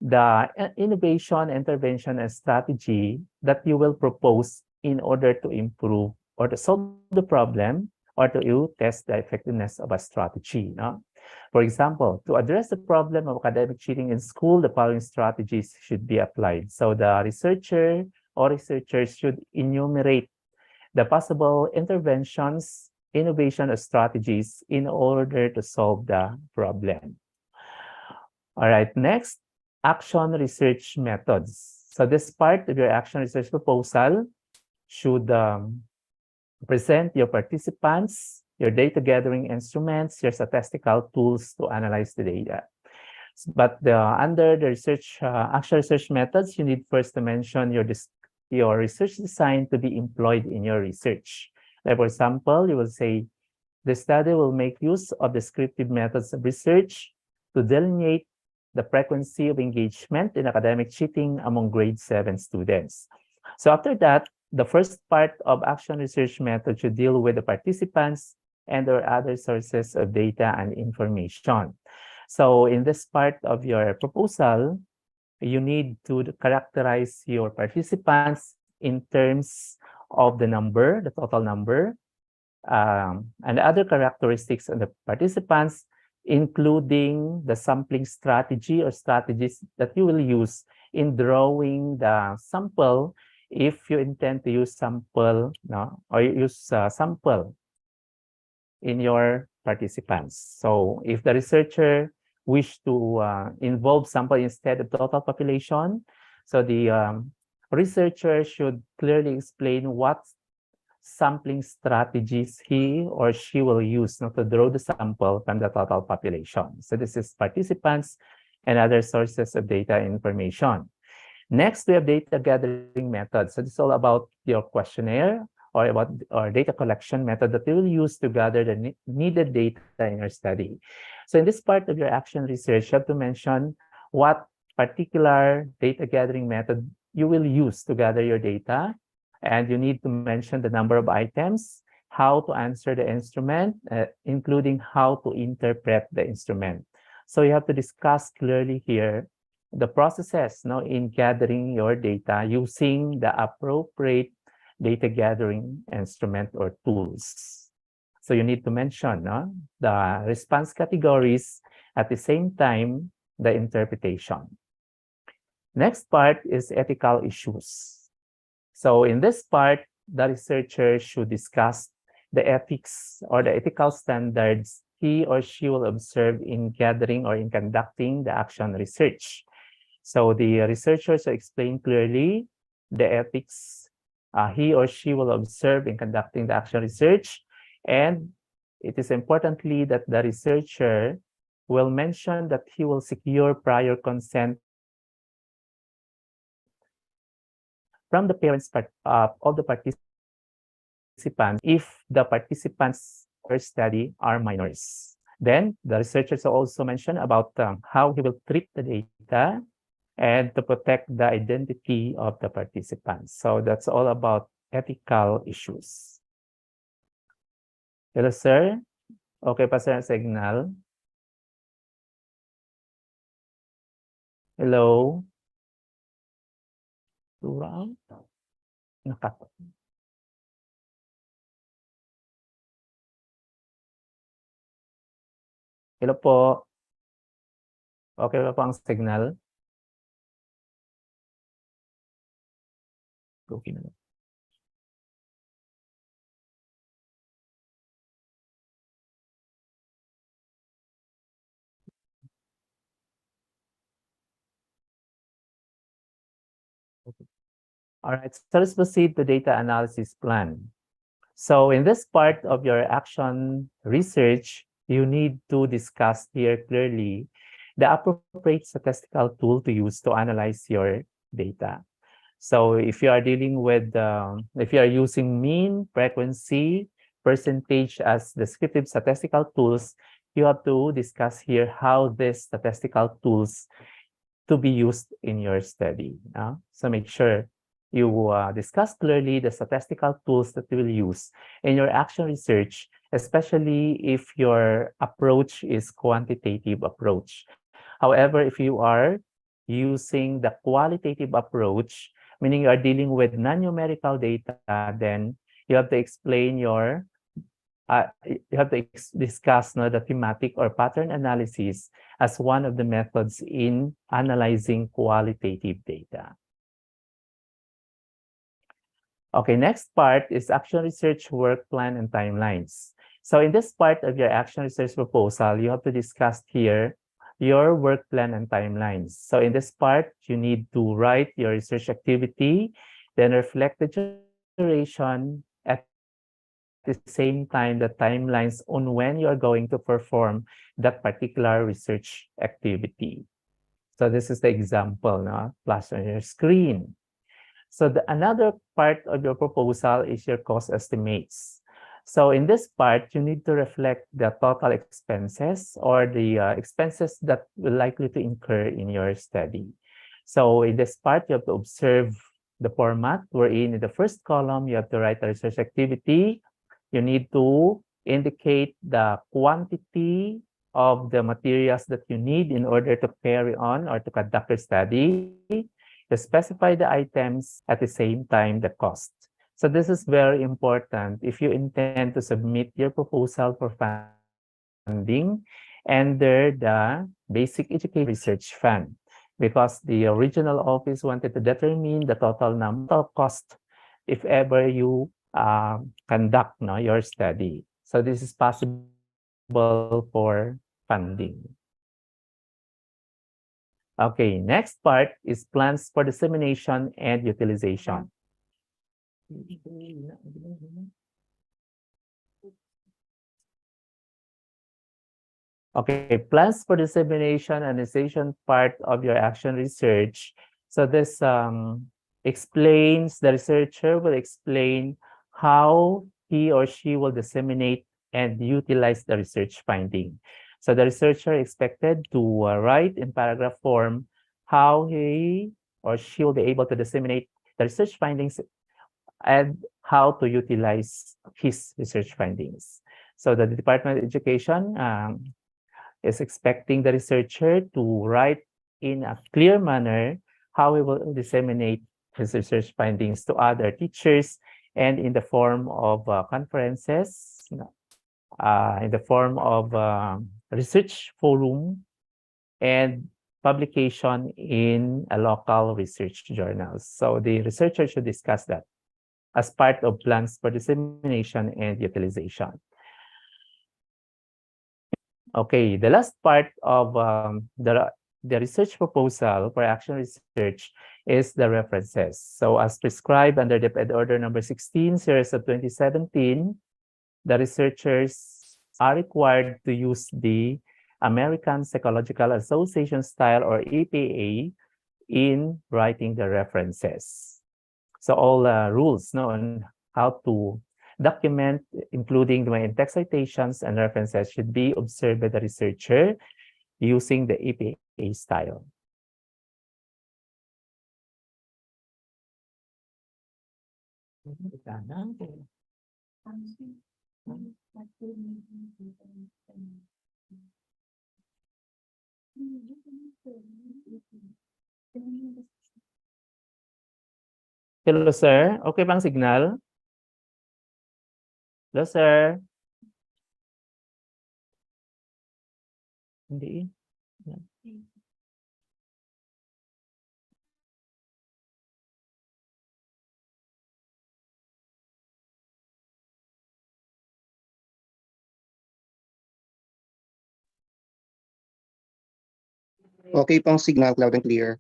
the innovation, intervention, and strategy that you will propose in order to improve or to solve the problem or to test the effectiveness of a strategy. No? For example, to address the problem of academic cheating in school, the following strategies should be applied. So the researcher or researchers should enumerate the possible interventions, innovation, or strategies in order to solve the problem. All right, next, action research methods. So this part of your action research proposal should present your participants, your data gathering instruments, your statistical tools to analyze the data. But under the research action research methods, you need first to mention your research design to be employed in your research. Like for example, you will say, the study will make use of descriptive methods of research to delineate the frequency of engagement in academic cheating among grade 7 students. So after that, the first part of action research method should deal with the participants and or other sources of data and information. So in this part of your proposal, you need to characterize your participants in terms of the number, the total number, and other characteristics of the participants, including the sampling strategy or strategies that you will use in drawing the sample if you intend to use sample, or use sample in your participants. So if the researcher wish to involve sample instead of total population, so the researcher should clearly explain what sampling strategies he or she will use to draw the sample from the total population. So this is participants and other sources of data information. Next, we have data gathering methods. So this is all about your questionnaire or about our data collection method that you will use to gather the needed data in your study. So in this part of your action research, you have to mention what particular data gathering method you will use to gather your data. And you need to mention the number of items, how to answer the instrument, including how to interpret the instrument. So you have to discuss clearly here the processes in gathering your data using the appropriate data gathering instrument or tools. So you need to mention the response categories, at the same time, the interpretation. Next part is ethical issues. So in this part, the researcher should discuss the ethics or the ethical standards he or she will observe in gathering or in conducting the action research. So the researchers will explain clearly the ethics he or she will observe in conducting the action research. And it is importantly that the researcher will mention that he will secure prior consent from the parents of the participants if the participants or study are minors. Then the researchers will also mention about how he will treat the data and to protect the identity of the participants. So that's all about ethical issues. Hello, sir. Okay pa, sir, ang signal? Hello? Turang? Nakat. Hello po. Okay pa po ang signal? Okay na lang. Okay. All right, so let's proceed to data analysis plan. So in this part of your action research, you need to discuss here clearly the appropriate statistical tool to use to analyze your data. So if you are dealing with, if you are using mean, frequency, percentage as descriptive statistical tools, you have to discuss here how these statistical tools to be used in your study. So make sure you discuss clearly the statistical tools that you will use in your action research, especially if your approach is quantitative approach. However, if you are using the qualitative approach, meaning you are dealing with non-numerical data, then you have to explain your, you have to discuss the thematic or pattern analysis as one of the methods in analyzing qualitative data. Okay, next part is action research work plan and timelines. So in this part of your action research proposal, you have to discuss here your work plan and timelines. So in this part, you need to write your research activity, then reflect the duration, at the same time the timelines on when you are going to perform that particular research activity. So this is the example plus on your screen. So another part of your proposal is your cost estimates. So in this part, you need to reflect the total expenses or the expenses that will likely to incur in your study. So in this part, you have to observe the format wherein in the first column, you have to write the research activity. You need to indicate the quantity of the materials that you need in order to carry on or to conduct your study. To specify the items, at the same time the cost. So this is very important if you intend to submit your proposal for funding under the Basic Education Research Fund, because the original office wanted to determine the total number cost if ever you conduct your study. So this is possible for funding. Okay, next part is plans for dissemination and utilization. Okay, plans for dissemination and utilization part of your action research. So this explains, the researcher will explain how he or she will disseminate and utilize the research finding. So the researcher expected to write in paragraph form how he or she will be able to disseminate the research findings and how to utilize his research findings. So the Department of Education is expecting the researcher to write in a clear manner how we will disseminate his research findings to other teachers and in the form of conferences, in the form of research forum and publication in a local research journals. So the researcher should discuss that as part of plans for dissemination and utilization. Okay, the last part of the research proposal for action research is the references. So as prescribed under the Ed Order number 16, series of 2017, the researchers are required to use the American Psychological Association style or APA in writing the references. So all rules on how to document, including the in-text citations and references, should be observed by the researcher using the APA style. Hello, sir. Okay bang signal? Hello, sir. Hindi. Okay pong signal, loud and clear.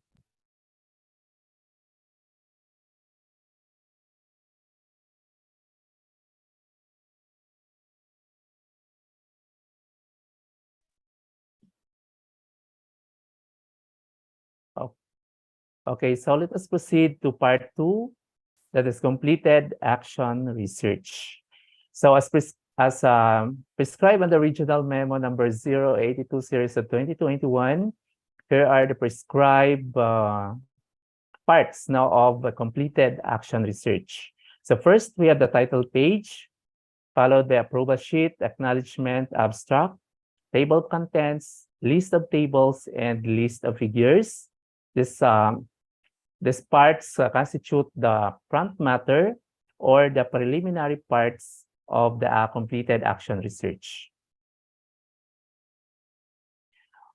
Okay, so let us proceed to part 2, that is completed action research. So as prescribed on the regional memo number 082 series of 2021, here are the prescribed parts now of the completed action research. So first, we have the title page, followed by approval sheet, acknowledgement, abstract, table of contents, list of tables, and list of figures. These parts constitute the front matter or the preliminary parts of the completed action research.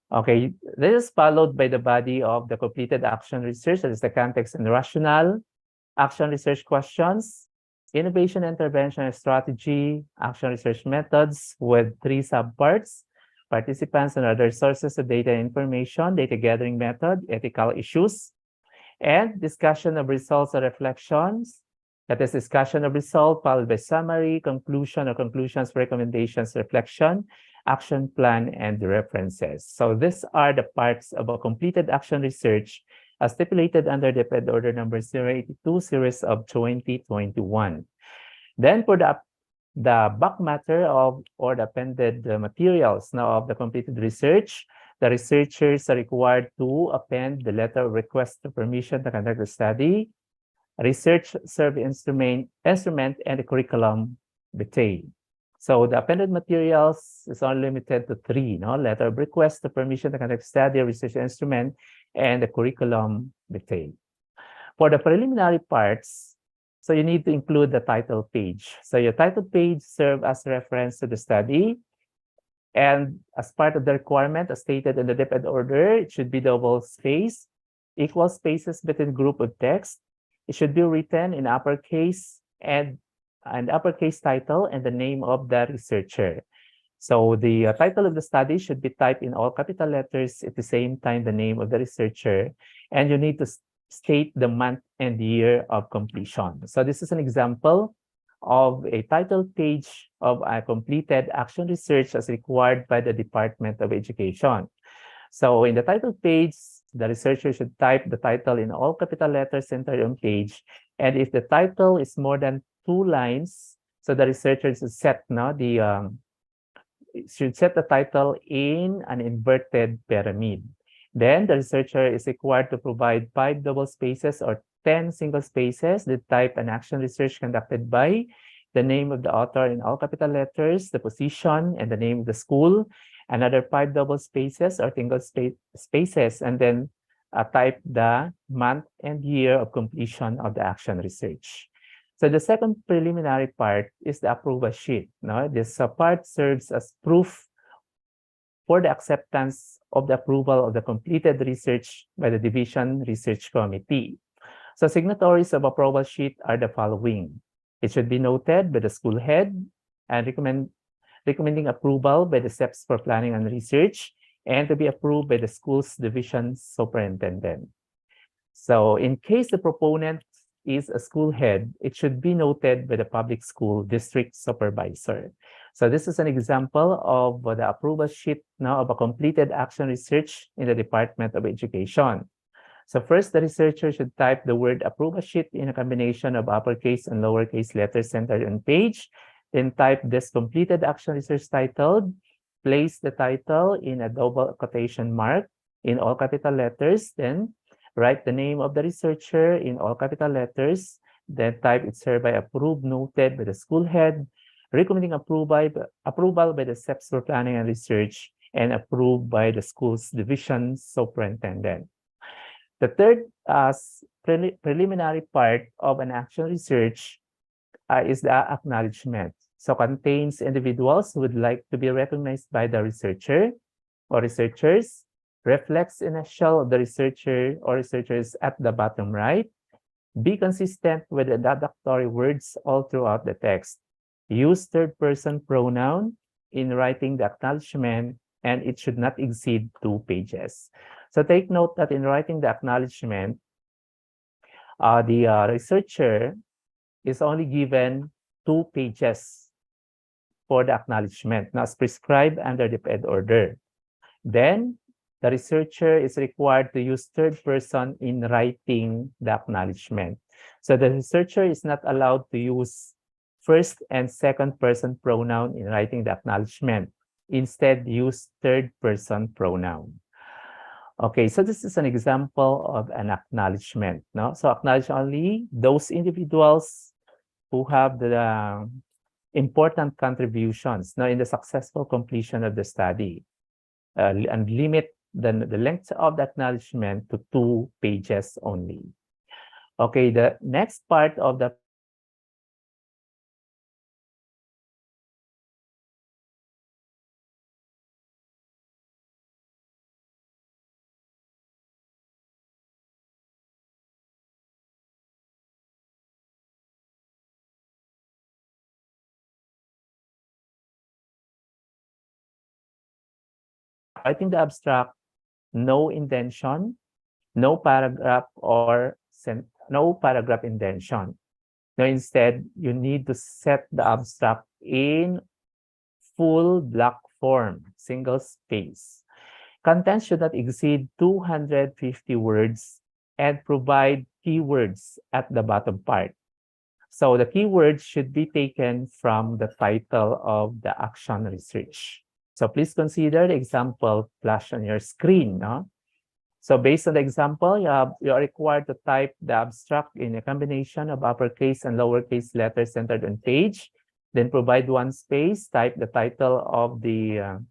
Okay, this is followed by the body of the completed action research, that is the context and rationale, action research questions, innovation intervention and strategy, action research methods with 3 subparts, participants and other sources of data and information, data gathering method, ethical issues, and discussion of results or reflections. That is discussion of result followed by summary, conclusion or conclusions, recommendations, reflection, action plan, and references. So these are the parts of a completed action research as stipulated under the Ed Order number 082 series of 2021. Then for the back matter of or the appended materials now of the completed research, the researchers are required to append the letter of request for permission to conduct the study, research survey instrument, and the curriculum vitae. So the appended materials is only limited to 3, letter of request, the permission to conduct study, research instrument, and the curriculum vitae. For the preliminary parts, so you need to include the title page. So your title page serves as reference to the study. And as part of the requirement, as stated in the Ed Order, it should be double space, equal spaces between group of text. It should be written in uppercase and an uppercase title and the name of the researcher. So the title of the study should be typed in all capital letters at the same time the name of the researcher, and you need to state the month and year of completion. So this is an example of a title page of a completed action research as required by the Department of Education. So in the title page, the researcher should type the title in all capital letters centered on page. And if the title is more than 2 lines, so the researcher should set the title in an inverted pyramid. Then the researcher is required to provide 5 double spaces or 10 single spaces that type an action research conducted by, the name of the author in all capital letters, the position, and the name of the school, another 5 double spaces or single spaces, and then type the month and year of completion of the action research. So the second preliminary part is the approval sheet. No? This part serves as proof for the acceptance of the approval of the completed research by the Division Research Committee. So signatories of approval sheet are the following. It should be noted by the school head and recommending approval by the SEPs for Planning and Research and to be approved by the school's division superintendent. So in case the proponent is a school head, it should be noted by the public school district supervisor. So this is an example of the approval sheet now of a completed action research in the Department of Education. So first, the researcher should type the word approval sheet in a combination of uppercase and lowercase letters centered on page. Then type this completed action research titled. Place the title in a double quotation mark in all capital letters. Then write the name of the researcher in all capital letters. Then type it's hereby approved, noted by the school head, recommending approval by the SEPs for Planning and Research, and approved by the school's division superintendent. The third preliminary part of an action research is the acknowledgement. So contains individuals who would like to be recognized by the researcher or researchers, reflects initial of the researcher or researchers at the bottom right, be consistent with the introductory words all throughout the text, use third-person pronoun in writing the acknowledgement, and it should not exceed 2 pages. So take note that in writing the acknowledgement, the researcher is only given 2 pages for the acknowledgement, as prescribed under the PED order. Then, the researcher is required to use third person in writing the acknowledgement. So the researcher is not allowed to use first and second person pronoun in writing the acknowledgement. Instead, use third person pronoun. Okay, so this is an example of an acknowledgement. No? So acknowledge only those individuals who have the important contributions in the successful completion of the study, and limit the length of the acknowledgement to 2 pages only. Okay, the next part of the writing the abstract, no indentation, no paragraph or no paragraph indentation. Now, instead, you need to set the abstract in full block form, single space. Content should not exceed 250 words and provide keywords at the bottom part. So the keywords should be taken from the title of the action research. So please consider the example flashed on your screen. No? So based on the example, you are required to type the abstract in a combination of uppercase and lowercase letters centered on page. Then provide 1 space, type the title of the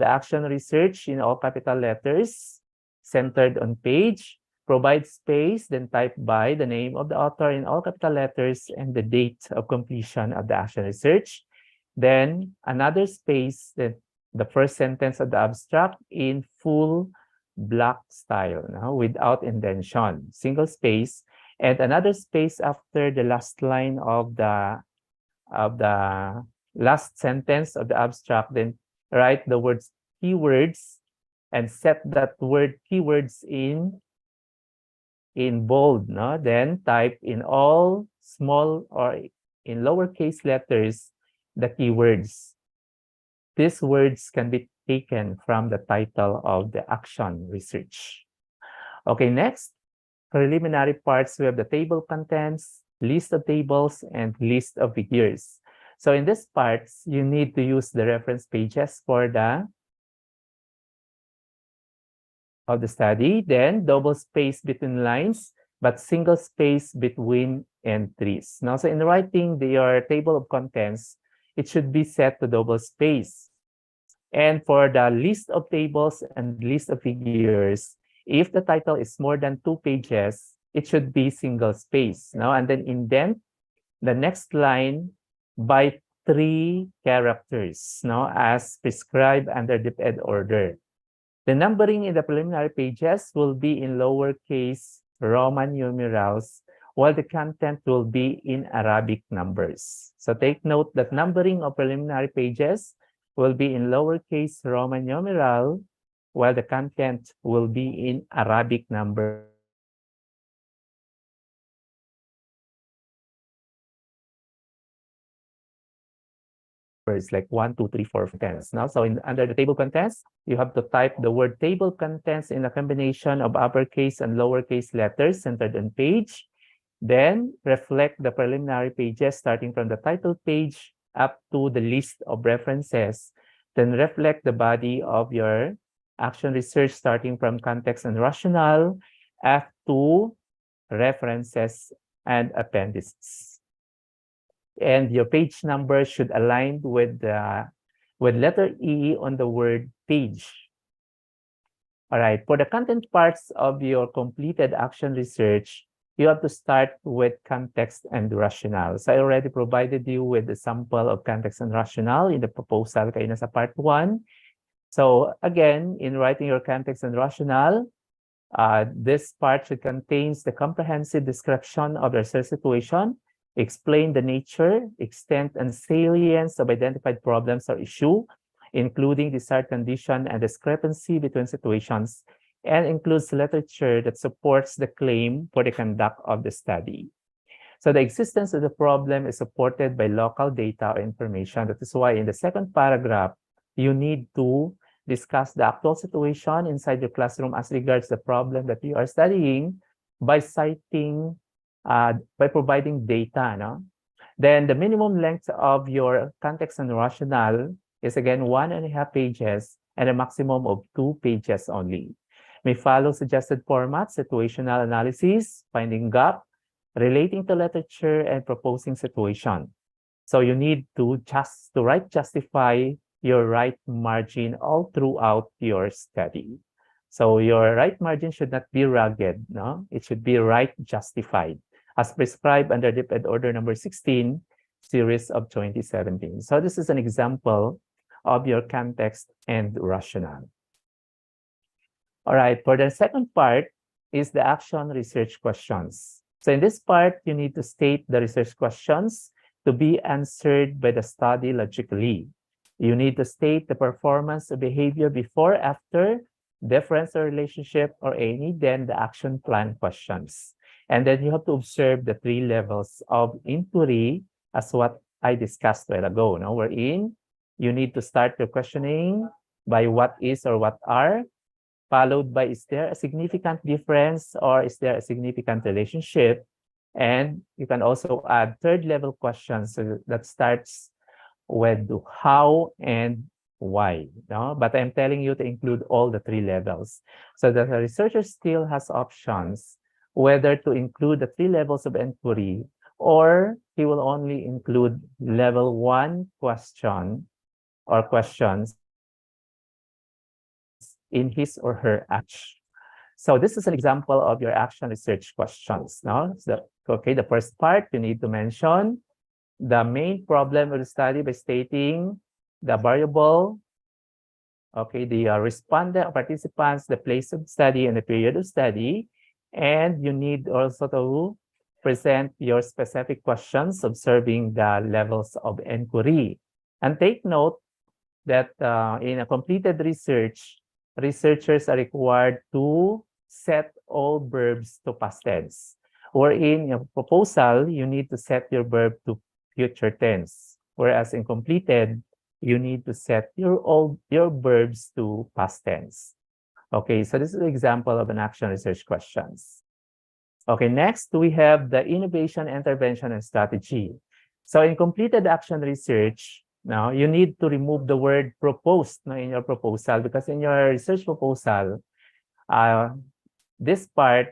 action research in all capital letters centered on page. Provide space, then type by the name of the author in all capital letters and the date of completion of the action research. Then another space, the first sentence of the abstract in full block style, without indentation, single space, and another space after the last line of the last sentence of the abstract. Then write the words keywords and set that word keywords in bold. Then type in all small or in lowercase letters the keywords. These words can be taken from the title of the action research. Okay, next, preliminary parts, we have the table contents, list of tables, and list of figures. So in these parts, you need to use the reference pages for the study, then double space between lines, but single space between entries. Now, so in writing your table of contents, it should be set to double space. And for the list of tables and list of figures, if the title is more than 2 pages, it should be single space. No? And then indent the next line by 3 characters, no, as prescribed under the ed order. The numbering in the preliminary pages will be in lowercase Roman numerals, while the content will be in Arabic numbers. So take note that numbering of preliminary pages will be in lowercase Roman numeral, while the content will be in Arabic numbers. Like 1, 2, 3, 4 contents. Now, so under the table contents, you have to type the word table contents in a combination of uppercase and lowercase letters centered on page. Then reflect the preliminary pages starting from the title page up to the list of references. Then reflect the body of your action research starting from context and rationale up to references and appendices. And your page number should align with letter E on the word page. All right, for the content parts of your completed action research, you have to start with context and rationale. So I already provided you with the sample of context and rationale in the proposal kayo na sa part 1. So again, in writing your context and rationale, this part should contain the comprehensive description of the research situation, explain the nature, extent, and salience of identified problems or issue, including desired condition and discrepancy between situations, and includes literature that supports the claim for the conduct of the study. So the existence of the problem is supported by local data or information. That is why in the second paragraph, you need to discuss the actual situation inside your classroom as regards the problem that you are studying by citing, by providing data. No? Then the minimum length of your context and rationale is again 1.5 pages and a maximum of 2 pages only. May follow suggested formats, situational analysis, finding gap, relating to literature, and proposing situation. So you need to justify your right margin all throughout your study. So your right margin should not be rugged, no? It should be right justified, as prescribed under DepEd Order number 16, series of 2017. So this is an example of your context and rationale. All right, for the second part is the action research questions. So in this part, you need to state the research questions to be answered by the study logically. You need to state the performance or behavior before, after, difference or relationship, or any, then the action plan questions. And then you have to observe the 3 levels of inquiry as what I discussed a while ago. Now, wherein you need to start your questioning by what is or what are, followed by is there a significant difference or is there a significant relationship? And you can also add 3rd level questions that starts with how and why. No? But I'm telling you to include all the 3 levels so that the researcher still has options whether to include the 3 levels of inquiry or he will only include level 1 question or questions in his or her action. So this is an example of your action research questions. No? So, okay, the first part, you need to mention the main problem of the study by stating the variable, okay, the respondent participants, the place of study, and the period of study. And you need also to present your specific questions observing the levels of inquiry. And take note that in a completed research, researchers are required to set all verbs to past tense. Or in your proposal, you need to set your verb to future tense. Whereas in completed, you need to set your verbs to past tense. Okay, so this is an example of an action research questions. Okay, next we have the innovation, intervention, and strategy. So in completed action research, now you need to remove the word proposed in your proposal because in your research proposal, this part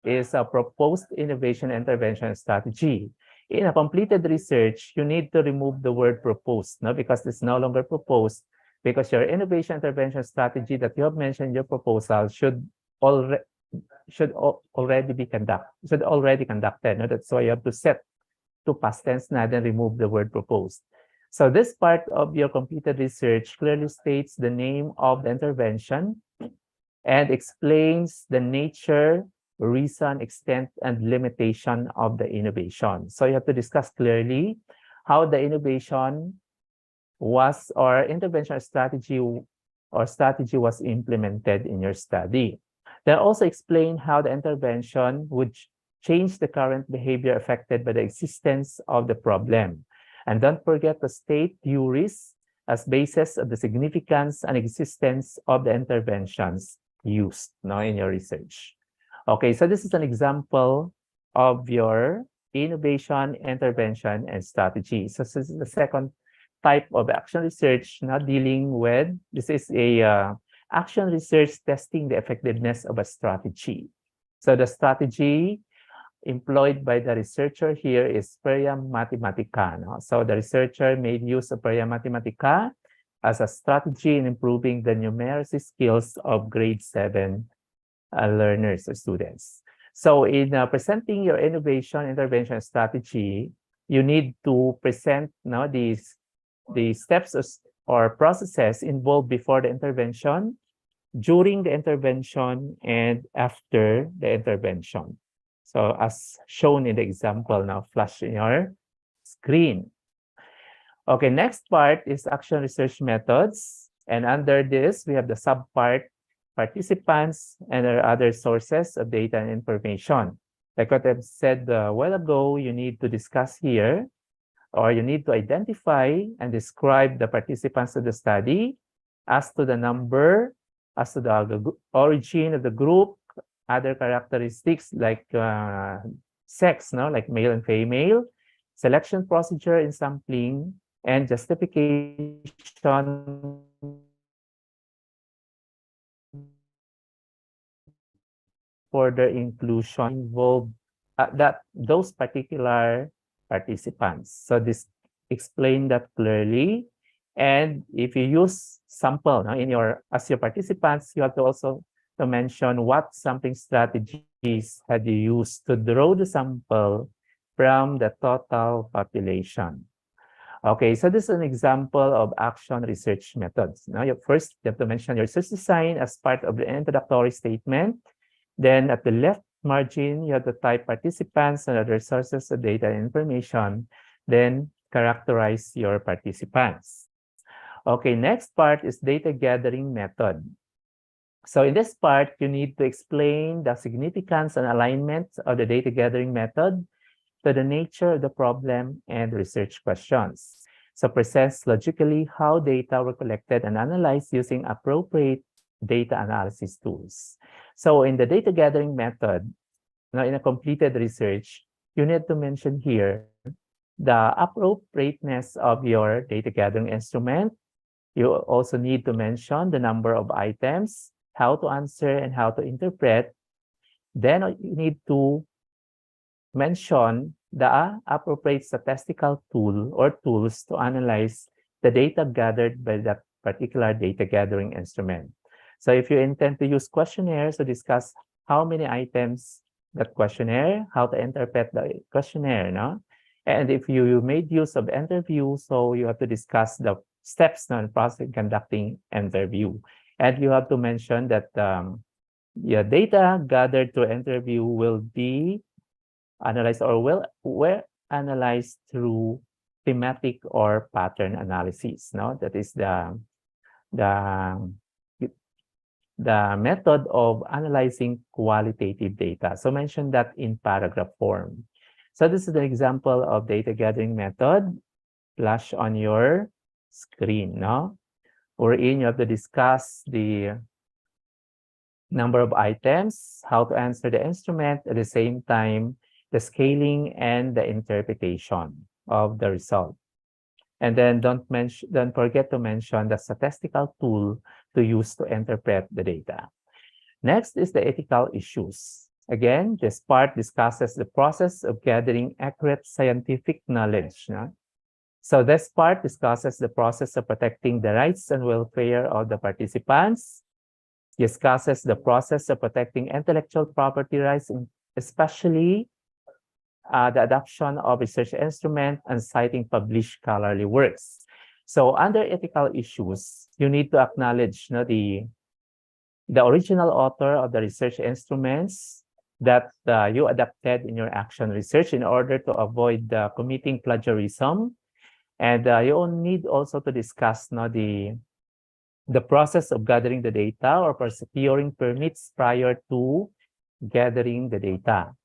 is a proposed innovation, intervention, strategy. In a completed research, you need to remove the word proposed because it's no longer proposed, because your innovation intervention strategy that you have mentioned in your proposal should already be conducted. No? That's why you have to set to past tense na, then remove the word proposed. So this part of your completed research clearly states the name of the intervention and explains the nature, reason, extent, and limitation of the innovation. So you have to discuss clearly how the innovation was or intervention strategy was implemented in your study. Then also explain how the intervention would change the current behavior affected by the existence of the problem. And don't forget to state theories as basis of the significance and existence of the interventions used now in your research. Okay, so this is an example of your innovation, intervention, and strategy. So this is the second type of action research not dealing with, this is a action research testing the effectiveness of a strategy. So the strategy employed by the researcher here is Peria Mathematica. No? So the researcher made use of Peria Mathematica as a strategy in improving the numeracy skills of grade 7 learners or students. So in presenting your innovation intervention strategy, you need to present the steps or processes involved before the intervention, during the intervention, and after the intervention. So as shown in the example now flashed in your screen. Okay, next part is action research methods. And under this, we have the subpart participants and other sources of data and information. Like what I've said a while ago, you need to discuss here, or you need to identify and describe the participants of the study as to the number, as to the origin of the group, other characteristics like sex, no, like male and female, selection procedure in sampling, and justification for the inclusion involved those particular participants. So this explain that clearly. And if you use sample now as your participants, you have to also to mention what sampling strategies had you used to draw the sample from the total population. Okay, so this is an example of action research methods. Now, first, you have to mention your research design as part of the introductory statement. Then at the left margin, you have to type participants and other sources of data and information. Then characterize your participants. Okay, next part is data gathering method. So in this part, you need to explain the significance and alignment of the data gathering method to the nature of the problem and research questions. So present logically how data were collected and analyzed using appropriate data analysis tools. So in the data gathering method, now in a completed research, you need to mention here the appropriateness of your data gathering instrument. You also need to mention the number of items, how to answer and how to interpret. Then you need to mention the appropriate statistical tool or tools to analyze the data gathered by that particular data gathering instrument. So if you intend to use questionnaires to discuss how many items that questionnaire, how to interpret the questionnaire, no? And if you made use of interview, so you have to discuss the steps in process conducting interview. And you have to mention that your data gathered through interview will be analyzed or were analyzed through thematic or pattern analysis. No, that is the method of analyzing qualitative data. So mention that in paragraph form. So this is an example of data gathering method flash on your screen. No, wherein you have to discuss the number of items, how to answer the instrument, at the same time, the scaling and the interpretation of the result. And then don't forget to mention the statistical tool to use to interpret the data. Next is the ethical issues. Again, this part discusses the process of gathering accurate scientific knowledge. No? So this part discusses the process of protecting the rights and welfare of the participants, discusses the process of protecting intellectual property rights, especially the adoption of research instrument and citing published scholarly works. So under ethical issues, you need to acknowledge the original author of the research instruments that you adapted in your action research in order to avoid committing plagiarism. And you need also to discuss the process of gathering the data or for securing permits prior to gathering the data.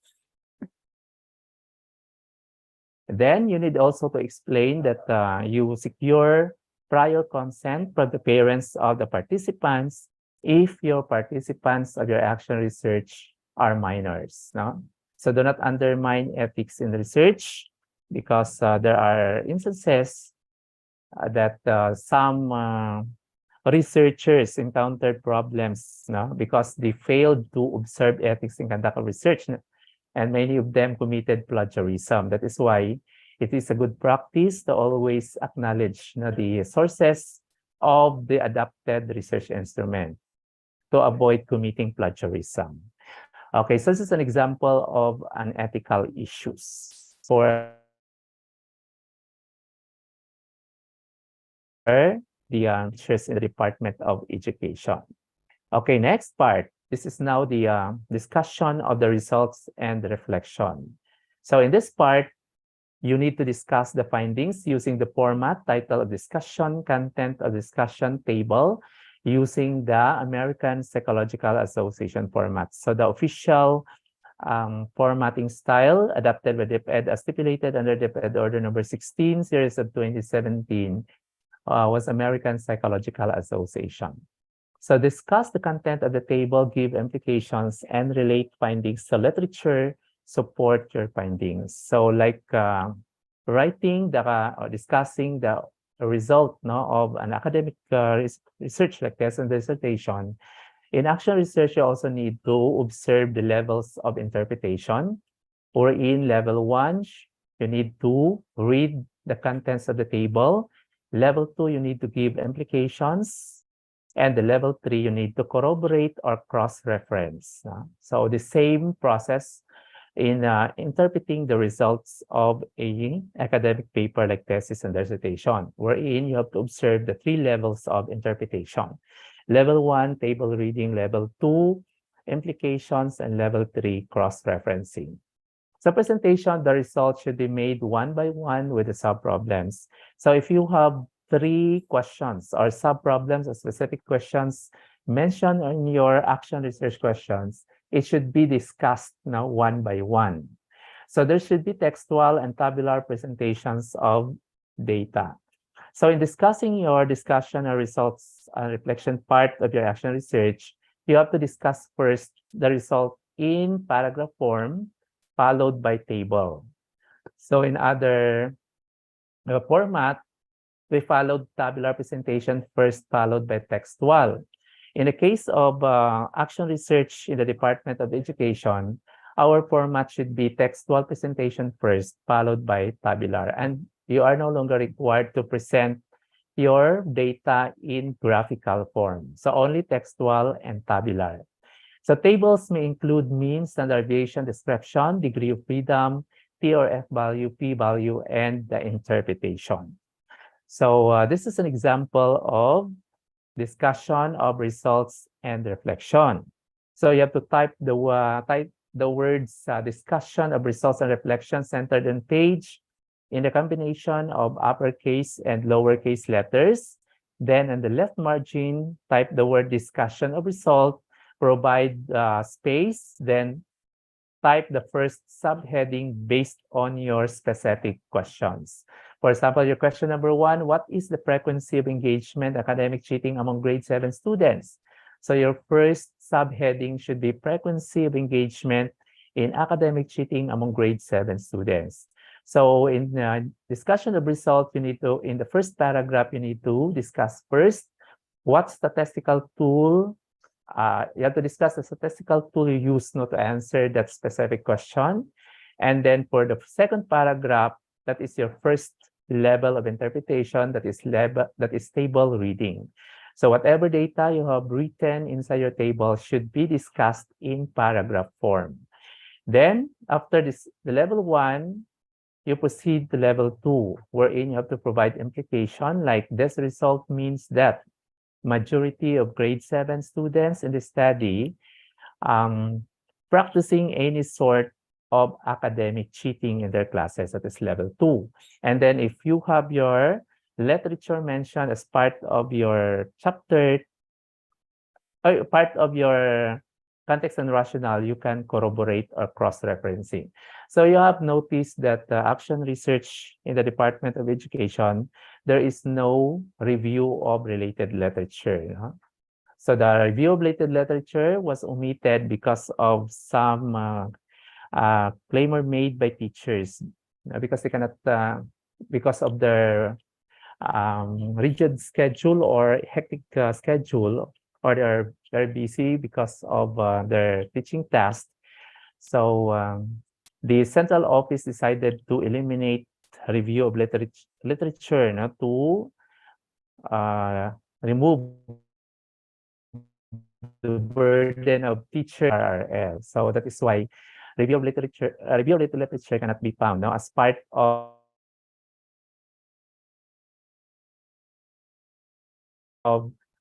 Then you need also to explain that you secure prior consent from the parents of the participants if your participants of your action research are minors. No? So do not undermine ethics in research, because there are instances that some researchers encountered problems because they failed to observe ethics in conduct of research, and many of them committed plagiarism. That is why it is a good practice to always acknowledge the sources of the adapted research instrument to avoid committing plagiarism. Okay, so this is an example of unethical issues for the teachers in the Department of Education. Okay, next part. This is now the discussion of the results and the reflection. So in this part, you need to discuss the findings using the format, title of discussion, content of discussion table, using the American Psychological Association format. So the official formatting style adopted by DepEd as stipulated under DepEd Order number 16, series of 2017, was American Psychological Association. So discuss the content of the table, give implications, and relate findings to literature, support your findings. So like writing or discussing the result of an academic research like test and dissertation, in action research, you also need to observe the levels of interpretation. Or in level 1, you need to read the contents of the table. Level 2, you need to give implications. And the level 3, you need to corroborate or cross-reference. So the same process in interpreting the results of an academic paper like thesis and dissertation, wherein you have to observe the 3 levels of interpretation. Level 1, table reading. Level 2, implications. And level 3, cross-referencing. So presentation, the results should be made one by one with the sub-problems. So if you have 3 questions or sub-problems or specific questions mentioned in your action research questions, it should be discussed now one by one. So there should be textual and tabular presentations of data. So in discussing your discussion or results and reflection part of your action research, you have to discuss first the result in paragraph form, followed by table. So in other format, we followed tabular presentation first, followed by textual. In the case of action research in the Department of Education, our format should be textual presentation first, followed by tabular. And you are no longer required to present your data in graphical form. So only textual and tabular. So tables may include mean, standard deviation, description, degree of freedom, T or F value, P value, and the interpretation. So this is an example of discussion of results and reflection. So you have to type the words discussion of results and reflection centered on page in the combination of uppercase and lowercase letters. Then on the left margin, type the word discussion of result, provide space, then type the first subheading based on your specific questions. For example, your question number 1, what is the frequency of engagement academic cheating among grade 7 students? So your first subheading should be frequency of engagement in academic cheating among grade 7 students. So in discussion of result, you need to, in the first paragraph, you need to discuss first what statistical tool you have to discuss the statistical tool you use to answer that specific question. And then for the second paragraph, that is your first level of interpretation that is table reading. So whatever data you have written inside your table should be discussed in paragraph form. Then after this, the level 1, you proceed to level 2, wherein you have to provide implication like this result means that majority of grade 7 students in the study practicing any sort of academic cheating in their classes. That is level 2. And then if you have your literature mentioned as part of your chapter, or part of your context and rationale, you can corroborate or cross-referencing. So you have noticed that the action research in the Department of Education, there is no review of related literature. So the review of related literature was omitted because of some claimer made by teachers, because they cannot, because of their rigid schedule or hectic schedule, or they're very busy because of their teaching tasks. So the central office decided to eliminate review of literature to remove the burden of teacher RRL. So that is why review of literature cannot be found now as part of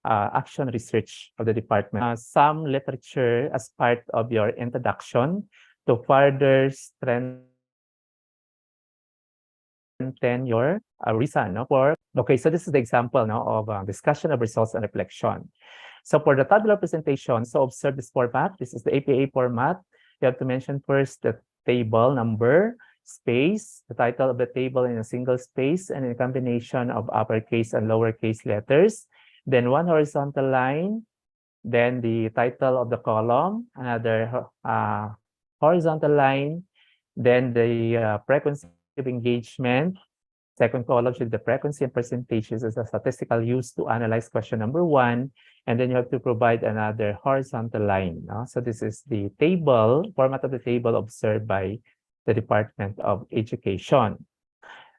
action research of the department. Some literature as part of your introduction to further strengthen your reason for. Okay, so this is the example now of discussion of results and reflection. So for the tabular presentation, so observe this format. This is the APA format. You have to mention first the table number, space, the title of the table in a single space and in a combination of uppercase and lowercase letters. Then one horizontal line, then the title of the column, another horizontal line, then the frequency of engagement. Second column should be the frequency and percentages as a statistical use to analyze question number 1. And then you have to provide another horizontal line. So this is the table, format of the table observed by the Department of Education.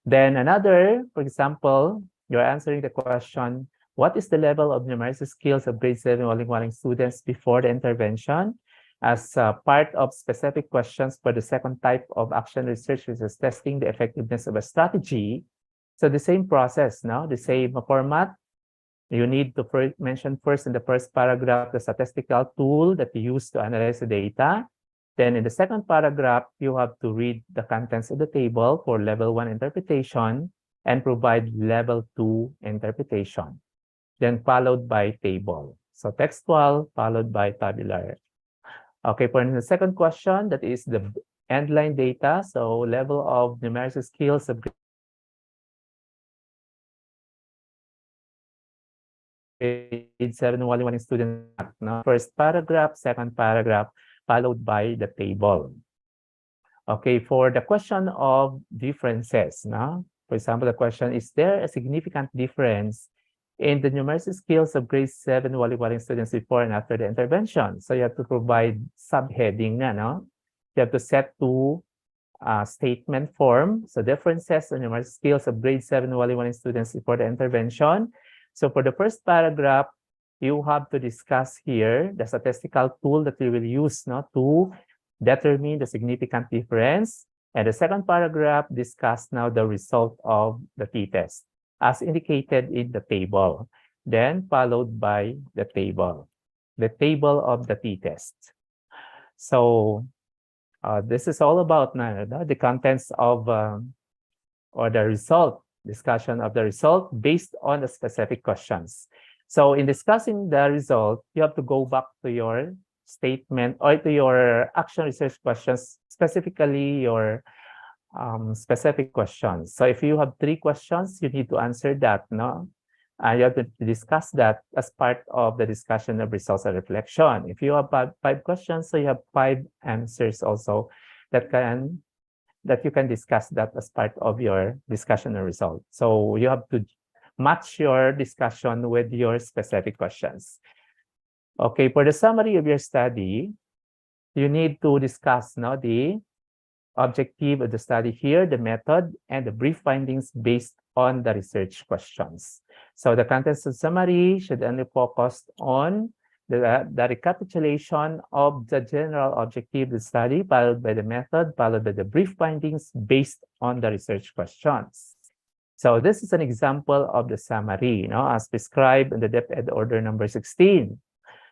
Then another, for example, you're answering the question, what is the level of numeracy skills of grade 7 Waling-Waling students before the intervention? As part of specific questions for the second type of action research, which is testing the effectiveness of a strategy. So the same process, the same format. You need to mention first in the first paragraph the statistical tool that you use to analyze the data. Then in the second paragraph, you have to read the contents of the table for level 1 interpretation and provide level 2 interpretation. Then followed by table. So textual followed by tabular. Okay, for the second question, that is the end line data. So level of numeracy skills of grade 7 Waling-Waling student. First paragraph, second paragraph, followed by the table. Okay, for the question of differences. For example, the question, is there a significant difference in the numeracy skills of grade 7 Waling-Waling students before and after the intervention? So you have to provide subheading You have to set to statement form. So differences in numeracy skills of grade 7 Waling-Waling students before the intervention. So for the first paragraph, you have to discuss here the statistical tool that we will use to determine the significant difference. And the second paragraph discuss now the result of the t-test, as indicated in the table, then followed by the table of the t-test. So this is all about the contents of or the result, discussion of the result based on the specific questions. So in discussing the result, you have to go back to your statement or to your action research questions, specifically your specific questions. So if you have 3 questions, you need to answer that, and you have to discuss that as part of the discussion of results and reflection. If you have 5 questions, so you have 5 answers also that you can discuss that as part of your discussion and result. So you have to match your discussion with your specific questions. Okay, for the summary of your study, you need to discuss the objective of the study here, the method, and the brief findings based on the research questions. So the contents of summary should only focus on the recapitulation of the general objective of the study, followed by the method, followed by the brief findings based on the research questions. So this is an example of the summary, as prescribed in the DepEd Order number 16.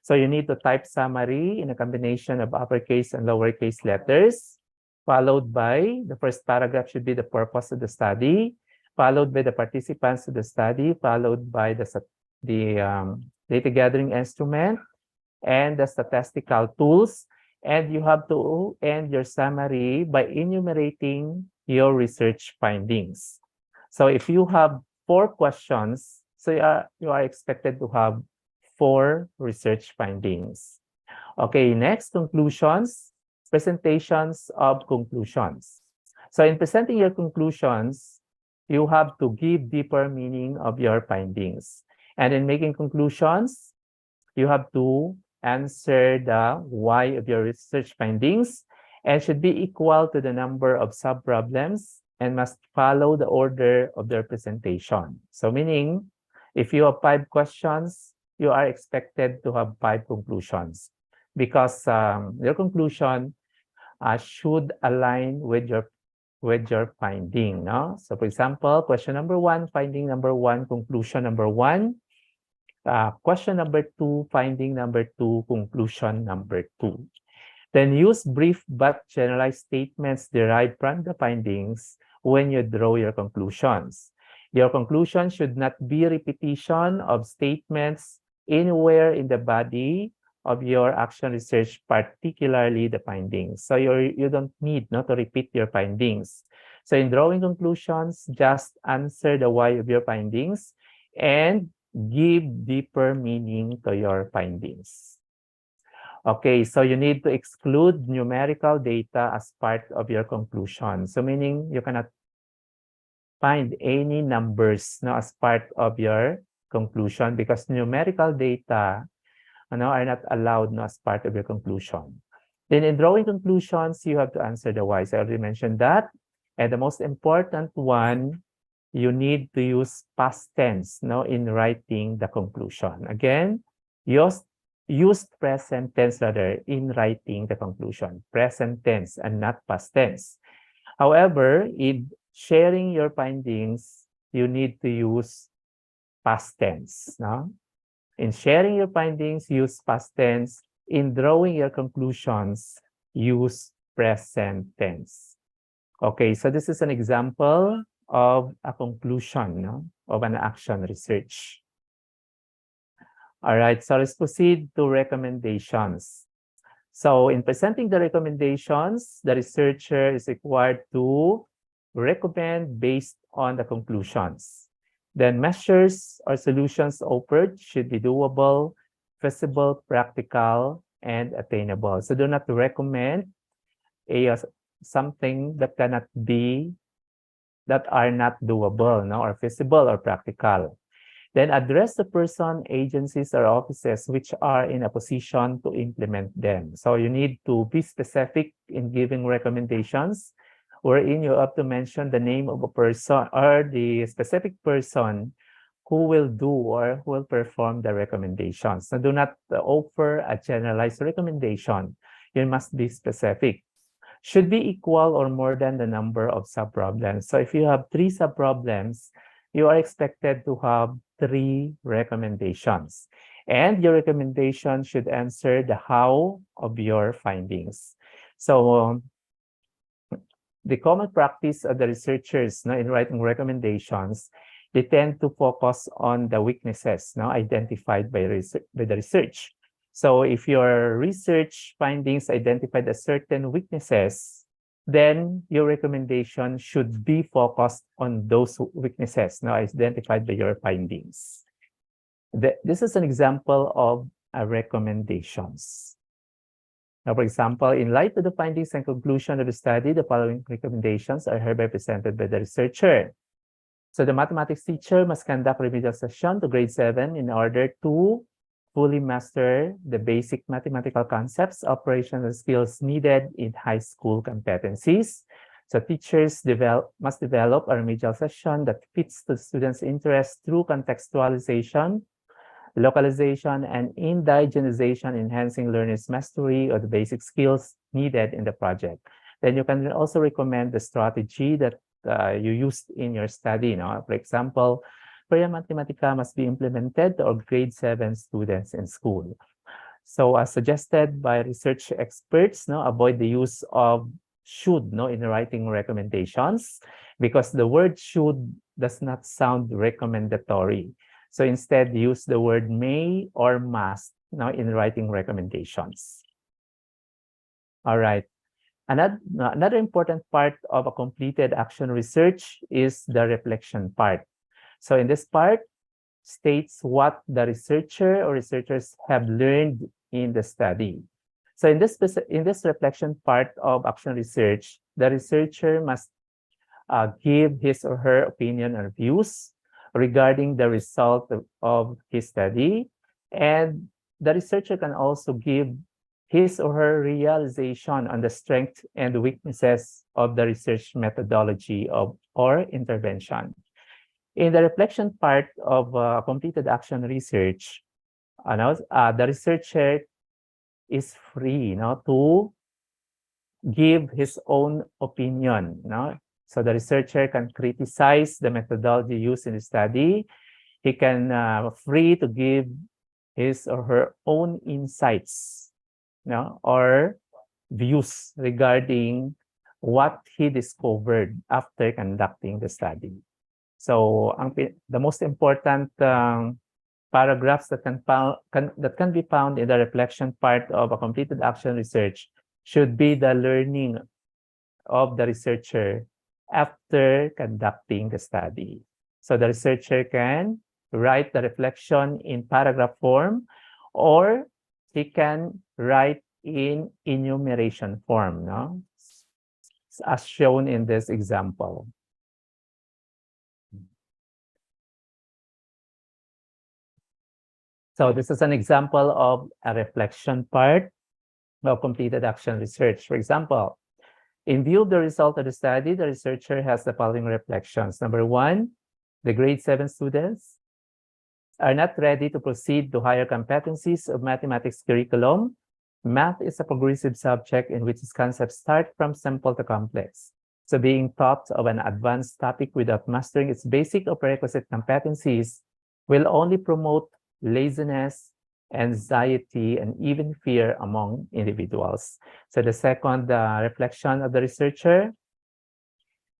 So you need to type summary in a combination of uppercase and lowercase letters, followed by the first paragraph should be the purpose of the study, followed by the participants of the study, followed by the data gathering instrument and the statistical tools. And you have to end your summary by enumerating your research findings. So if you have 4 questions, so you are expected to have 4 research findings. Okay, next, conclusions, presentations of conclusions. So in presenting your conclusions, you have to give deeper meaning of your findings. And in making conclusions, you have to answer the why of your research findings and should be equal to the number of sub-problems and must follow the order of their presentation. So meaning, if you have 5 questions, you are expected to have 5 conclusions because your conclusion should align with your finding. No? So for example, question number 1, finding number 1, conclusion number 1. Question number 2, finding number 2, conclusion number 2. Then use brief but generalized statements derived from the findings when you draw your conclusions. Your conclusion should not be repetition of statements anywhere in the body of your action research, particularly the findings. So you don't need to repeat your findings. So in drawing conclusions, just answer the why of your findings and give deeper meaning to your findings. Okay, so you need to exclude numerical data as part of your conclusion. So meaning you cannot find any numbers as part of your conclusion because numerical data are not allowed as part of your conclusion. Then in drawing conclusions, you have to answer the why. So I already mentioned that. And the most important one, you need to use past tense in writing the conclusion. Again, use present tense rather in writing the conclusion. Present tense and not past tense. However, in sharing your findings, you need to use past tense. In sharing your findings, use past tense. In drawing your conclusions, use present tense. Okay, so this is an example of a conclusion of an action research. All right, so let's proceed to recommendations. So in presenting the recommendations, the researcher is required to recommend based on the conclusions. Then measures or solutions offered should be doable, feasible, practical, and attainable. So do not recommend something that are not doable or feasible or practical. Then address the person, agencies, or offices which are in a position to implement them. So you need to be specific in giving recommendations, wherein you have to mention the name of a person or the specific person who will do or who will perform the recommendations. So do not offer a generalized recommendation. You must be specific. Should be equal or more than the number of sub-problems. So if you have 3 sub-problems, you are expected to have 3 recommendations. And your recommendation should answer the how of your findings. So the common practice of the researchers in writing recommendations, they tend to focus on the weaknesses identified by the research. So if your research findings identified a certain weaknesses, then your recommendation should be focused on those weaknesses identified by your findings. This is an example of recommendations. Now, for example, in light of the findings and conclusion of the study, the following recommendations are hereby presented by the researcher. So the mathematics teacher must conduct remedial session to grade 7 in order to fully master the basic mathematical concepts, operational skills needed in high school competencies. So teachers must develop a remedial session that fits the students' interests through contextualization, localization, and indigenization, enhancing learners' mastery of the basic skills needed in the project. Then you can also recommend the strategy that you used in your study. For example, Prayer Mathematica must be implemented or grade 7 students in school. So as suggested by research experts, avoid the use of should in writing recommendations, because the word should does not sound recommendatory. So instead, use the word may or must in writing recommendations. All right. Another important part of a completed action research is the reflection part. So in this part, states what the researcher or researchers have learned in the study. So in this reflection part of action research, the researcher must give his or her opinion or views regarding the result of his study, and the researcher can also give his or her realization on the strengths and weaknesses of the research methodology or intervention. In the reflection part of completed action research, the researcher is free to give his own opinion. So the researcher can criticize the methodology used in the study. He can free to give his or her own insights or views regarding what he discovered after conducting the study. So the most important paragraphs that can be found in the reflection part of a completed action research should be the learning of the researcher after conducting the study. So the researcher can write the reflection in paragraph form, or he can write in enumeration form, as shown in this example. So this is an example of a reflection part of completed action research. For example, in view of the result of the study, the researcher has the following reflections. Number 1, the grade 7 students are not ready to proceed to higher competencies of mathematics curriculum. Math is a progressive subject in which its concepts start from simple to complex. So being taught of an advanced topic without mastering its basic or prerequisite competencies will only promote laziness, anxiety, and even fear among individuals. So the second reflection of the researcher,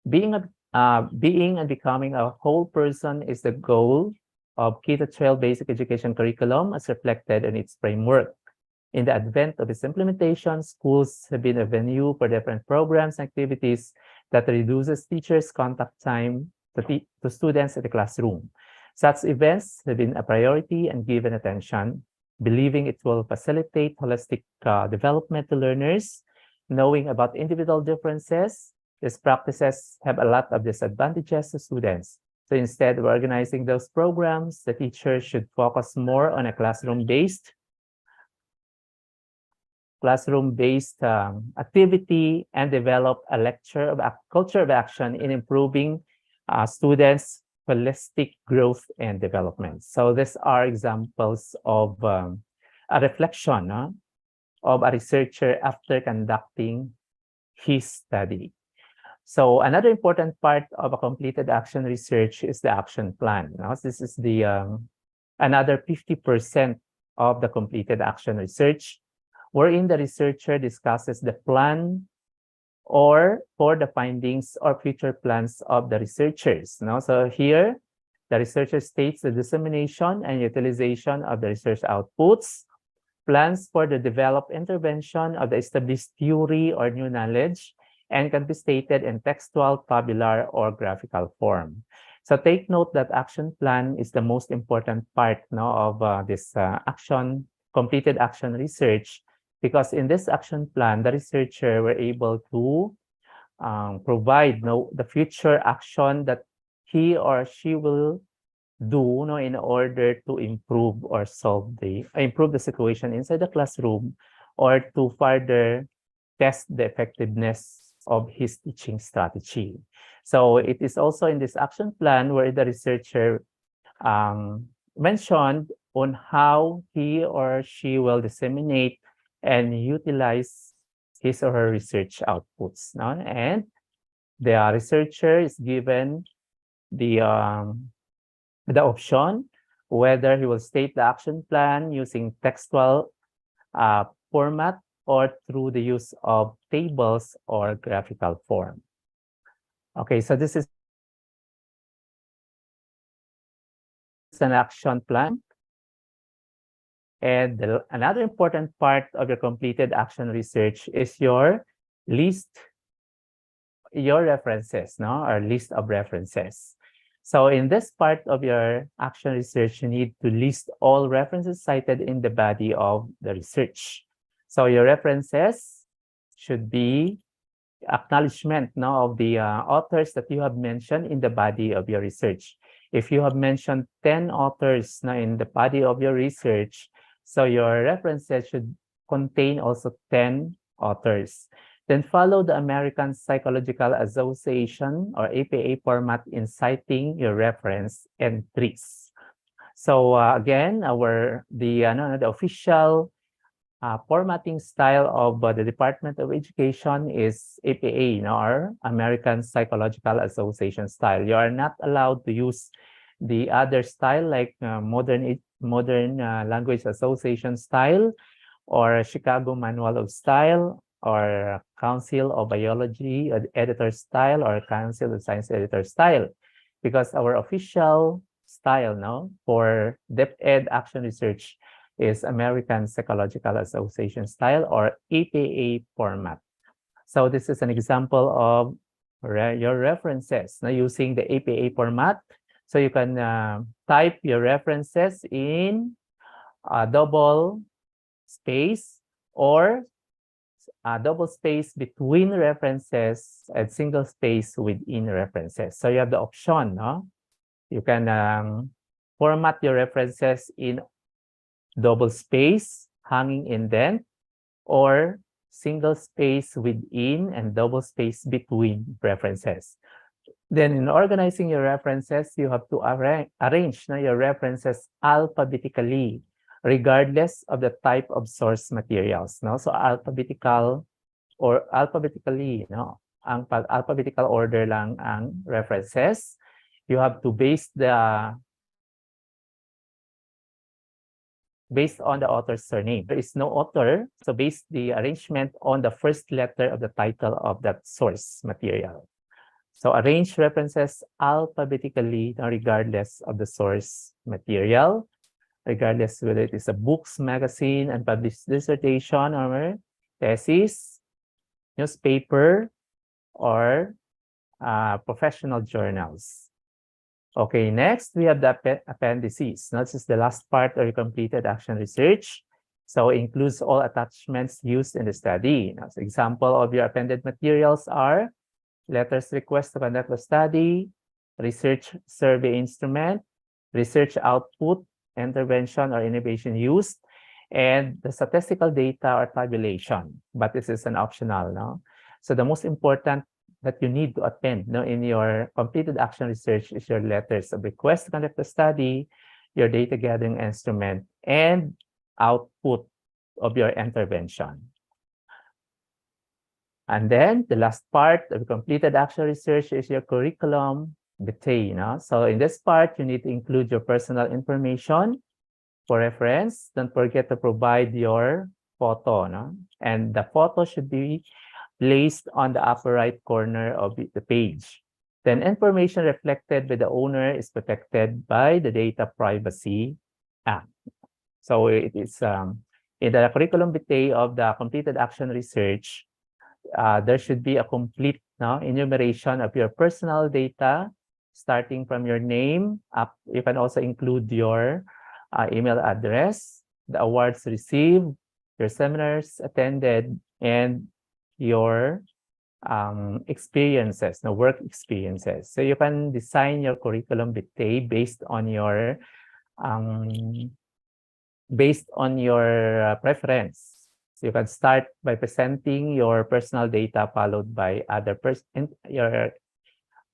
being and becoming a whole person is the goal of K-12 basic education curriculum as reflected in its framework. In the advent of its implementation, schools have been a venue for different programs and activities that reduces teachers' contact time to students in the classroom. Such events have been a priority and given attention, believing it will facilitate holistic development to learners. Knowing about individual differences, these practices have a lot of disadvantages to students. So instead of organizing those programs, the teacher should focus more on a classroom-based activity and develop a culture of action in improving students' holistic growth and development. So these are examples of a reflection of a researcher after conducting his study. So another important part of a completed action research is the action plan. This is the another 50% of the completed action research, wherein the researcher discusses the plan or for the findings or future plans of the researchers. So here, the researcher states the dissemination and utilization of the research outputs, plans for the developed intervention of the established theory or new knowledge, and can be stated in textual, tabular, or graphical form. So take note that action plan is the most important part of this completed action research, because in this action plan, the researcher were able to provide the future action that he or she will do in order to improve or improve the situation inside the classroom, or to further test the effectiveness of his teaching strategy. So it is also in this action plan where the researcher mentioned on how he or she will disseminate and utilize his or her research outputs. No? And the researcher is given the option whether he will state the action plan using textual format or through the use of tables or graphical form. Okay, so this is an action plan. And another important part of your completed action research is your list, your references, no, or list of references. So in this part of your action research, you need to list all references cited in the body of the research. So your references should be acknowledgement, no, of the authors that you have mentioned in the body of your research. If you have mentioned 10 authors, no, in the body of your research, so your references should contain also 10 authors. Then follow the American Psychological Association or APA format in citing your reference entries. So again, the official formatting style of the Department of Education is APA, or American Psychological Association style. You are not allowed to use the other style like modern language association style or Chicago Manual of Style or Council of Biology editor style or Council of Science editor style, because our official style now for DepEd action research is American Psychological Association style or APA format. So this is an example of your references now using the APA format. So you can type your references in a double space or a double space between references and single space within references. So you have the option, no? You can format your references in double space, hanging indent, or single space within and double space between references. Then in organizing your references, you have to arrange your references alphabetically, regardless of the type of source materials. No? So alphabetical or alphabetically, no? Ang alphabetical order lang ang references. You have to based on the author's surname. There is no author, so base the arrangement on the first letter of the title of that source material. So arrange references alphabetically regardless of the source material, regardless whether it is a books, magazine, unpublished dissertation, or thesis, newspaper, or professional journals. Okay, next we have the appendices. Now, this is the last part of your completed action research. So it includes all attachments used in the study. Now, so example of your appended materials are letters request to conduct the study, research survey instrument, research output, intervention or innovation used, and the statistical data or tabulation. But this is an optional, no? So the most important that you need to append, no, in your completed action research is your letters of request to conduct the study, your data gathering instrument, and output of your intervention. And then the last part of completed action research is your curriculum vitae. No? So in this part, you need to include your personal information for reference. Don't forget to provide your photo. No? And the photo should be placed on the upper right corner of the page. Then information reflected by the owner is protected by the Data Privacy Act. So it is in the curriculum vitae of the completed action research, there should be a complete enumeration of your personal data, starting from your name up. You can also include your email address, the awards received, your seminars attended, and your experiences, the work experiences. So you can design your curriculum vitae based on your preference. So you can start by presenting your personal data, followed by other your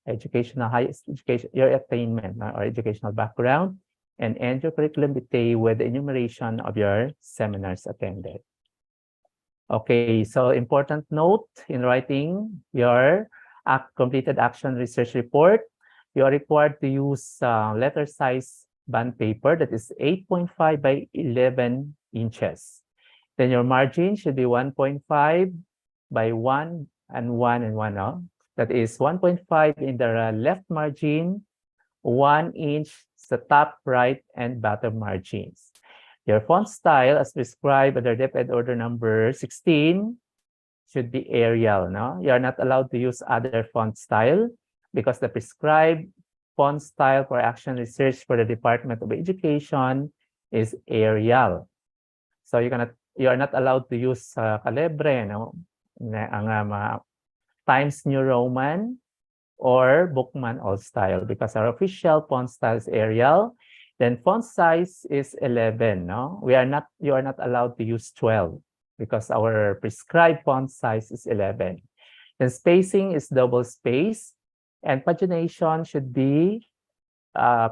educational highest education, your attainment or educational background, and end your curriculum vitae with the enumeration of your seminars attended. Okay, so important note in writing your completed action research report, you are required to use letter size bond paper that is 8.5 by 11 inches. Then your margin should be 1.5 by 1 and 1 and 1. No? That is 1.5 in the left margin, 1 inch the top right and bottom margins. Your font style, as prescribed under DepEd Order number 16, should be Arial. No, you are not allowed to use other font style because the prescribed font style for action research for the Department of Education is Arial. So you are not allowed to use Calebre, no, Times New Roman, or Bookman Old Style, because our official font style is Arial. Then font size is 11. No, you are not allowed to use 12 because our prescribed font size is 11. Then spacing is double space, and pagination should be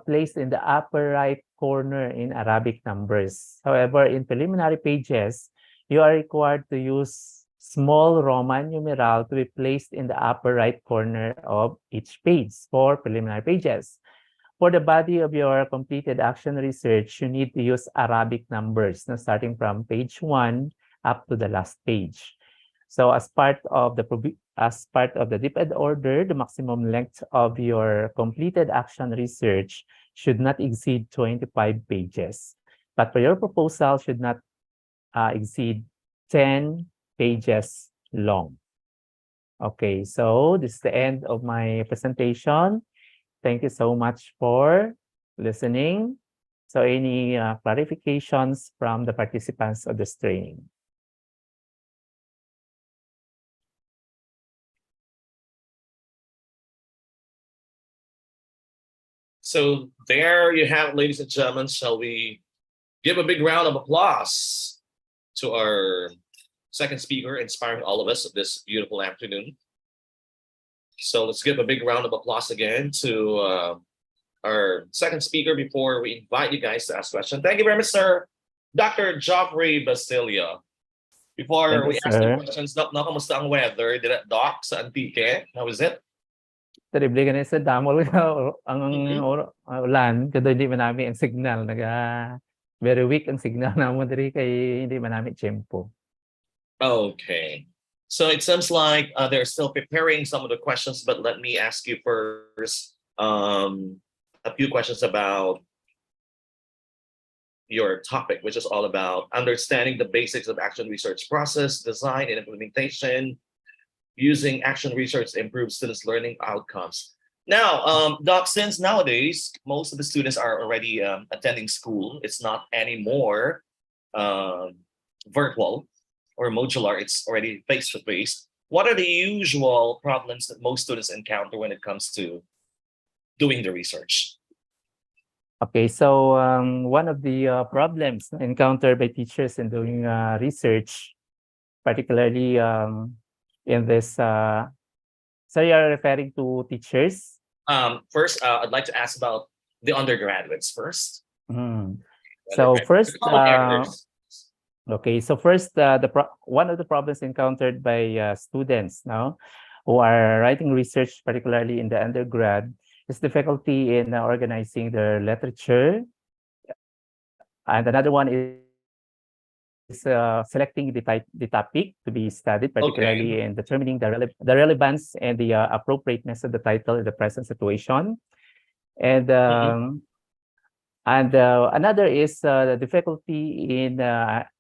placed in the upper right corner in Arabic numbers. However, in preliminary pages, you are required to use small Roman numeral to be placed in the upper right corner of each page for preliminary pages. For the body of your completed action research, you need to use Arabic numbers, starting from page 1 up to the last page. So as part of the DepEd order, the maximum length of your completed action research should not exceed 25 pages. But for your proposal should not exceed 10 pages long. Okay, so this is the end of my presentation. Thank you so much for listening. So any clarifications from the participants of this training? So there you have it, ladies and gentlemen. Shall we give a big round of applause to our second speaker, inspiring all of us this beautiful afternoon. So let's give a big round of applause again to our second speaker before we invite you guys to ask questions. Thank you very much, sir. Dr. Joffrey Basilio. Before we ask the questions, Doc, kamusta ang weather? Doc, sa Antique? How is it? Terrible ka na sa damol ang ulan, kada hindi man namin ang signal. Very weak ang signal naman diri kay hindi man namin tiyempo. Okay. So it seems like they're still preparing some of the questions, but let me ask you first a few questions about your topic, which is all about understanding the basics of action research process, design, and implementation, using action research to improve students' learning outcomes. Now, Doc, since nowadays, most of the students are already attending school, it's not anymore virtual or modular, it's already face-to-face. What are the usual problems that most students encounter when it comes to doing the research? Okay, so one of the problems encountered by teachers in doing research, particularly in this, so you're referring to teachers? First, I'd like to ask about the undergraduates first. So first, okay, so first, one of the problems encountered by students now who are writing research, particularly in the undergrad, is difficulty in organizing their literature. And another one is selecting the topic to be studied, particularly in determining the relevance and the appropriateness of the title in the present situation. And another is the difficulty in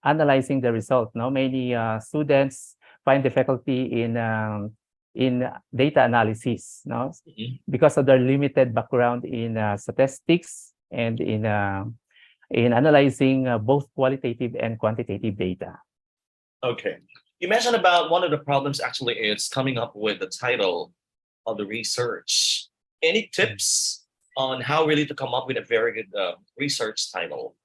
analyzing the result. No, many students find difficulty in data analysis, no, because of their limited background in statistics and in analyzing both qualitative and quantitative data. Okay, you mentioned about one of the problems actually is coming up with the title of the research. Any tips on how really to come up with a very good research title?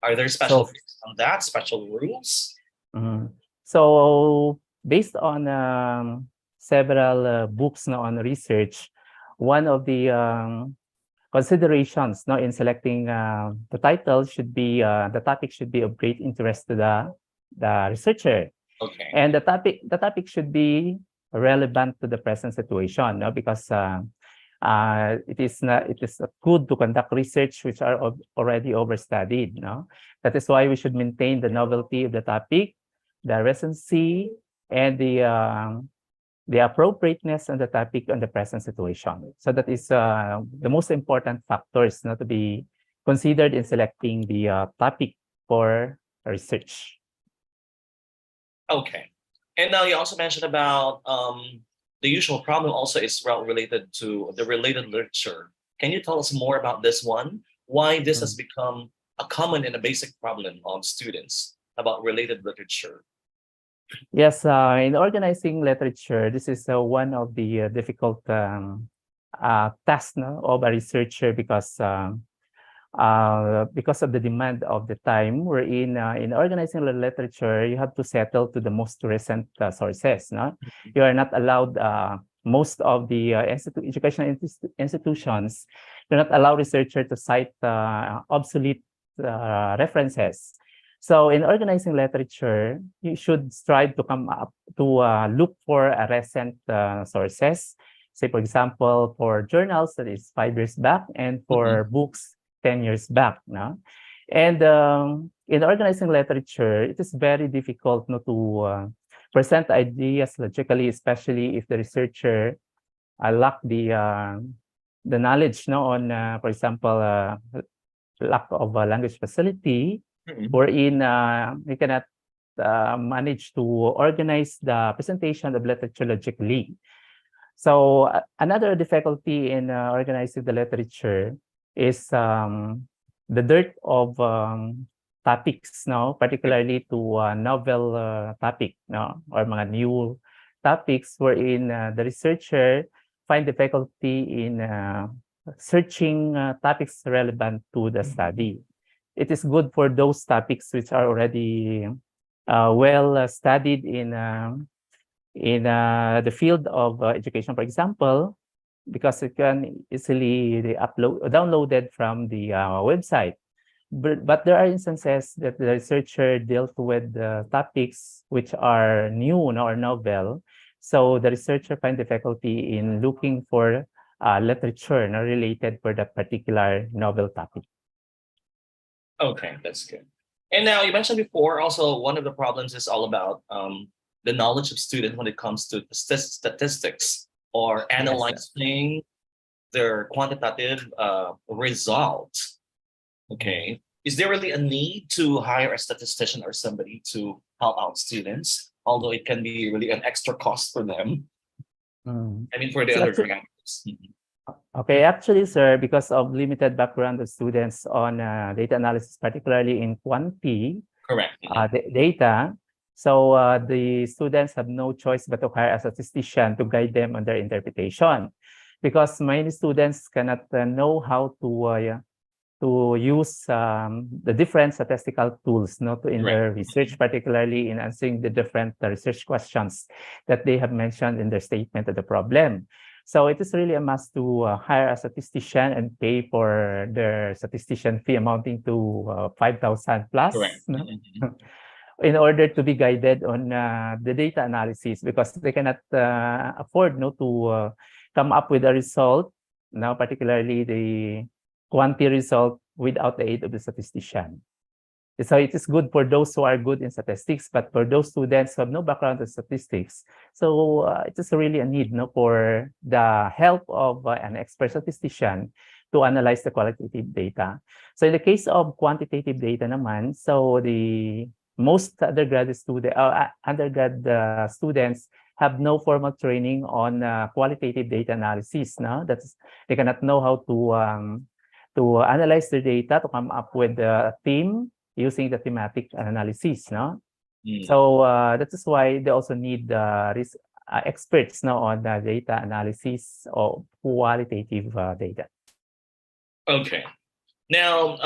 Are there special tips on that, special rules? Mhm. So based on several books now on research, one of the considerations now in selecting the title should be the topic should be of great interest to the researcher, Okay. and the topic should be relevant to the present situation, no? Because it is good to conduct research which are already overstudied, no? That is why we should maintain the novelty of the topic, the recency, and the appropriateness of the topic on the present situation. So that is the most important factors not to be considered in selecting the topic for research. Okay. And now you also mentioned about the usual problem also is related to the related literature. Can you tell us more about this one? Why this has become a common and a basic problem of students about related literature? Yes, in organizing literature, this is one of the difficult tasks, no, of a researcher because of the demand of the time. We're in organizing the literature, you have to settle to the most recent sources. No, you are not allowed. Most of the educational institutions do not allow researcher to cite obsolete references. So in organizing literature, you should strive to come up to look for a recent sources. Say, for example, for journals, that is 5 years back, and for books, 10 years back. No? And in organizing literature, it is very difficult not to present ideas logically, especially if the researcher lack the knowledge, no, on, for example, lack of language facility, wherein we cannot manage to organize the presentation of literature logically. So another difficulty in organizing the literature is the dearth of topics, no, particularly to novel topic, no, or mga new topics, wherein the researcher find difficulty in searching topics relevant to the study. It is good for those topics which are already well studied in the field of education, for example, because it can easily be downloaded from the website. But there are instances that the researcher dealt with topics which are new or novel. So the researcher find difficulty in looking for literature not related for that particular novel topic. Okay, that's good. And now you mentioned before also one of the problems is all about the knowledge of students when it comes to statistics or analyzing their quantitative results. Okay. Is there really a need to hire a statistician or somebody to help out students? Although it can be really an extra cost for them. I mean, for the So undergraduates. Okay, actually, sir, because of limited background of students on data analysis, particularly in quantity Correct. data, so the students have no choice but to hire a statistician to guide them on their interpretation, because many students cannot know how to use the different statistical tools, not in their research, particularly in answering the different research questions that they have mentioned in their statement of the problem. So it is really a must to hire a statistician and pay for their statistician fee amounting to 5,000 plus. No? In order to be guided on the data analysis, because they cannot afford to come up with a result, now particularly the quantity result, without the aid of the statistician. So it is good for those who are good in statistics, but for those students who have no background in statistics, so it is really a need for the help of an expert statistician to analyze the qualitative data. So in the case of quantitative data naman, so the most undergrad students have no formal training on qualitative data analysis. No, they cannot know how to analyze the data, to come up with a theme using the thematic analysis. No, so that is why they also need experts on the data analysis of qualitative data. Okay. Now,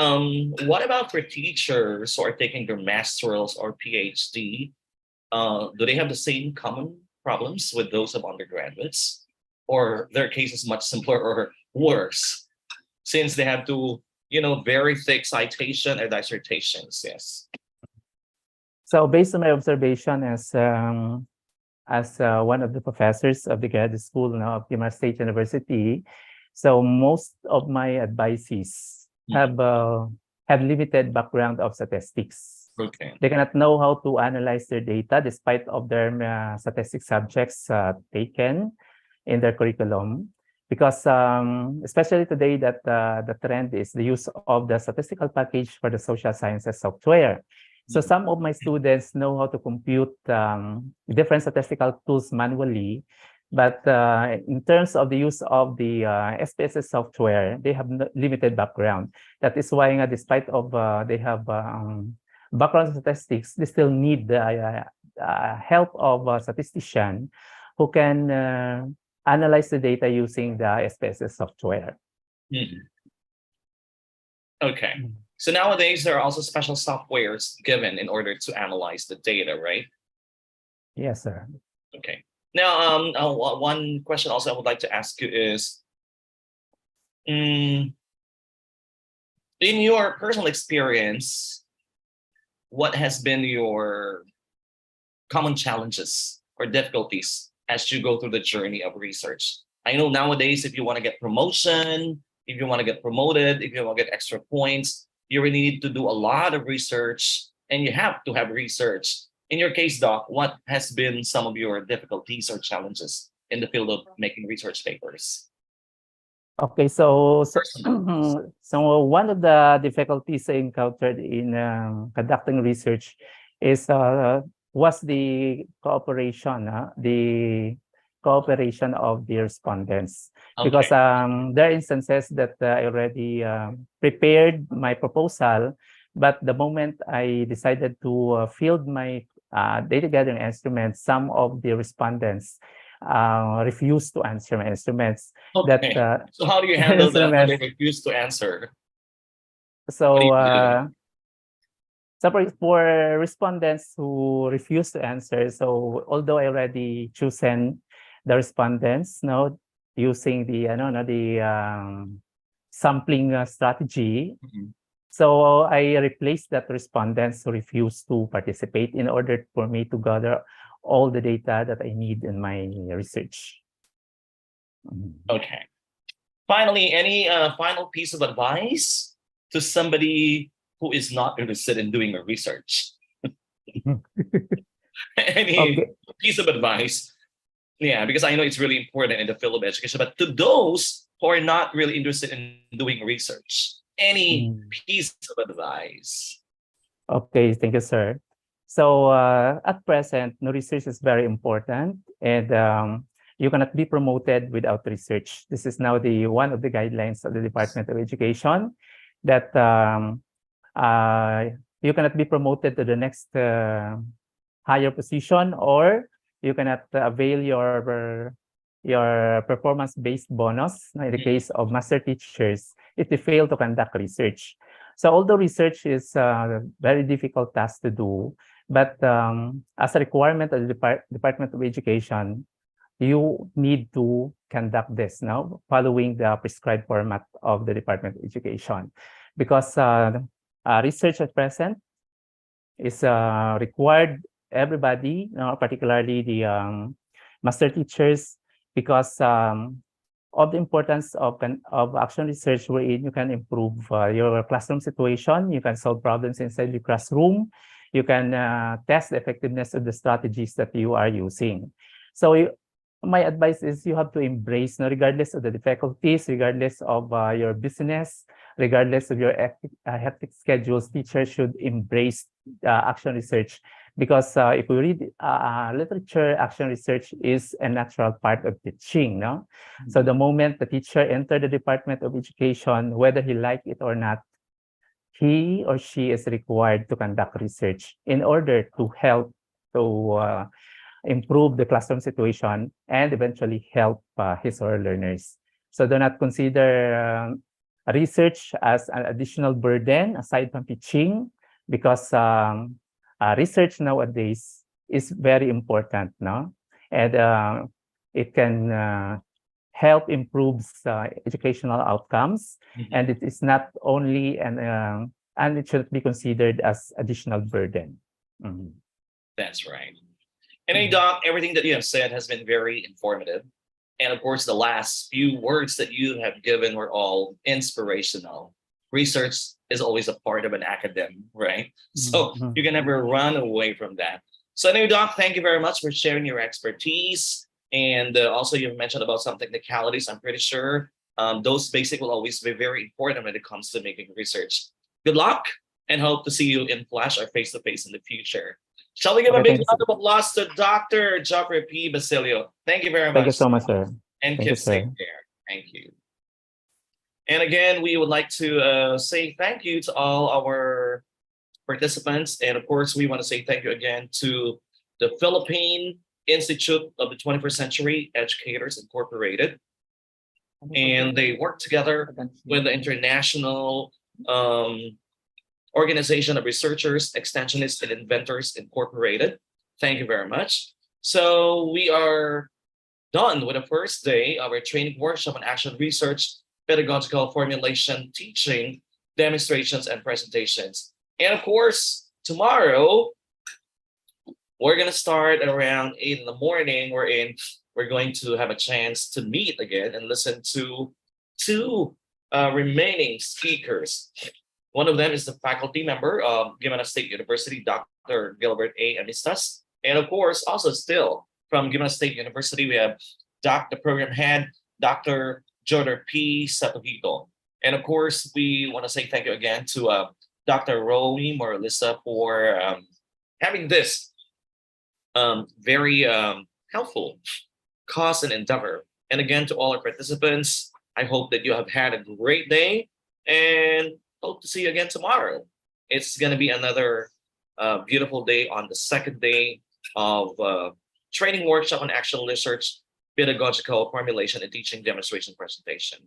what about for teachers who are taking their masterals or PhD do they have the same common problems with those of undergraduates, or their case is much simpler or worse, since they have to, very thick citation or dissertations? Yes. So based on my observation as one of the professors of the graduate school now of Guimaras State University, so most of my advisees have limited background of statistics. Okay. They cannot know how to analyze their data despite of their statistics subjects taken in their curriculum. Because especially today that the trend is the use of the statistical package for the social sciences software. So some of my students know how to compute different statistical tools manually, but in terms of the use of the SPSS software, they have limited background. That is why, despite of they have background in statistics, they still need the help of a statistician who can analyze the data using the SPSS software. Okay. So nowadays, there are also special softwares given in order to analyze the data, right? Yes, sir. Okay. Now, one question also I would like to ask you is, in your personal experience, what has been your common challenges or difficulties as you go through the journey of research? I know nowadays, if you want to get promotion, if you want to get promoted, if you want to get extra points, you really need to do a lot of research, and you have to have research. In your case, Doc, what has been some of your difficulties or challenges in the field of making research papers? Okay, so one of the difficulties I encountered in conducting research is was the cooperation of the respondents. Because there are instances that I already prepared my proposal, but the moment I decided to field my data gathering instruments, some of the respondents refused to answer my instruments. Okay. So how do you handle that when they refuse to answer? So for respondents who refuse to answer, so although I already chosen the respondents, using the sampling strategy, so I replaced that respondents who refused to participate in order for me to gather all the data that I need in my research. Okay. Finally, any final piece of advice to somebody who is not interested in doing a research? Any piece of advice? Yeah, because I know it's really important in the field of education, but to those who are not really interested in doing research, any piece of advice? Okay, thank you, sir. So at present, research is very important, and you cannot be promoted without research. This is now one of the guidelines of the Department of Education, that you cannot be promoted to the next higher position, or you cannot avail your performance-based bonus in the case of master teachers if they fail to conduct research. So although research is a very difficult task to do, but as a requirement of the Department of Education, you need to conduct this now, following the prescribed format of the Department of Education. Because research at present is required everybody, particularly the master teachers, because of the importance of action research, wherein you can improve your classroom situation, you can solve problems inside the classroom, you can test the effectiveness of the strategies that you are using. So my advice is you have to embrace, regardless of the difficulties, regardless of your business, regardless of your hectic schedules, teachers should embrace action research. Because if we read literature, action research is a natural part of teaching. No? So the moment the teacher enters the Department of Education, whether he likes it or not, he or she is required to conduct research in order to help to improve the classroom situation and eventually help his or her learners. So do not consider research as an additional burden aside from teaching, because research nowadays is very important, no? And it can help improve educational outcomes, and it is not only and it should be considered as additional burden. Mhm. That's right. And hey, Doc, everything that you have said has been very informative. And of course, the last few words that you have given were all inspirational. Research is always a part of an academic, right? So Mhm. you can never run away from that. So anyway, Doc, thank you very much for sharing your expertise. And also you've mentioned about some technicalities. I'm pretty sure those basic will always be very important when it comes to making research. Good luck and hope to see you in flash or face-to-face in the future. Shall we give a Okay, big thank you, round of applause to Dr. Joffrey P. Basilio? Thank you very thank you much. so much, sir. And Thank you, keep safe sir. there. Thank you. And again, we would like to say thank you to all our participants. And of course, we want to say thank you again to the Philippine Institute of the 21st Century Educators Incorporated. And they work together with the International Organization of Researchers, Extensionists, and Inventors Incorporated. Thank you very much. So we are done with the first day of our training workshop on action research, pedagogical formulation, teaching, demonstrations, and presentations. And of course, tomorrow, we're going to start around 8 in the morning. We're going to have a chance to meet again and listen to two remaining speakers. One of them is the faculty member of Guimaras State University, Dr. Gilbert A. Amistas. And of course, also still from Guimaras State University, we have the program head, Dr. Jordan P. Satohito. And of course, we want to say thank you again to Dr. Romy Moralisa for having this very helpful cause and endeavor. And again, to all our participants, I hope that you have had a great day and hope to see you again tomorrow. It's going to be another beautiful day on the second day of training workshop on action research, pedagogical formulation, and teaching demonstration presentation.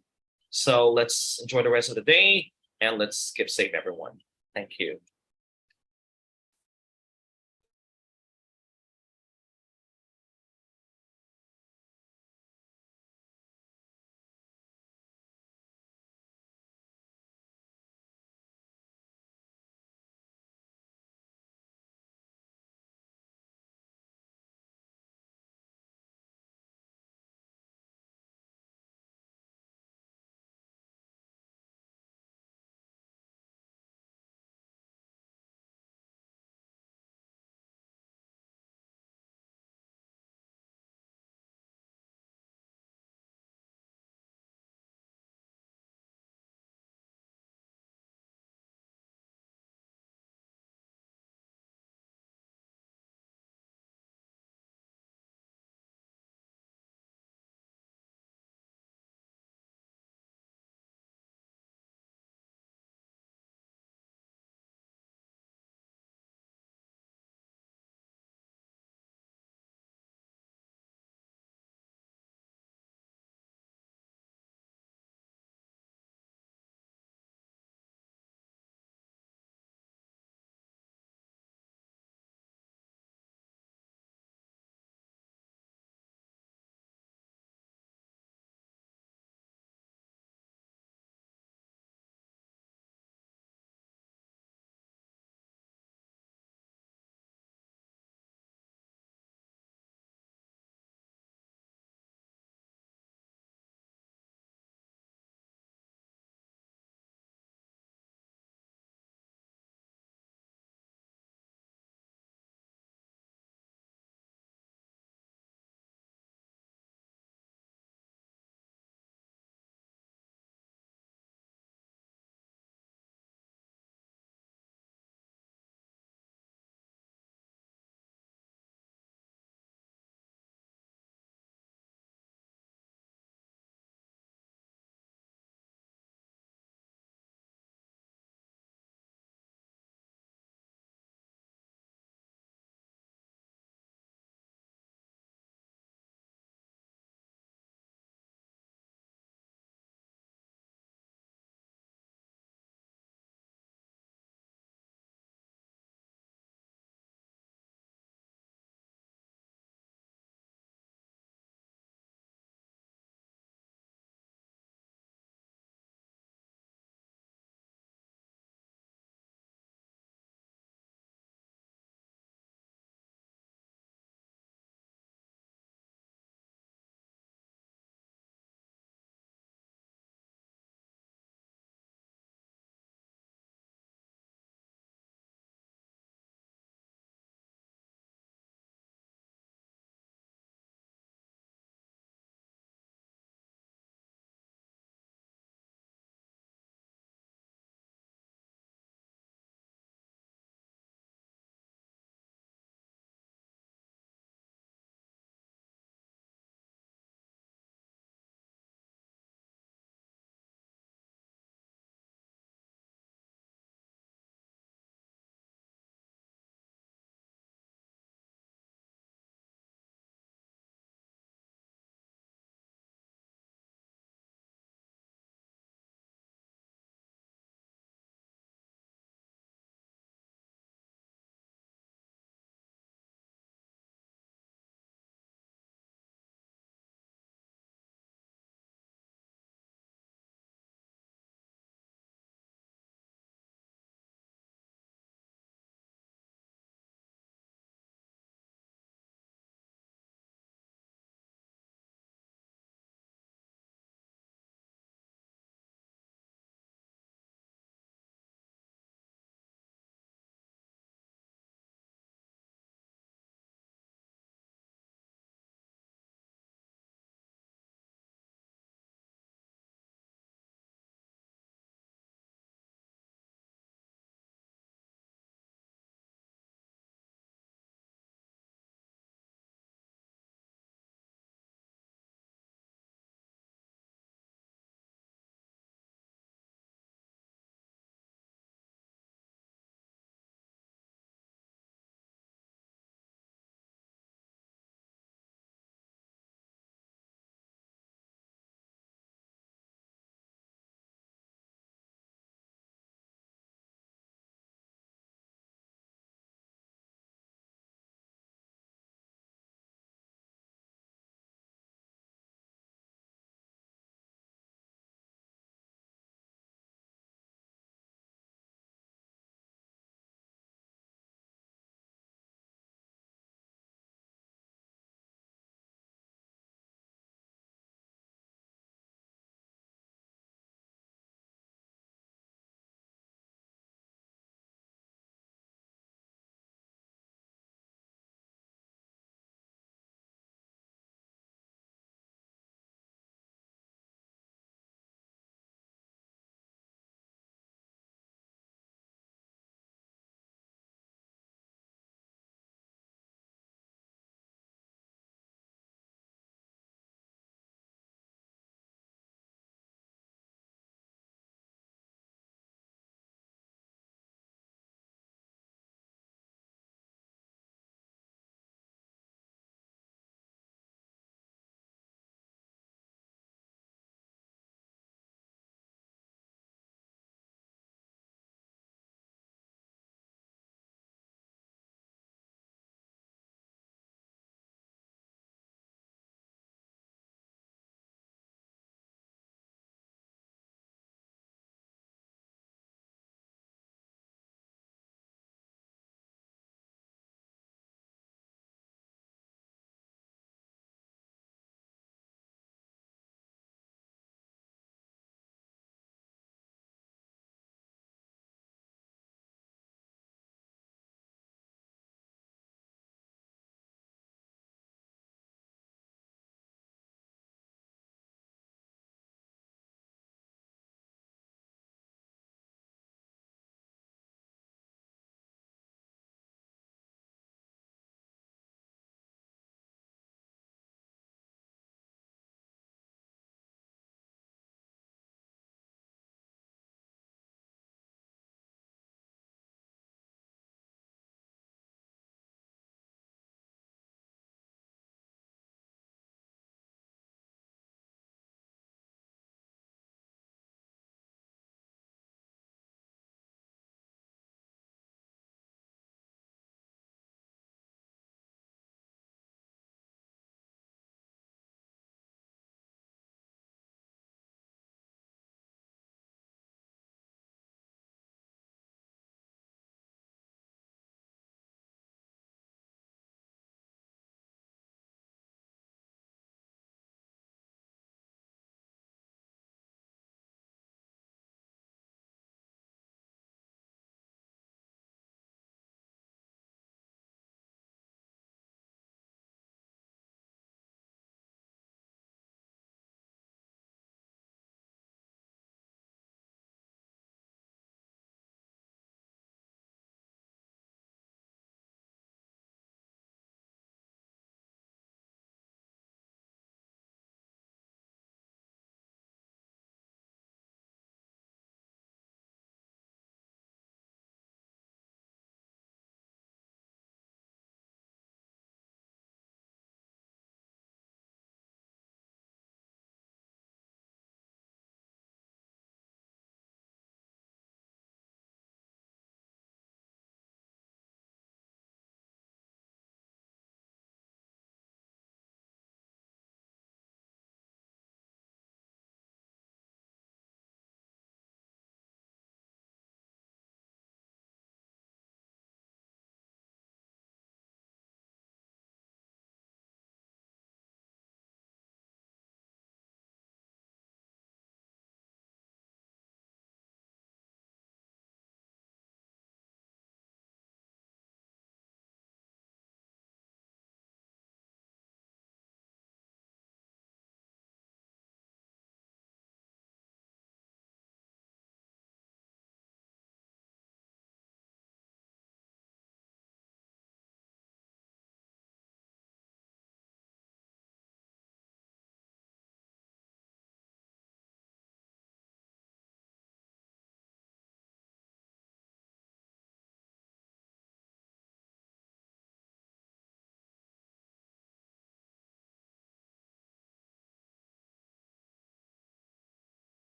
So let's enjoy the rest of the day and let's keep safe, everyone. Thank you.